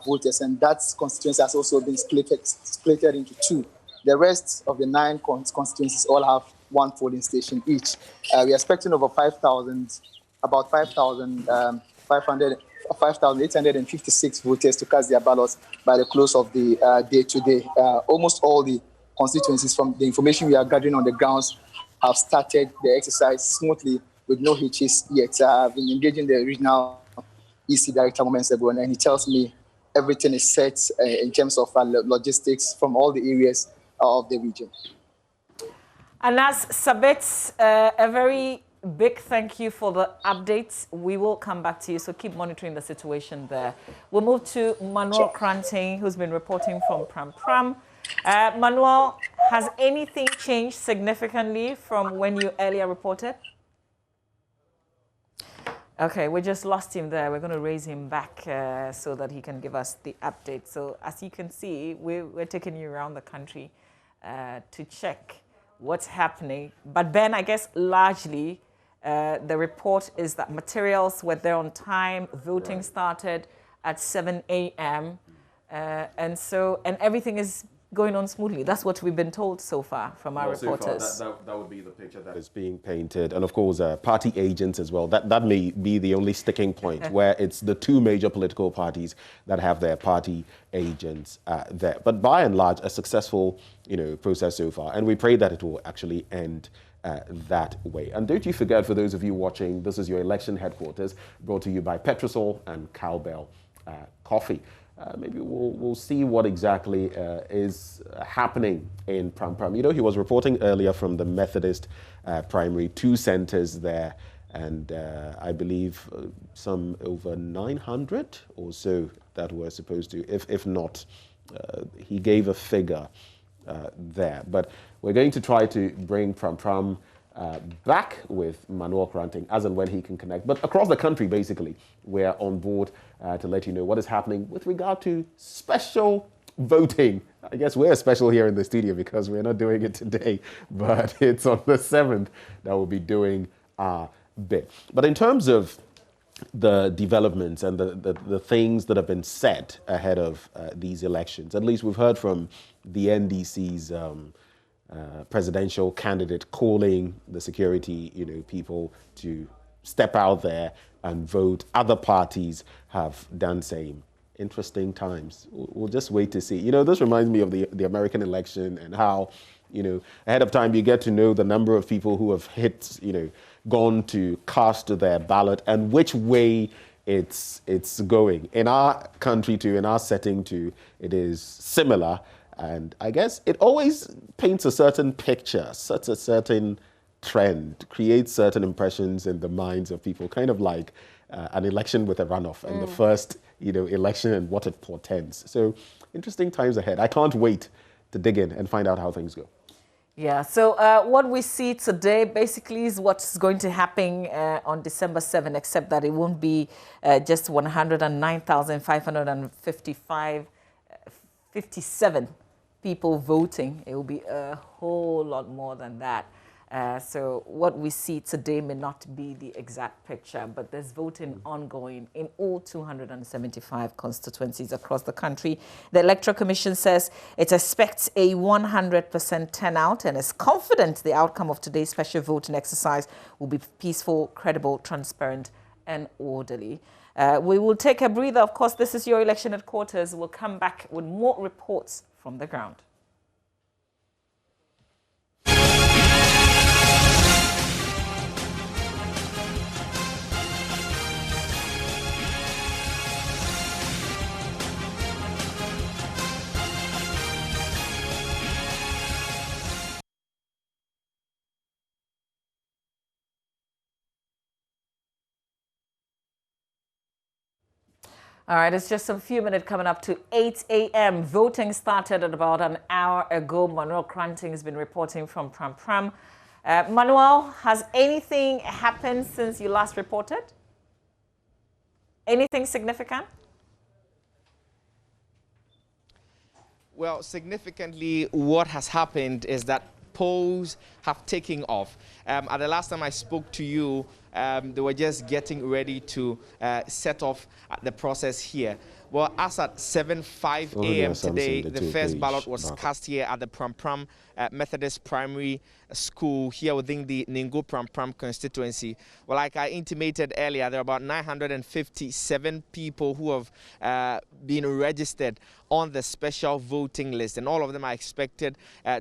voters, and that constituency has also been split into 2. The rest of the 9 constituencies all have 1 polling station each. We are expecting over 5,000, about 5,856 voters to cast their ballots by the close of the day today. Almost all the constituencies, from the information we are gathering on the grounds, have started the exercise smoothly with no hitches yet. I've been engaging the regional EC director moments ago, and he tells me everything is set in terms of logistics from all the areas of the region. Anas Sabet, a very big thank you for the updates. We will come back to you, so keep monitoring the situation there. We'll move to Manuel Kranting, who's been reporting from Pram Pram. Manuel, has anything changed significantly from when you earlier reported? Okay, we just lost him there. We're going to raise him back so that he can give us the update. So as you can see, we're taking you around the country to check what's happening. But Ben, I guess largely the report is that materials were there on time, voting started at 7 a.m. And everything is going on smoothly. That's what we've been told so far from our reporters. So far, that would be the picture that is being painted. And of course, party agents as well. That may be the only sticking point where it's the 2 major political parties that have their party agents there. But by and large, a successful process so far. And we pray that it will actually end that way. And don't you forget, for those of you watching, this is your election headquarters, brought to you by Petrosol and Cowbell Coffee. Maybe we'll see what exactly is happening in Pram Pram. He was reporting earlier from the Methodist primary, 2 centers there, and I believe some over 900 or so that were supposed to, if not, he gave a figure there. But we're going to try to bring Pram Pram back with Manuel Kranting as and when he can connect. But across the country, basically, we're on board to let you know what is happening with regard to special voting. I guess we're special here in the studio because we're not doing it today, but it's on the 7th that we'll be doing our bit. But in terms of the developments and the things that have been said ahead of these elections, at least we've heard from the NDC's presidential candidate calling the security, people to step out there and vote. Other parties have done same. Interesting times. We'll just wait to see. This reminds me of the American election and how, ahead of time you get to know the number of people who have gone to cast their ballot and which way it's going. In our country too, in our setting too, it is similar. And I guess it always paints a certain picture, such a certain trend, creates certain impressions in the minds of people, kind of like an election with a runoff and the first, election and what it portends. So interesting times ahead. I can't wait to dig in and find out how things go. Yeah, so what we see today basically is what's going to happen on December 7, except that it won't be just 109,557 people voting. It will be a whole lot more than that. So what we see today may not be the exact picture, but there's voting ongoing in all 275 constituencies across the country. The Electoral Commission says it expects a 100% turnout and is confident the outcome of today's special voting exercise will be peaceful, credible, transparent, and orderly. We will take a breather. Of course, this is your election headquarters. We'll come back with more reports from the ground. All right, it's just a few minutes coming up to 8 a.m. Voting started at about an hour ago. Manuel Cranting has been reporting from Pram Pram. Manuel, has anything happened since you last reported? Anything significant? Well, significantly, what has happened is that polls have taken off. At the last time I spoke to you, they were just getting ready to set off the process here. Well, as at 7:05 a.m. today, the first ballot was cast here at the Pram Pram Methodist Primary School here within the Ningo Pram Pram constituency. Well, like I intimated earlier, there are about 957 people who have been registered on the special voting list, and all of them are expected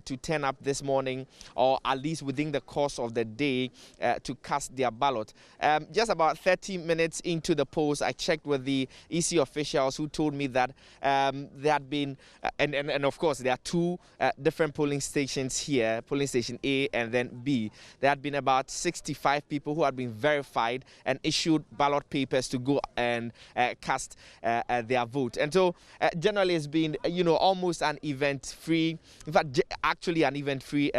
to turn up this morning, or at least within the course of the day, to cast their ballot. Just about 30 minutes into the polls, I checked with the EC officials who told me that there had been, and of course there are two different polling stations here, polling station A and then B. There had been about 65 people who had been verified and issued ballot papers to go and cast their vote. And so generally it's been, almost an event-free, in fact, actually an event-free,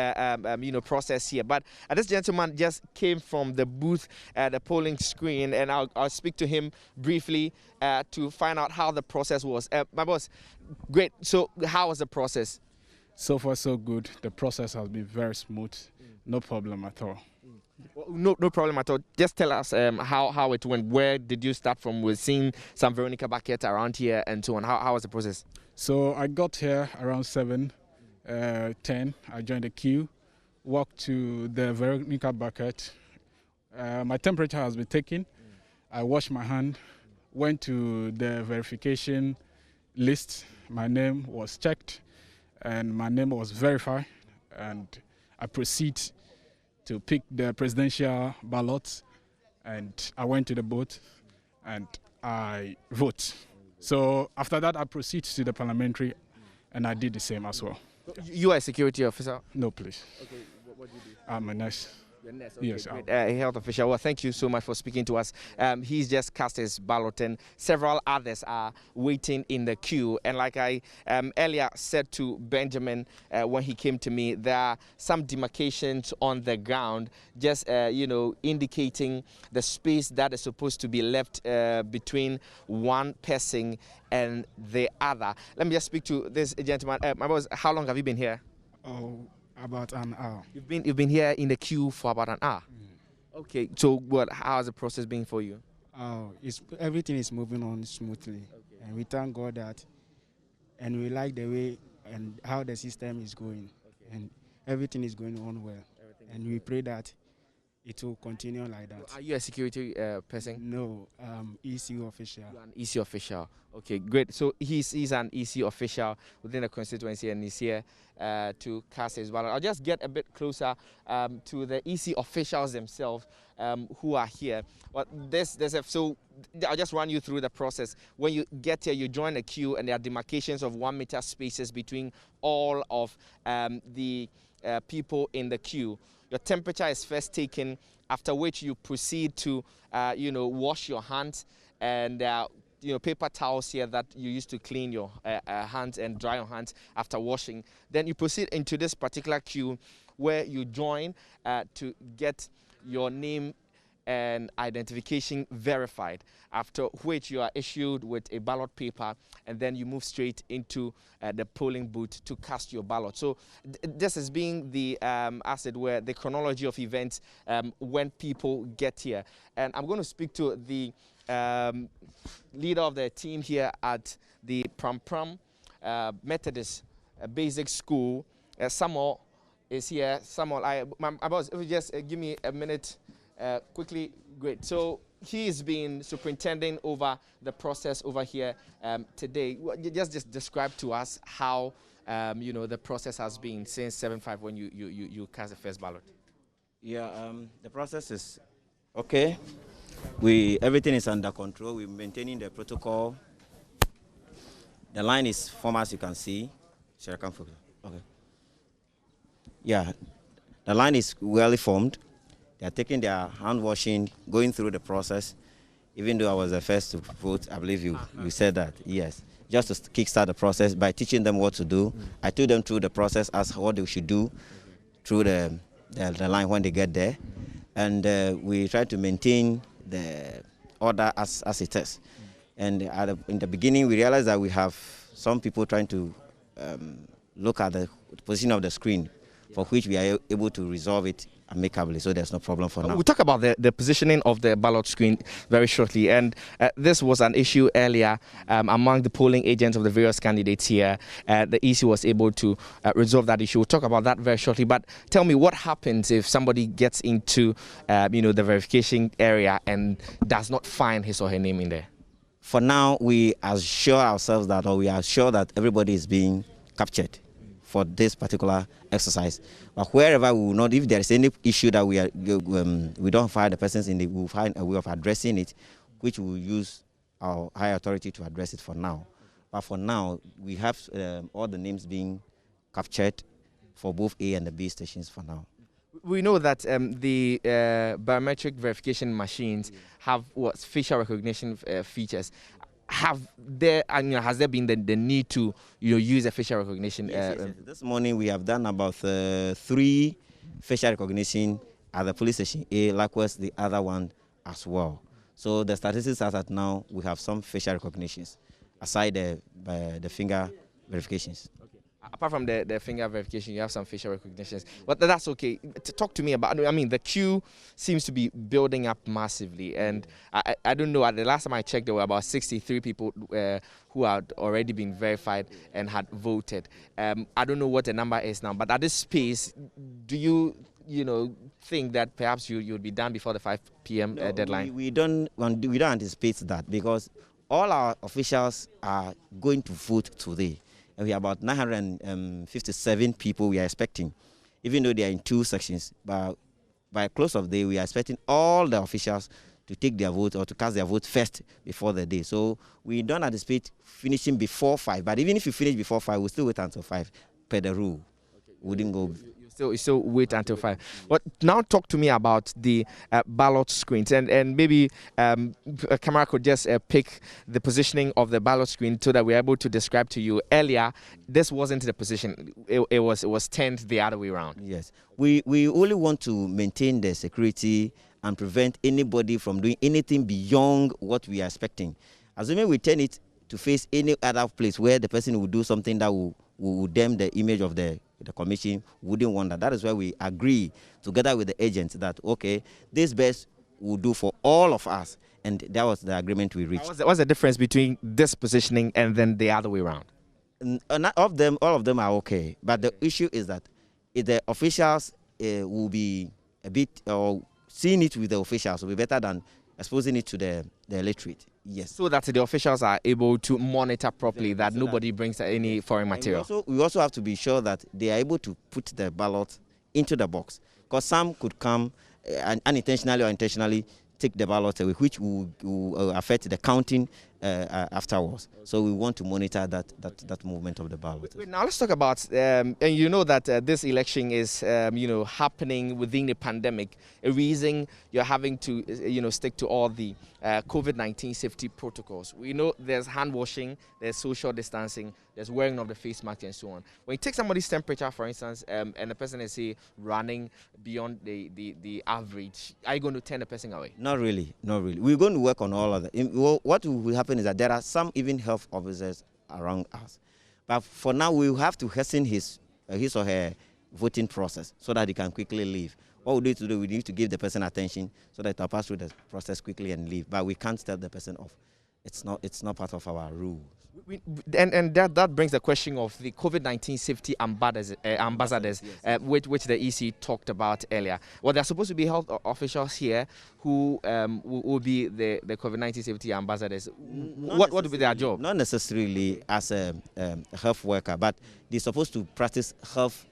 process here. But this gentleman just came from the booth, the polling screen, and I'll speak to him briefly to find out how the process was. My boss, great. So how was the process? So far, so good. The process has been very smooth. No problem at all. Well, no problem at all. Just tell us how it went. Where did you start from? We're seeing some Veronica bucket around here and so on. How was the process? So I got here around 7:10. I joined the queue, walked to the Veronica bucket. My temperature has been taken. I washed my hand, went to the verification list. My name was checked, and my name was verified, and I proceed to pick the presidential ballots, and I went to the booth and I vote. So after that, I proceed to the parliamentary, and I did the same as well. You are a security officer? No, please. Okay, what do you do? I'm a nurse. You're a nurse, okay, yes, great. A health official. Well, thank you so much for speaking to us. He's just cast his ballot, and several others are waiting in the queue. And like I earlier said to Benjamin when he came to me, there are some demarcations on the ground, just indicating the space that is supposed to be left between one person and the other. Let me just speak to this gentleman. My boss, how long have you been here? Oh, about an hour. You've been here in the queue for about an hour. Okay, so how has the process been for you? Everything is moving on smoothly, and we thank God that, and we like the way and how the system is going, and everything is going on well, and we pray that it will continue like that. Are you a security person? No, EC official. You're an EC official. Okay, great. So he's an EC official within the constituency, and he's here to cast his ballot. I'll just get a bit closer to the EC officials themselves who are here. But so I'll just run you through the process. When you get here, you join a queue, and there are demarcations of 1 meter spaces between all of the people in the queue. Your temperature is first taken, after which you proceed to, wash your hands and paper towels here that you use to clean your hands and dry your hands after washing. Then you proceed into this particular queue where you join to get your name and identification verified, after which you are issued with a ballot paper, and then you move straight into the polling booth to cast your ballot. So this is being the, as it were, the chronology of events when people get here. And I'm going to speak to the leader of the team here at the Pram Methodist Basic School. Samuel is here. Samuel, my boss, if you just give me a minute. Quickly, great. So he is being superintending over the process over here today. Just describe to us how the process has been since 7/5 when you cast the first ballot. Yeah, the process is okay. Everything is under control. We're maintaining the protocol. The line is formed, as you can see. Shall I come for you? Okay. Yeah, the line is well formed. They are taking their hand washing, going through the process. Even though I was the first to vote, I believe you said that, yes. Just to kickstart the process by teaching them what to do. I told them through the process as what they should do through the line when they get there. And we try to maintain the order as it is. And in the beginning, we realized that we have some people trying to look at the position of the screen, for which we are able to resolve it amicably, so there's no problem for now. We'll talk about the positioning of the ballot screen very shortly, and this was an issue earlier among the polling agents of the various candidates here. The EC was able to resolve that issue. We'll talk about that very shortly, but tell me what happens if somebody gets into the verification area and does not find his or her name in there? For now, we assure ourselves that, or we are sure that everybody is being captured for this particular exercise. But wherever we will not, if there is any issue that we don't find the persons in, we'll find a way of addressing it, which we will use our higher authority to address it for now. But for now, we have all the names being captured for both A and the B stations for now. We know that the biometric verification machines have facial recognition features. Has there been the need to use a facial recognition? Yes. This morning we have done about 3 facial recognition at the police station A, likewise the other one as well. So the statistics are that now we have some facial recognitions aside the finger verifications. Apart from the finger verification, you have some facial recognitions. But that's okay. Talk to me about, the queue seems to be building up massively. And I don't know, at the last time I checked, there were about 63 people who had already been verified and had voted. I don't know what the number is now, but at this pace, do you think that perhaps you'll be done before the 5 p.m. deadline? We don't anticipate that, because all our officials are going to vote today. And we have about 957 people we are expecting, even though they are in 2 sections. But by close of day, we are expecting all the officials to take their vote or to cast their vote first before the day. So we don't anticipate finishing before 5. But even if you finish before 5, we'll still wait until 5 per the rule. We didn't go. You still wait until 5. But now talk to me about the ballot screens, and maybe a camera could just pick the positioning of the ballot screen so that we're able to describe to you. Earlier, this wasn't the position; it was turned the other way around. Yes, we only want to maintain the security and prevent anybody from doing anything beyond what we are expecting. Assuming we turn it to face any other place where the person will do something that will damn the image of the commission, wouldn't want that. That is why we agree together with the agents that, okay, this best will do for all of us. And that was the agreement we reached. What's the difference between this positioning and then the other way around? All of them are okay. But the issue is that if the officials will be a bit, or seeing it with the officials will be better than exposing it to the electorate. Yes. So that the officials are able to monitor properly, that nobody brings any foreign material. We also have to be sure that they are able to put the ballot into the box, because some could come and unintentionally or intentionally take the ballot away, which will affect the counting afterwards. So we want to monitor that movement of the ballot. Now let's talk about, and you know that this election is, happening within the pandemic. A reason you're having to, stick to all the COVID-19 safety protocols. We know there's hand washing, there's social distancing, there's wearing of the face mask and so on. When you take somebody's temperature, for instance, and the person is, say, running beyond the average, are you going to turn the person away? Not really, not really. We're going to work on all of that. What will happen is that there are some even health officers around us. But for now, we will have to hasten his or her voting process so that he can quickly leave. What we need to do, we need to give the person attention so that they'll pass through the process quickly and leave. But we can't tell the person off. It's not part of our rules. And that brings the question of the COVID-19 safety ambassadors, yes. Which the EC talked about earlier. Well, there are supposed to be health officials here who will be the COVID-19 safety ambassadors. What would be their job? Not necessarily as a health worker, but they're supposed to practice health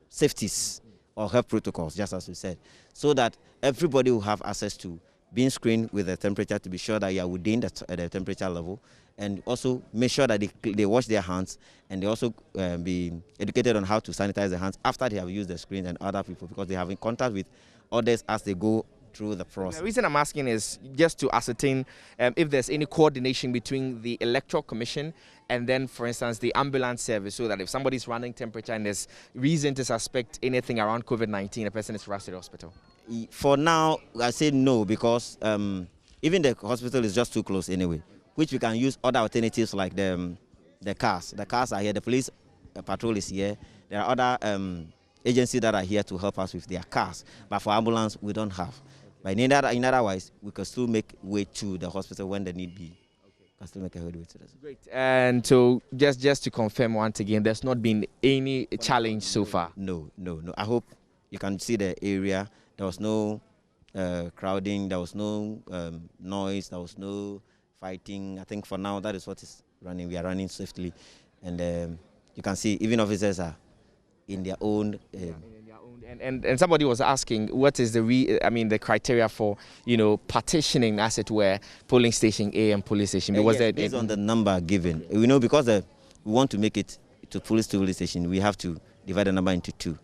safeties or health protocols, just as we said, so that everybody will have access to being screened with the temperature to be sure that you are within the temperature level, and also make sure that they wash their hands, and they also be educated on how to sanitize their hands after they have used the screen and other people, because they have in contact with others as they go through the process. The reason I'm asking is just to ascertain if there's any coordination between the Electoral Commission and then, for instance, the ambulance service, so that if somebody's running temperature and there's reason to suspect anything around COVID-19, a person is rushed to the hospital. For now, I say no, because even the hospital is just too close anyway, which we can use other alternatives like the cars. The cars are here, the police patrol is here. There are other agencies that are here to help us with their cars, but for ambulance, we don't have. But in otherwise, we can still make way to the hospital when the need be. Can still make a way to this. Great. And so, just to confirm once again, there's not been any challenge so far? No. I hope you can see the area. There was no crowding, there was no noise, there was no fighting. I think for now, that is what is running. We are running swiftly. And you can see even officers are in their own... And somebody was asking, what is the criteria for, partitioning, as it were, polling station A and polling station B? Based on the number given. We know because we want to make it to police station, we have to divide the number into two. Okay.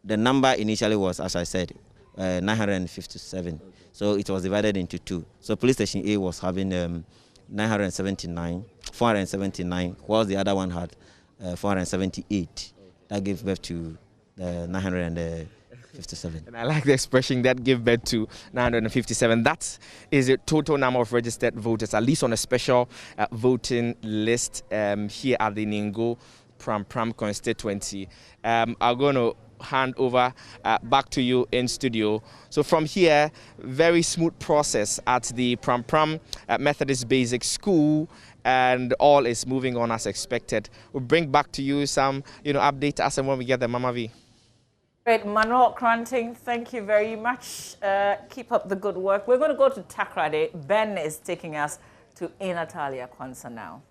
The number initially was, as I said, 957. So it was divided into two. So police station A was having 479, whilst the other one had 478. That gave birth to 957. And I like the expression that gave birth to 957. That is the total number of registered voters, at least on a special voting list here at the Ningo Pram constituency. I'm going to hand over back to you in studio. So from here, very smooth process at the Pram Methodist Basic School, and all is moving on as expected. We'll bring back to you some update as and when we get the Mama V. Great, Manuel Cranting, thank you very much. Keep up the good work. We're going to go to Takrade. Ben is taking us to Natalia Kwanzaa now.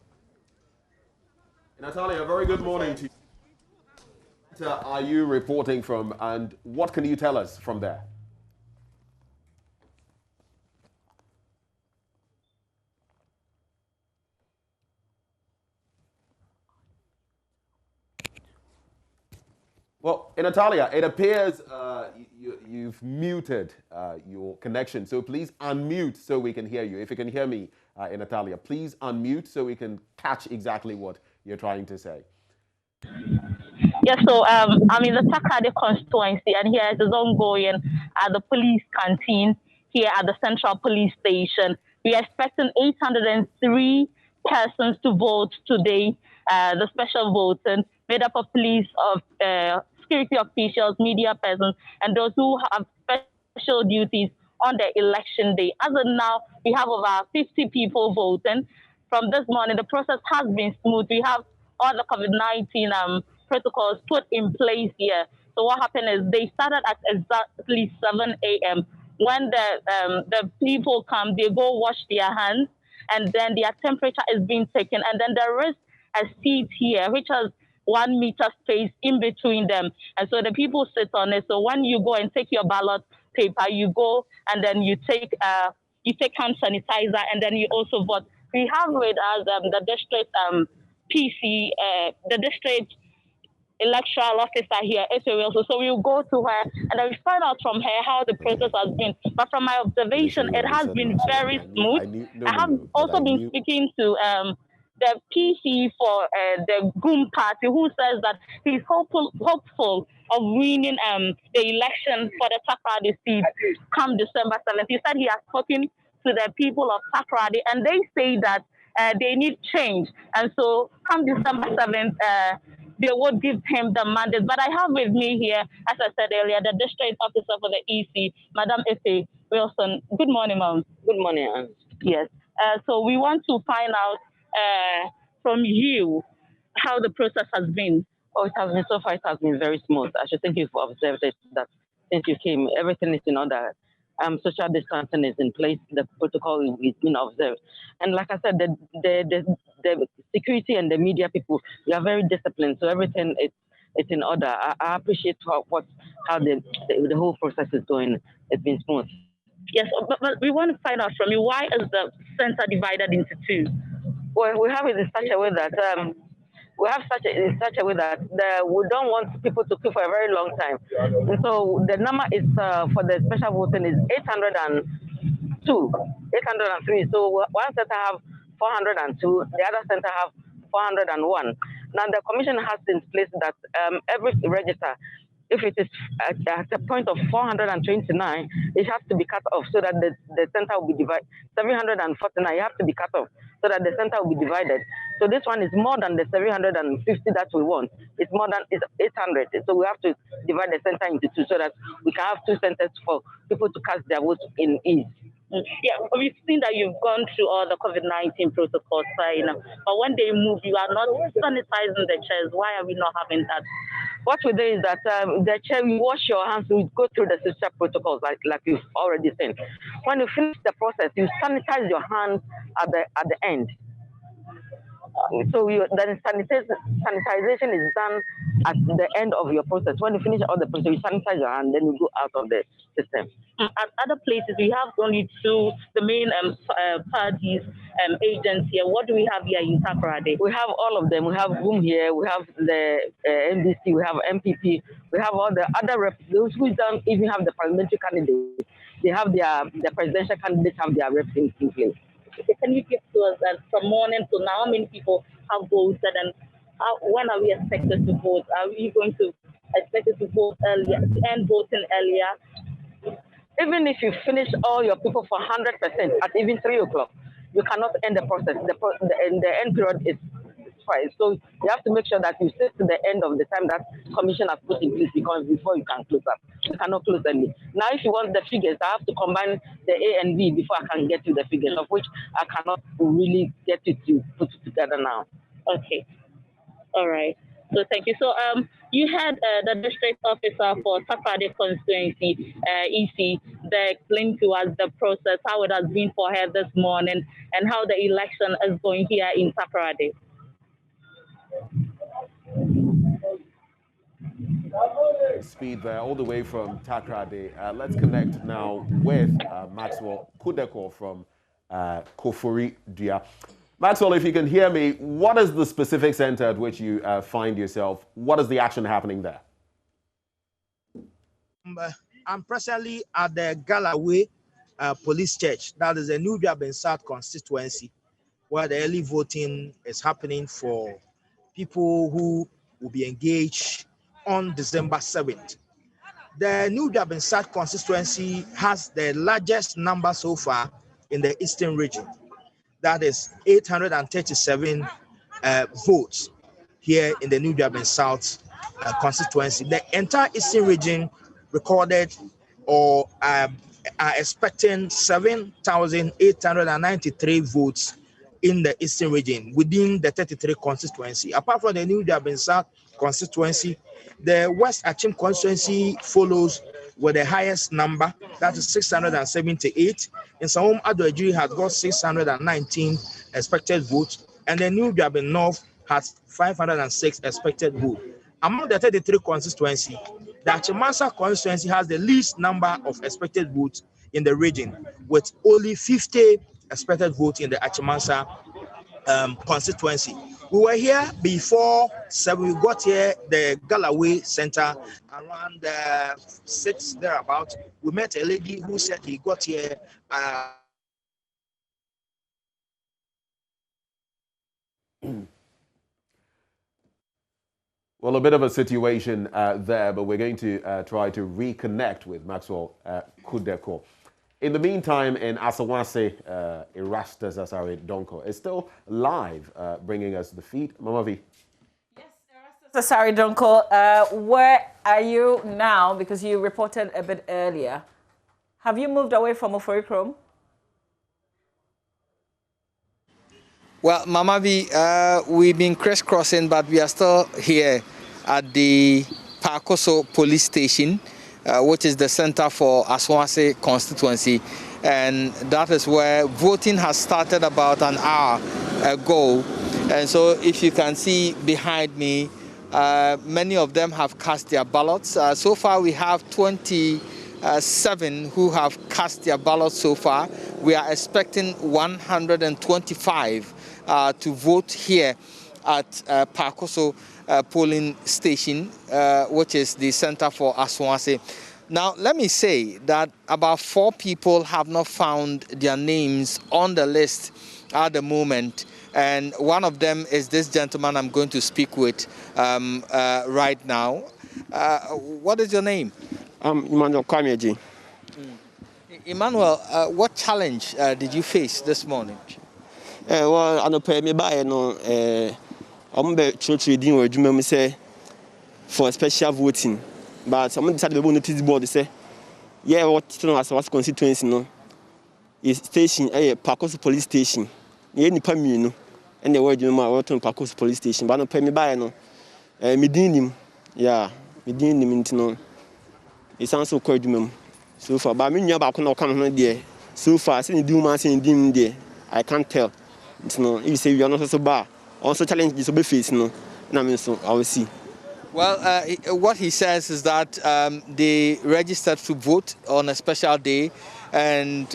Natalia, a very good morning to you. Where are you reporting from, and what can you tell us from there? Well, Natalia, it appears you've muted your connection, so please unmute so we can hear you. If you can hear me, Natalia, please unmute so we can catch exactly what you're trying to say. Yes, so I'm in the Takrade constituency, and here it is ongoing at the police canteen here at the Central Police Station. We are expecting 803 persons to vote today, the special voting, made up of police, of security officials, media persons, and those who have special duties on the election day. As of now, we have over 50 people voting. From this morning, the process has been smooth. We have all the COVID-19 protocols put in place here. So what happened is they started at exactly 7 a.m. When the people come, they go wash their hands, and then their temperature is being taken. And then there is a seat here, which has 1 meter space in between them. And so the people sit on it. So when you go and take your ballot paper, you go and then you take hand sanitizer, and then you also vote We have with us the district PC, the district electoral officer here, Efe Wilson. So we'll go to her and then we find out from her how the process has been. But from my observation, it has been very smooth. I have also been speaking to the PC for the Goom Party, who says that he's hopeful of winning the election for the Takoradi seat come December 7th. He said he has spoken to the people of Takoradi and they say that they need change. And so come December 7th, they would give him the mandate. But I have with me here, as I said earlier, the district officer for the EC, Madam Efe Wilson. Good morning, ma'am. Good morning, Anne. Yes. So we want to find out from you how the process has been. Oh, it has been so far. It has been very smooth. I should think you've observed it that since you came, everything is in order. Social distancing is in place. The protocol is being observed, and like I said, the security and the media people, they are very disciplined. So everything it's in order. I appreciate how the whole process is going. It's been smooth. Yes, but we want to find out from you, why is the center divided into two? Well, we have it in such a way that we don't want people to queue for a very long time. And so the number is for the special voting is 803. So one center have 402, the other center have 401. Now the commission has in place that every register, if it is at a point of 429, it has to be cut off so that the center will be divided. 749, you have to be cut off so that the center will be divided. So this one is more than the 750 that we want. It's more than 800. So we have to divide the center into two so that we can have two centers for people to cast their votes in ease. Yeah, we've seen that you've gone through all the COVID-19 protocols, but when they move, you are not sanitizing the chairs. Why are we not having that? What we do is that the chair, you wash your hands, we go through the social protocols like you've already seen. When you finish the process, you sanitize your hands at the end. So the sanitization is done at the end of your process. When you finish all the process, you sanitize your hand, then you go out of the system. At other places, we have only two, the main parties, agents here. What do we have here in Takoradi? We have all of them. We have Boom here, we have the MDC, we have MPP, we have all the other reps. Those who don't even have the parliamentary candidates, they have the presidential candidates have their reps in place. Okay, can you give to us that from morning to now, how many people have voted and when are we expected to vote? Are we going to expected to vote earlier, end voting earlier? Even if you finish all your people for 100% at even 3 o'clock, you cannot end the process. The end period is 5. So you have to make sure that you stay to the end of the time that commission has put in place because before you can close up. You cannot close early. Now, if you want the figures, I have to combine the A and B before I can get to the figures, of which I cannot really get it to put it together now. Okay. All right. So thank you. So you had the district officer for Takoradi constituency, EC, they explained to us the process, how it has been for her this morning, and how the election is going here in Takoradi. Speed there, all the way from Takoradi. Let's connect now with Maxwell Kudeko from Kofori Dia. Maxwell, if you can hear me, what is the specific center at which you find yourself? What is the action happening there? I'm presently at the Galloway Police Church. That is a New Durban South constituency where the early voting is happening for people who will be engaged on December 7th. The New Durban South constituency has the largest number so far in the Eastern region. That is 837 votes here in the New Durban South constituency. The entire Eastern region recorded or are expecting 7,893 votes in the Eastern region within the 33 constituency. Apart from the New Durban South constituency, the West Achim constituency follows with the highest number, that is 678. In Sahom Adwajiri has got 619 expected votes, and the New Durban North has 506 expected votes. Among the 33 constituency, the Achimasa constituency has the least number of expected votes in the region, with only 50 expected vote in the Achimansa constituency. We were here before 7. We got here the Galloway Center around 6 thereabout. We met a lady who said he got here. Well, a bit of a situation there, but we're going to try to reconnect with Maxwell Kudeko. In the meantime, in Asawase, Erastus Asare Donko is still live, bringing us the feed. Mama V. Asare Donko, where are you now? Because you reported a bit earlier. Have you moved away from Oforikrom? Well, Mama V, we've been crisscrossing, but we are still here at the Pakoso police station, which is the center for Asawase constituency. And that is where voting has started about an hour ago. And so if you can see behind me, many of them have cast their ballots. So far, we have 27 who have cast their ballots so far. We are expecting 125 to vote here at Pakoso polling station, which is the center for Asawase. Now, let me say that about 4 people have not found their names on the list at the moment. And one of them is this gentleman I'm going to speak with right now. What is your name? Emmanuel Kwameji. Emmanuel, what challenge did you face this morning? Well, I don't pay me by no. I'm be church reading or you say for special voting, but someone decided to notice board say, yeah, what was constituency no is station Pakoso police station. Yeah, ni pa mi no. And the word you know, Pakoso police station, but I don't pay me by no. Me din yeah, me din him no. It sounds so cold so far, but me nyaba ko na come there. So far, say do man say dim there. I can't tell. No, you say you are not so bad. Also challenge this be face no. Na me so I will see. Well, what he says is that they registered to vote on a special day, and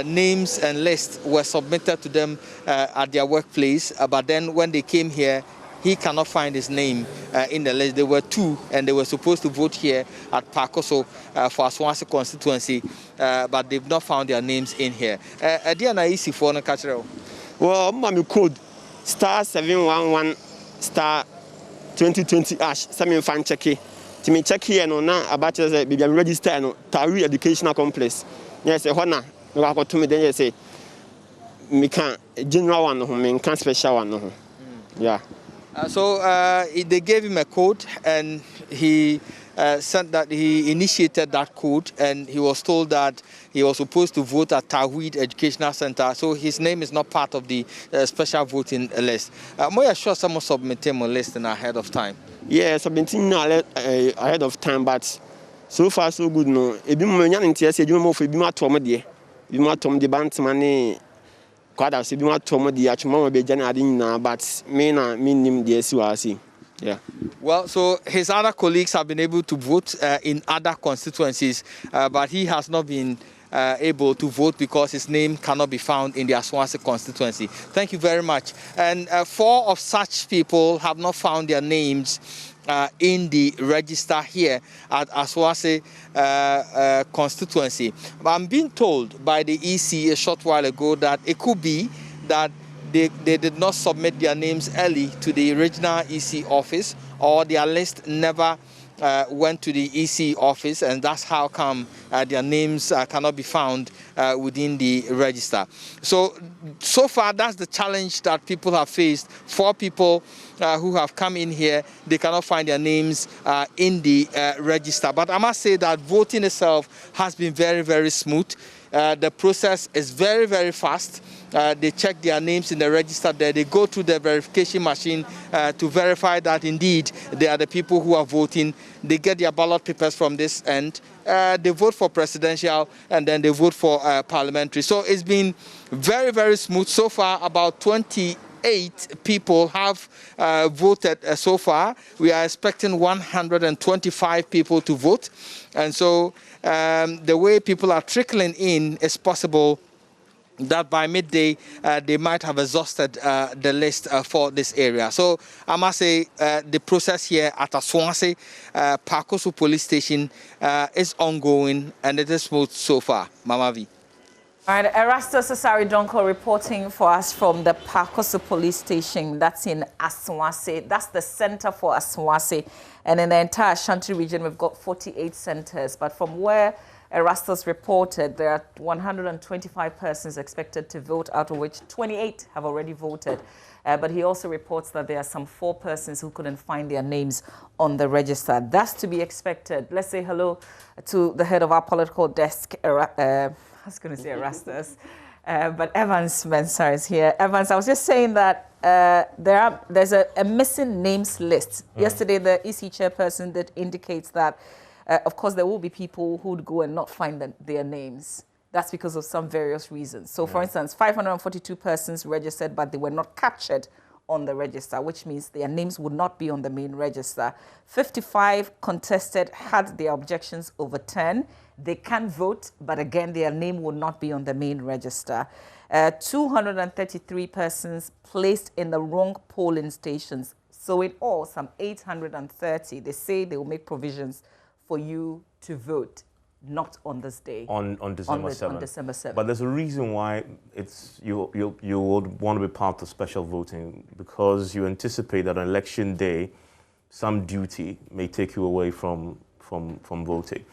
names and lists were submitted to them at their workplace. But then when they came here, he cannot find his name in the list. There were 2, and they were supposed to vote here at Pakoso for Asawase constituency, but they've not found their names in here. Well, my code *711 *2020 # some fan check it. To me check here no na about say be register no Tari Educational Complex. Yes, hona no go to me then you say me can general one no me can special one no. Yeah. So they gave him a code, and he said that he initiated that code, and he was told that he was supposed to vote at Tawhid Educational Center. So his name is not part of the special voting list. More sure someone submitted a list ahead of time. Yeah, submitting ahead of time, but so far so good no. Ebi mo nya ntia se edwuma mo fo ebi ma tom de. Ebi ma tom de bantman kwada se ebi ma tom de achuma ma be jana ade nyina, but me na me nim de asi wa asi. Yeah. Well, so his other colleagues have been able to vote in other constituencies, but he has not been able to vote because his name cannot be found in the Asawase constituency. Thank you very much. And 4 of such people have not found their names in the register here at Asawase constituency. But I'm being told by the EC a short while ago that it could be that they did not submit their names early to the regional EC office, or their list never went to the EC office, and that's how come their names cannot be found within the register. So far, that's the challenge that people have faced. 4 people who have come in here, they cannot find their names in the register. But I must say that voting itself has been very, very smooth. The process is very, very fast. They check their names in the register there. They go to the verification machine to verify that indeed they are the people who are voting. They get their ballot papers from this end. They vote for presidential, and then they vote for parliamentary. So it's been very, very smooth. So far, about 28 people have voted so far. We are expecting 125 people to vote. And so the way people are trickling in is possible that by midday they might have exhausted the list for this area. So I must say the process here at Aswanse Pakoso police station is ongoing and it is smooth so far. Mama V. All right, Erastus Asari Donko reporting for us from the Pakoso police station. That's in Aswanse. That's the center for Aswanse. And in the entire Ashanti region, we've got 48 centers. But from where Erastus reported, there are 125 persons expected to vote, out of which 28 have already voted. But he also reports that there are some 4 persons who couldn't find their names on the register. That's to be expected. Let's say hello to the head of our political desk, I was going to say Erastus, but Evans Spencer is here. Evans, I was just saying that there's a missing names list. Yesterday, the EC chairperson did indicate that of course, there will be people who would go and not find their names. That's because of some various reasons. So, for instance, 542 persons registered, but they were not captured on the register, which means their names would not be on the main register. 55 contested, had their objections overturned. They can vote, but again, their name will not be on the main register. 233 persons placed in the wrong polling stations. So in all, some 830. They say they will make provisions for you to vote, not on this day. On December 7th. On December 7th. But there's a reason why you would want to be part of special voting, because you anticipate that on election day, some duty may take you away from voting.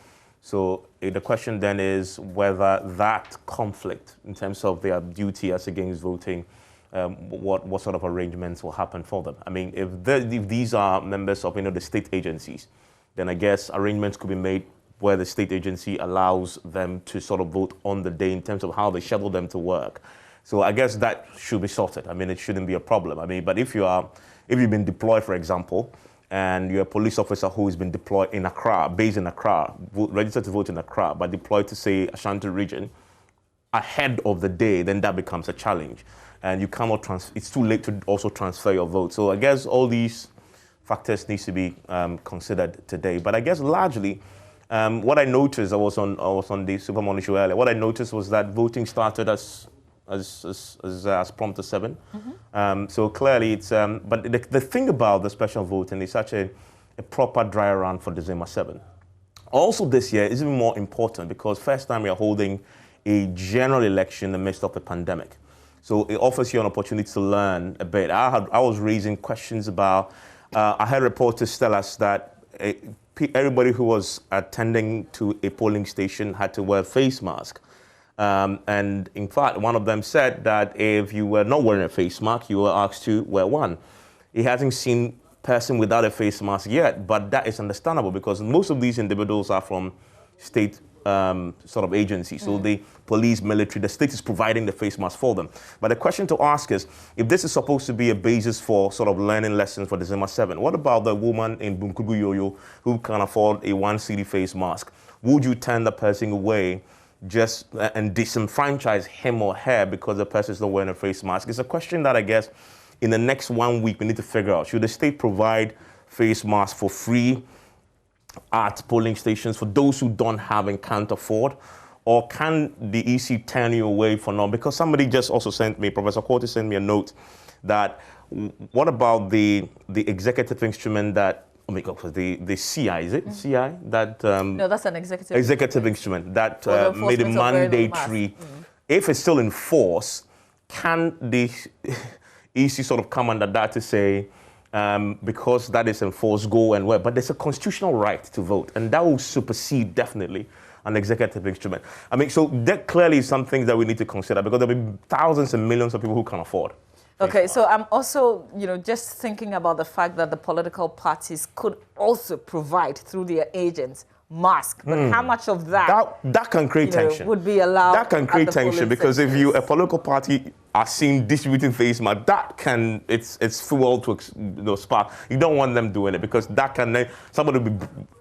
So the question then is whether that conflict in terms of their duty as against voting, what sort of arrangements will happen for them. I mean, if these are members of the state agencies, then I guess arrangements could be made where the state agency allows them to sort of vote on the day in terms of how they schedule them to work. So I guess that should be sorted. I mean, it shouldn't be a problem. I mean, but if you've been deployed, for example, and you're a police officer who has been deployed in Accra, based in Accra, registered to vote in Accra, but deployed to, say, Ashanti region, ahead of the day, then that becomes a challenge. And you cannot it's too late to also transfer your vote. So I guess all these factors needs to be considered today. But I guess largely, what I noticed, I was on the Super Morning Show earlier, what I noticed was that voting started as prompt as 7. Mm-hmm. So clearly it's, but the thing about the special voting is such a proper dry run for December 7. Also this year is even more important because first time we are holding a general election in the midst of the pandemic. So it offers you an opportunity to learn a bit. I was raising questions about, I had reporters tell us that everybody who was attending to a polling station had to wear a face mask. And in fact, one of them said that if you were not wearing a face mask, you were asked to wear one. He hasn't seen a person without a face mask yet, but that is understandable because most of these individuals are from state sort of agencies. So the police, military, the state is providing the face mask for them. But the question to ask is, if this is supposed to be a basis for sort of learning lessons for December 7, what about the woman in Bunkugu Yoyo who can afford a 1 cedi face mask? Would you turn the person away just and disenfranchise him or her because the person is not wearing a face mask? It's a question that I guess in the next 1 week we need to figure out. Should the state provide face masks for free at polling stations for those who don't have and can't afford? Or can the EC turn you away for now? Because somebody just also sent me, Professor Corti sent me a note that what about the executive instrument that, oh my God, the CI, is it CI? That no, that's an executive instrument that made it mandatory. If it's still in force, can the EC sort of come under that to say, because that is enforced, go and work? But there's a constitutional right to vote, and that will supersede definitely an executive instrument. I mean, so that clearly is something that we need to consider because there'll be thousands and millions of people who can afford. Okay, so I'm also, just thinking about the fact that the political parties could also provide through their agents masks, but how much of that can create tension would be allowed? That can create tension because if you a political party are seen distributing face masks, that can it's fuel to spark. You don't want them doing it because that can somebody will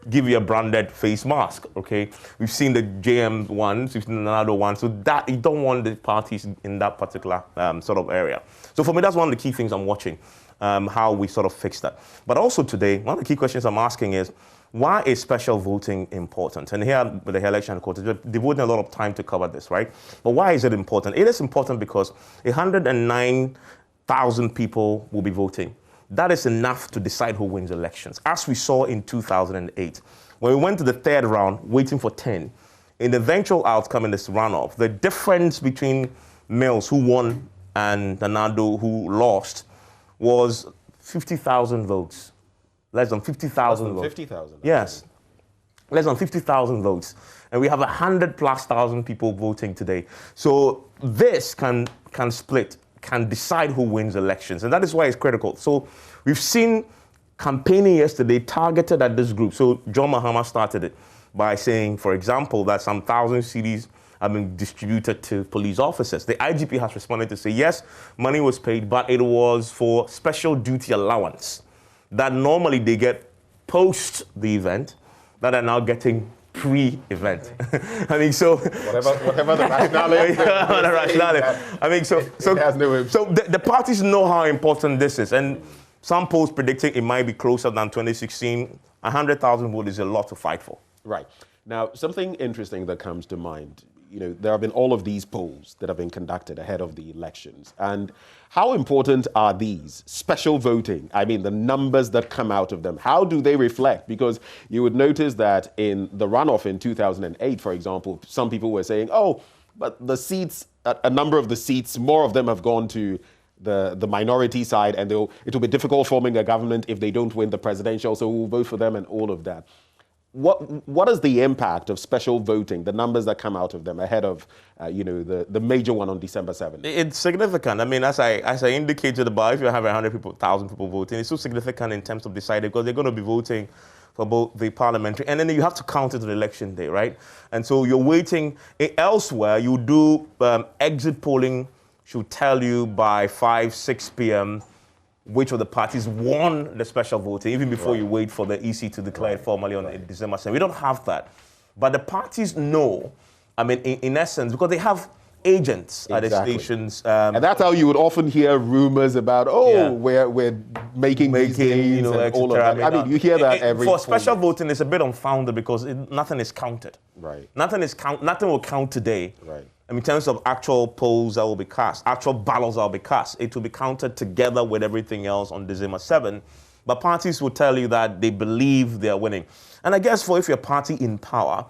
give you a branded face mask. Okay, we've seen the JM ones, we've seen another one, so that you don't want the parties in that particular sort of area. So for me, that's one of the key things I'm watching, how we sort of fix that. But also today, one of the key questions I'm asking is, Why is special voting important? And here with the election court, they're devoting a lot of time to cover this, right? But why is it important? It is important because 109,000 people will be voting. That is enough to decide who wins elections, as we saw in 2008. When we went to the third round, waiting for 10, in the eventual outcome in this runoff, the difference between Mills, who won, and Nanado, who lost, was 50,000 votes. Less than 50,000 votes. 50,000? Yes. Less than 50,000 votes. And we have 100,000+ people voting today. So this can split, can decide who wins elections. And that is why it's critical. So we've seen campaigning yesterday targeted at this group. So John Mahama started it by saying, for example, that some 1,000 CDs have been distributed to police officers. The IGP has responded to say, yes, money was paid, but it was for special duty allowance that normally they get post the event, that are now getting pre-event. I mean, so whatever the rationale is. I mean, so the parties know how important this is, and some polls predicting it might be closer than 2016. 100,000 votes is a lot to fight for. Right. Now, something interesting that comes to mind, there have been all of these polls that have been conducted ahead of the elections. And how important are these? Special voting, I mean, the numbers that come out of them, how do they reflect? Because you would notice that in the runoff in 2008, for example, some people were saying, oh, but the seats, a number of the seats, more of them have gone to the minority side, and it will be difficult forming a government if they don't win the presidential, so we'll vote for them and all of that. What is the impact of special voting, the numbers that come out of them ahead of, the major one on December 7th? It's significant. I mean, as I indicated about, if you have 1,000 people voting, it's so significant in terms of deciding, because they're going to be voting for both the parliamentary, and then you have to count it to the election day, right? And so you're waiting. Elsewhere, you do exit polling should tell you by 5, 6 p.m. which of the parties won the special voting, even before you wait for the EC to declare it formally on December 7th. We don't have that. But the parties know, I mean, in essence, because they have agents at the stations. And that's how you would often hear rumors about, we're making these gains and all of that. I mean, you hear that every For special voting, it's a bit unfounded because nothing is counted. Right. Nothing will count today. Right. In terms of actual polls that will be cast, actual ballots that will be cast, it will be counted together with everything else on December 7th. But parties will tell you that they believe they are winning. And I guess if you're a party in power,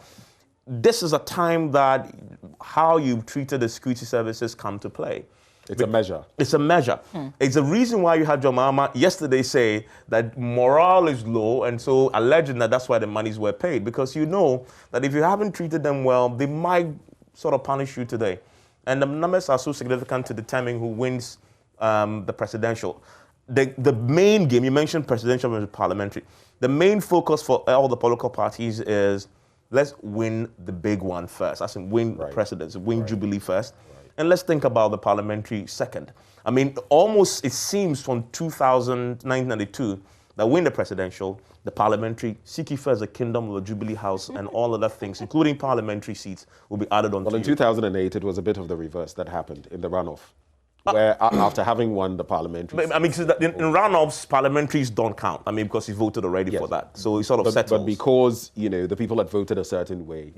this is a time that how you've treated the security services come to play. It's a measure. It's a measure. It's the reason why you had John Mahama yesterday say that morale is low, and so alleging that that's why the monies were paid, because you know that if you haven't treated them well, they might sort of punish you today. And the numbers are so significant to determine who wins the presidential. The main game, you mentioned presidential versus parliamentary, the main focus for all the political parties is let's win the big one first. I think win the presidency, win Jubilee first. And let's think about the parliamentary second. I mean, almost it seems from 1992 that win the presidential, the parliamentary, seek ye first the kingdom of the Jubilee House, and all other things, including parliamentary seats, will be added on. Well, in 2008, it was a bit of the reverse that happened in the runoff, where after having won the parliamentary. I mean, in runoffs, parliamentaries don't count. I mean, because you voted already for that, so it sort of settles. But because the people had voted a certain way,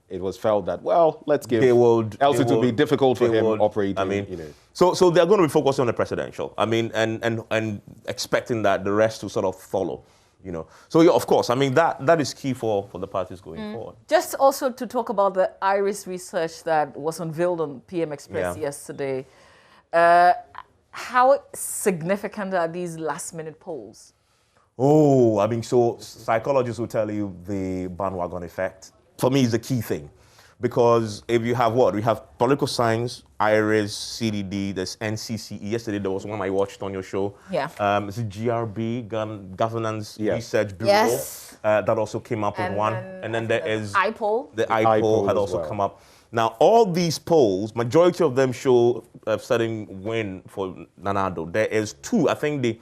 it was felt that let's give. Else it would be difficult for him operating. I mean, so they're going to be focused on the presidential. I mean, and expecting that the rest to sort of follow. So of course, I mean that is key for the parties going forward. Just also to talk about the IRIS research that was unveiled on PM Express yesterday. How significant are these last-minute polls? Oh, I mean, so psychologists will tell you the bandwagon effect. For me, is the key thing. Because if you have we have political science, IRIS, CDD, there's NCCE. Yesterday, there was one I watched on your show. Yeah. It's a GRB, Governance Research Bureau. That also came up with one. And then there is iPoll. The iPoll had also come up. Now, all these polls, majority of them show a certain win for Nanado. There is 2. I think the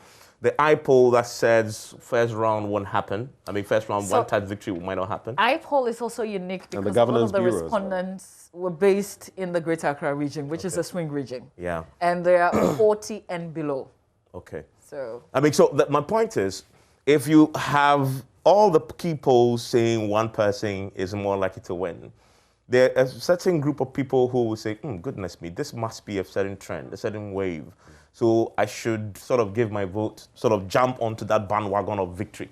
iPoll that says first round won't happen. I mean, first round one-type victory might not happen. iPoll is also unique because all of the respondents were based in the Greater Accra region, which is a swing region. Yeah. And they are 40 and below. Okay. So. I mean, so my point is, if you have all the key polls saying one person is more likely to win. There are a certain group of people who will say, goodness me, this must be a certain trend, a certain wave. So I should sort of give my vote, sort of jump onto that bandwagon of victory.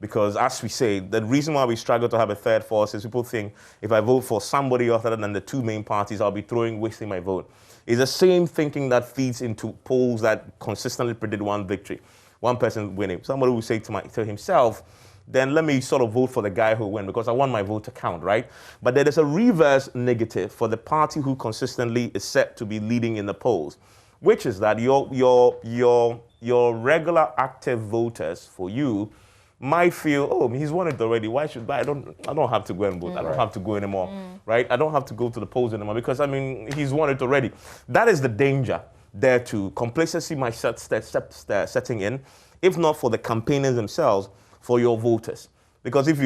Because as we say, the reason why we struggle to have a third force is people think if I vote for somebody other than the two main parties, I'll be wasting my vote. It's the same thinking that feeds into polls that consistently predict one victory, one person winning. Somebody will say to himself, then let me sort of vote for the guy who wins because I want my vote to count, right? But there is a reverse negative for the party who consistently is set to be leading in the polls, which is that your regular active voters for you might feel, oh, he's won it already. Why should I? I don't have to go and vote. I don't have to go anymore, right? I don't have to go to the polls anymore because, I mean, he's won it already. That is the danger there too. Complacency might setting in, if not for the campaigners themselves, for your voters. Because if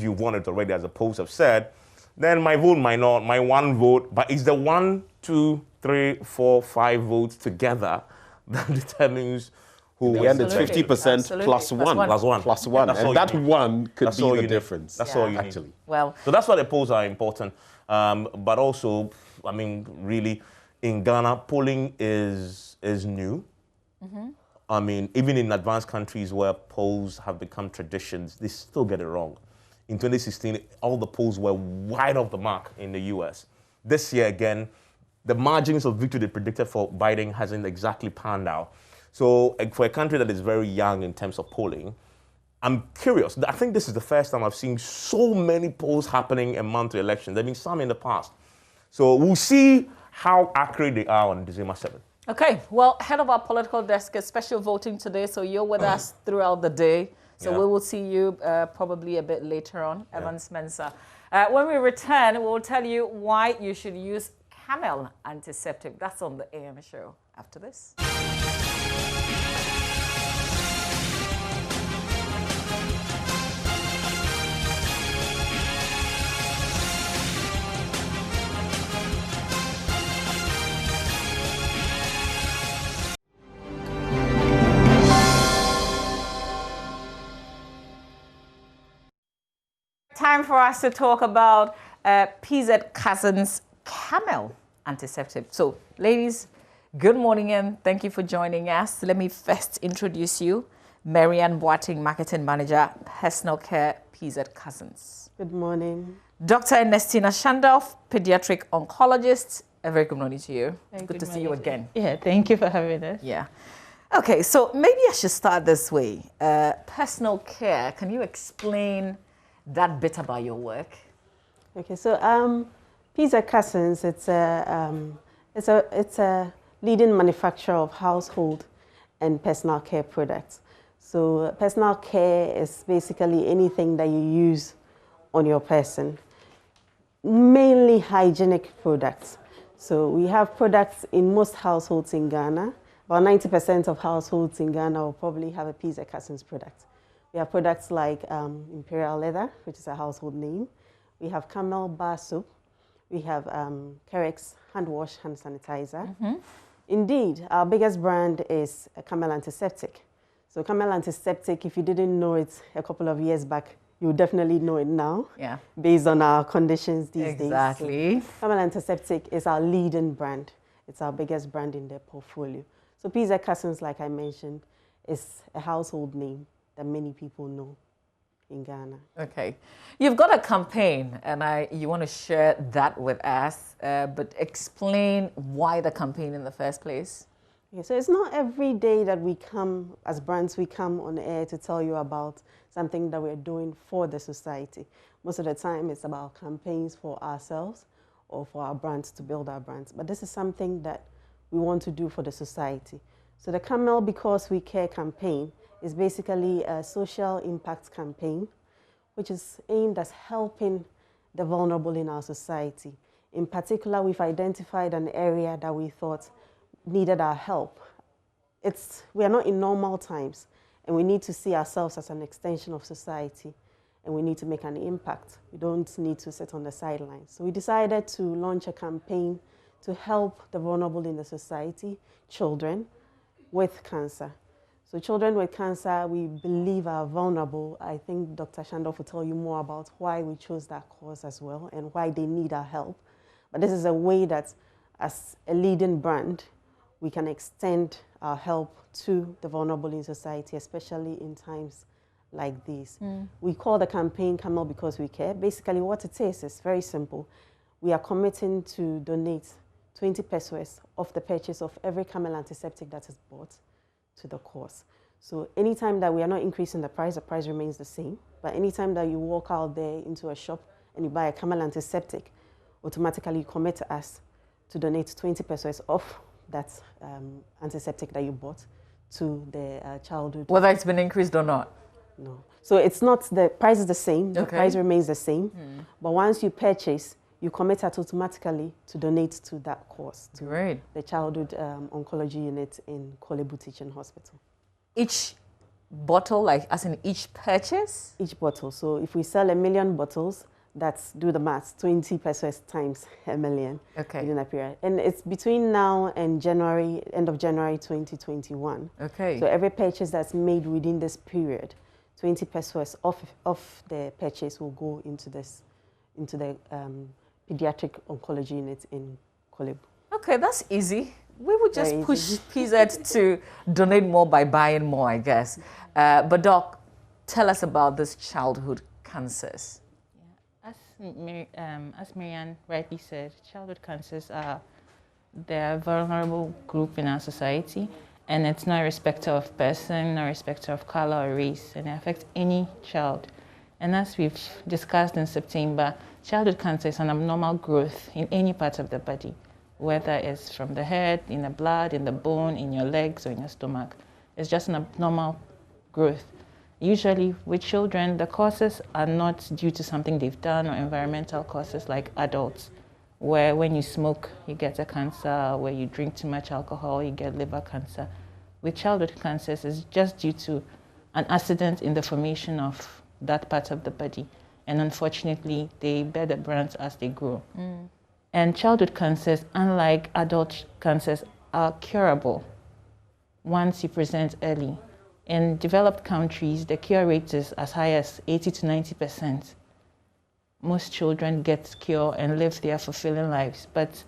you won it already, as the polls have said, then my vote might not, my one vote, but it's the 1, 2, 3, 4, 5 votes together that determines who wins. It's 50% plus one. Plus one. And that one could be the difference. That's all you need. Actually. Well, so that's why the polls are important. But also, I mean, really, in Ghana, polling is new. I mean, even in advanced countries where polls have become traditions, they still get it wrong. In 2016, all the polls were wide off the mark in the US. This year, again, the margins of victory they predicted for Biden hasn't exactly panned out. So for a country that is very young in terms of polling, I'm curious. I think this is the first time I've seen so many polls happening a month to elections. There have been some in the past. So we'll see how accurate they are on December 7th. Okay, well, head of our political desk is special voting today, so you're with us throughout the day. So we will see you probably a bit later on, Evans Mensah. When we return, we will tell you why you should use camel antiseptic. That's on the AM show after this. Time for us to talk about PZ Cousins Camel Antiseptic. So, ladies, good morning and thank you for joining us. Let me first introduce you, Marianne Boating, Marketing Manager, Personal Care, PZ Cousins. Good morning. Dr. Ernestina Shandorf, Pediatric Oncologist. A very good morning to you. Good to see you again. Yeah, thank you for having us. Yeah. Okay, so maybe I should start this way. Personal care, can you explain that bit about your work? Okay, so PZ Cousins, it's a leading manufacturer of household and personal care products. So personal care is basically anything that you use on your person, mainly hygienic products. So we have products in most households in Ghana. About 90% of households in Ghana will probably have a PZ Cousins product. We have products like Imperial Leather, which is a household name. We have Camel Bar Soap. We have Carex hand wash, hand sanitizer. Indeed, our biggest brand is Camel Antiseptic. So Camel Antiseptic, if you didn't know it a couple of years back, you definitely know it now, based on our conditions these days. Exactly. So Camel Antiseptic is our leading brand. It's our biggest brand in their portfolio. So PZ Cousins, like I mentioned, is a household name that many people know in Ghana. Okay. You've got a campaign, and you want to share that with us, but explain why the campaign in the first place. Okay, so it's not every day that we come, as brands, we come on air to tell you about something that we're doing for the society. Most of the time, it's about campaigns for ourselves or for our brands to build our brands. But this is something that we want to do for the society. So the Camel Because We Care campaign is basically a social impact campaign, which is aimed at helping the vulnerable in our society. In particular, we've identified an area that we thought needed our help. We are not in normal times, and we need to see ourselves as an extension of society, and we need to make an impact. We don't need to sit on the sidelines. So we decided to launch a campaign to help the vulnerable in the society, children, with cancer. So children with cancer, we believe are vulnerable. I think Dr. Shandorf will tell you more about why we chose that course as well and why they need our help. But this is a way that, as a leading brand, we can extend our help to the vulnerable in society, especially in times like these. We call the campaign Camel Because We Care. Basically what it is very simple. We are committing to donate 20 pesos of the purchase of every camel antiseptic that is bought to the cause. So anytime that we are not increasing the price remains the same. But anytime that you walk out there into a shop and you buy a camel antiseptic, automatically you commit to us to donate 20 pesos off that antiseptic that you bought to the childhood. Whether it's been increased or not? No. So it's not, the price is the same, the Okay. price remains the same. But once you purchase, you commit automatically to donate to that cause, to the childhood oncology unit in Kolebu Teaching Hospital. Each bottle, like as in each purchase? Each bottle. So if we sell 1 million bottles, that's, do the maths, 20 pesos times 1 million within a period. And it's between now and January, end of January 2021. Okay. So every purchase that's made within this period, 20 pesos off the purchase will go into this, into the pediatric oncology unit in Kolebu. Okay, that's easy. We would just push PZ to donate more by buying more, I guess. But Doc, tell us about this childhood cancers. As Marianne rightly said, childhood cancers are a vulnerable group in our society, and it's not irrespective of person, not irrespective of color or race, and it affects any child. And as we've discussed in September, childhood cancer is an abnormal growth in any part of the body, whether it's from the head, in the blood, in the bone, in your legs, or in your stomach. It's just an abnormal growth. Usually with children, the causes are not due to something they've done or environmental causes like adults, where when you smoke, you get a cancer, where you drink too much alcohol, you get liver cancer. With childhood cancers, it's just due to an accident in the formation of that part of the body. And unfortunately, they bear the brunt as they grow. And childhood cancers, unlike adult cancers, are curable once you present early. In developed countries, the cure rate is as high as 80 to 90%. Most children get cured and live their fulfilling lives. But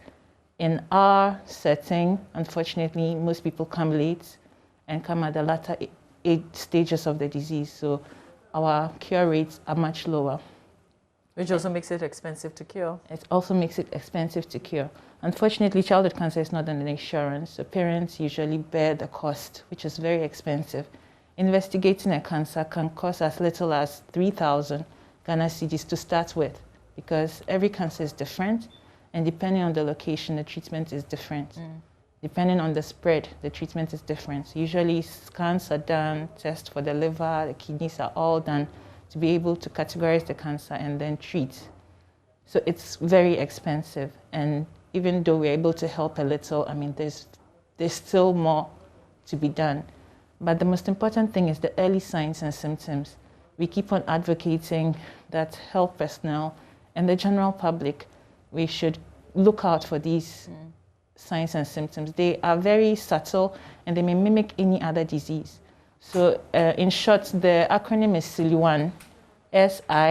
in our setting, unfortunately, most people come late and come at the latter stages of the disease. So our cure rates are much lower. Which also makes it expensive to cure. It also makes it expensive to cure. Unfortunately, childhood cancer is not an insurance, so parents usually bear the cost, which is very expensive. Investigating a cancer can cost as little as 3,000 Ghana cedis to start with, because every cancer is different, and depending on the location, the treatment is different. Depending on the spread, the treatment is different. Usually scans are done, tests for the liver, the kidneys are all done to be able to categorize the cancer and then treat. So it's very expensive. And even though we're able to help a little, I mean, there's still more to be done. But the most important thing is the early signs and symptoms. We keep on advocating that health personnel and the general public, we should look out for these signs and symptoms. They are very subtle and they may mimic any other disease. So in short, the acronym is SILUAN, S-I-L-U-A-N.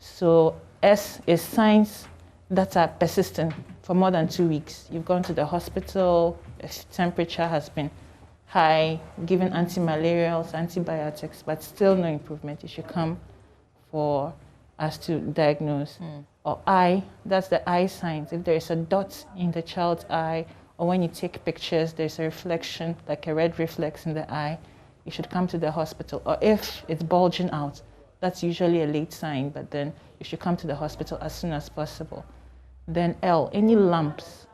So S is signs that are persistent for more than 2 weeks. You've gone to the hospital, temperature has been high, given anti-malarials, antibiotics, but still no improvement. You should come for us to diagnose. Or I, that's the eye signs. If there is a dot in the child's eye, or when you take pictures, there's a reflection, like a red reflex in the eye, you should come to the hospital. Or if it's bulging out, that's usually a late sign, but then you should come to the hospital as soon as possible. Then L, any lumps,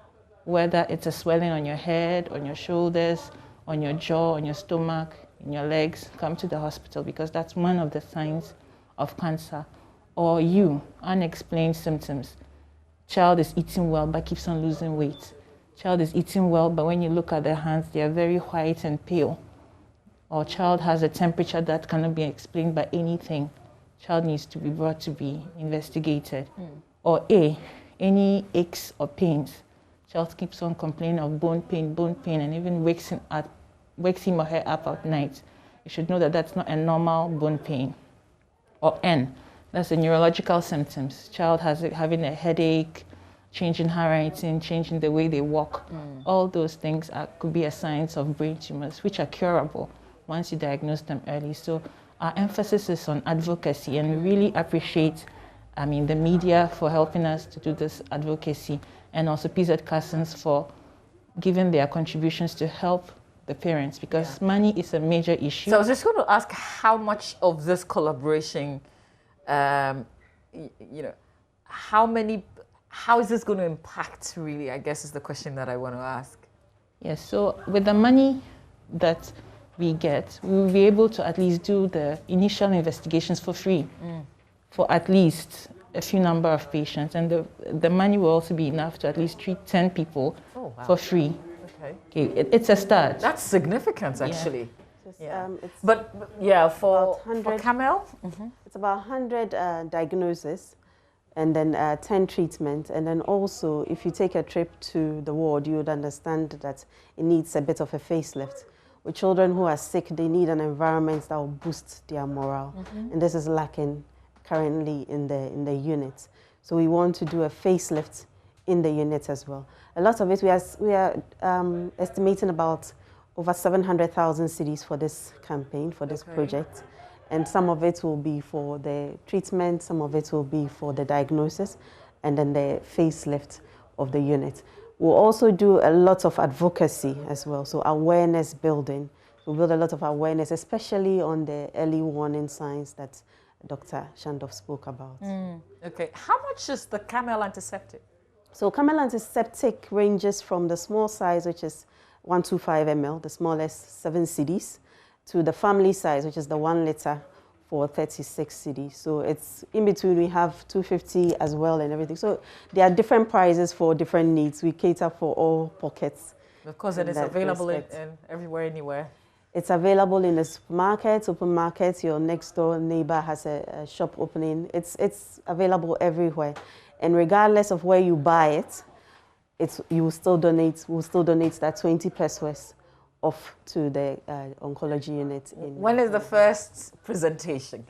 whether it's a swelling on your head, on your shoulders, on your jaw, on your stomach, in your legs, come to the hospital because that's one of the signs of cancer. Or U, unexplained symptoms. Child is eating well but keeps on losing weight. Child is eating well, but when you look at their hands, they are very white and pale. Or child has a temperature that cannot be explained by anything. Child needs to be brought to be investigated. Or A, any aches or pains. Child keeps on complaining of bone pain, and even wakes up wakes him or her up at night, you should know that that's not a normal bone pain. Or N, that's the neurological symptoms. Child having a headache, change in handwriting, change in the way they walk. All those things could be a signs of brain tumors, which are curable once you diagnose them early. So our emphasis is on advocacy, and we really appreciate the media for helping us to do this advocacy, and also PZ Cousins for giving their contributions to help the parents, because money is a major issue. So I was just going to ask how much of this collaboration, how is this going to impact really, I guess is the question that I want to ask. Yes, so with the money that we get, we will be able to at least do the initial investigations for free for at least a few number of patients, and the money will also be enough to at least treat 10 people for free. Okay, it's a start. That's significant, actually. Yeah. For Camel? It's about 100 diagnoses, and then 10 treatments. And then also, if you take a trip to the ward, you would understand that it needs a bit of a facelift. With children who are sick, they need an environment that will boost their morale. And this is lacking currently in the unit. So we want to do a facelift in the unit as well. A lot of it, we are estimating about over 700,000 cedis for this campaign, for this project. And some of it will be for the treatment, some of it will be for the diagnosis, and then the facelift of the unit. We'll also do a lot of advocacy as well, so awareness building. We'll build a lot of awareness, especially on the early warning signs that Dr. Shandov spoke about. Okay, how much is the Camel antiseptic? So Camel antiseptic ranges from the small size, which is 125 ml, the smallest 7 cedis, to the family size, which is the 1 liter for 36 cedis. So it's in between, we have 250 as well and everything. So there are different prices for different needs. We cater for all pockets. Because it is available in everywhere, anywhere. It's available in the supermarkets, open markets. Your next door neighbor has a shop opening. It's available everywhere. And regardless of where you buy it, we'll still donate that 20 pesos off to the oncology unit. When is the first presentation?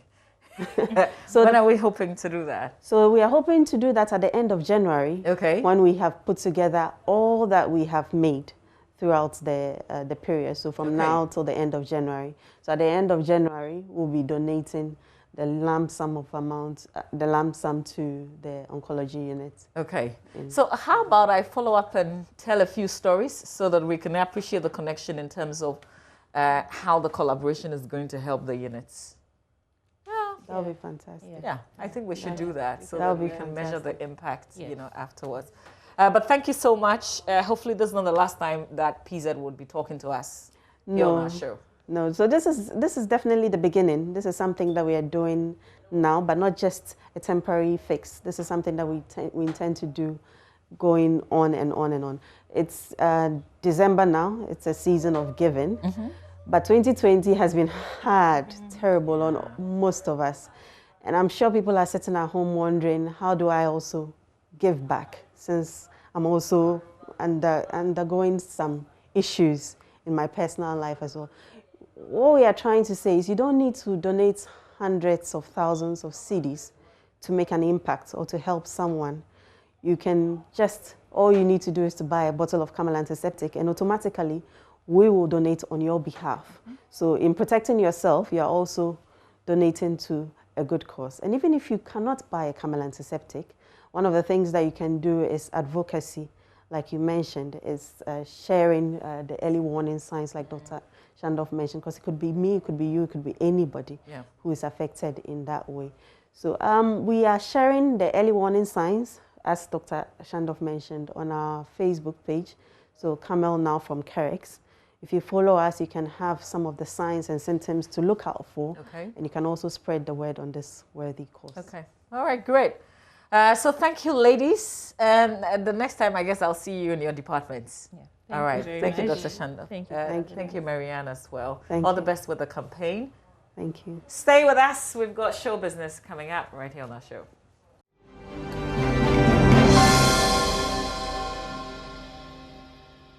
When are we hoping to do that? So we are hoping to do that at the end of January. Okay. When we have put together all that we have made throughout the period. So from now till the end of January. So at the end of January, we'll be donating the lump sum to the oncology unit. Okay. So how about I follow up and tell a few stories so that we can appreciate the connection in terms of how the collaboration is going to help the units? That would be fantastic. Yeah, I think we should do that so that we can measure the impact, afterwards. But thank you so much. Hopefully this is not the last time that PZ would be talking to us here on our show. No, so this is definitely the beginning. This is something that we are doing now, but not just a temporary fix. This is something that we intend to do going on and on and on. It's December now. It's a season of giving. But 2020 has been hard, terrible on most of us. And I'm sure people are sitting at home wondering, how do I also give back, since I'm also undergoing some issues in my personal life as well. What we are trying to say is you don't need to donate hundreds of thousands of cedis to make an impact or to help someone. You can all you need to do is to buy a bottle of Camel antiseptic, and automatically we will donate on your behalf. So in protecting yourself, you are also donating to a good cause. And even if you cannot buy a Camel antiseptic, one of the things that you can do is advocacy, like you mentioned, is sharing the early warning signs like Dr. Shandov mentioned, because it could be me, it could be you, it could be anybody who is affected in that way. So we are sharing the early warning signs, as Dr. Shandov mentioned, on our Facebook page. So Camel Now from Kerex. If you follow us, you can have some of the signs and symptoms to look out for. And you can also spread the word on this worthy cause. Okay. All right, great. So thank you, ladies. And the next time, I guess I'll see you in your departments. All right. Thank you, Dr. Shandov. Thank you. Thank you, Marianne, as well. Thank All you. the best with the campaign. Thank you. Stay with us. We've got show business coming up right here on our show.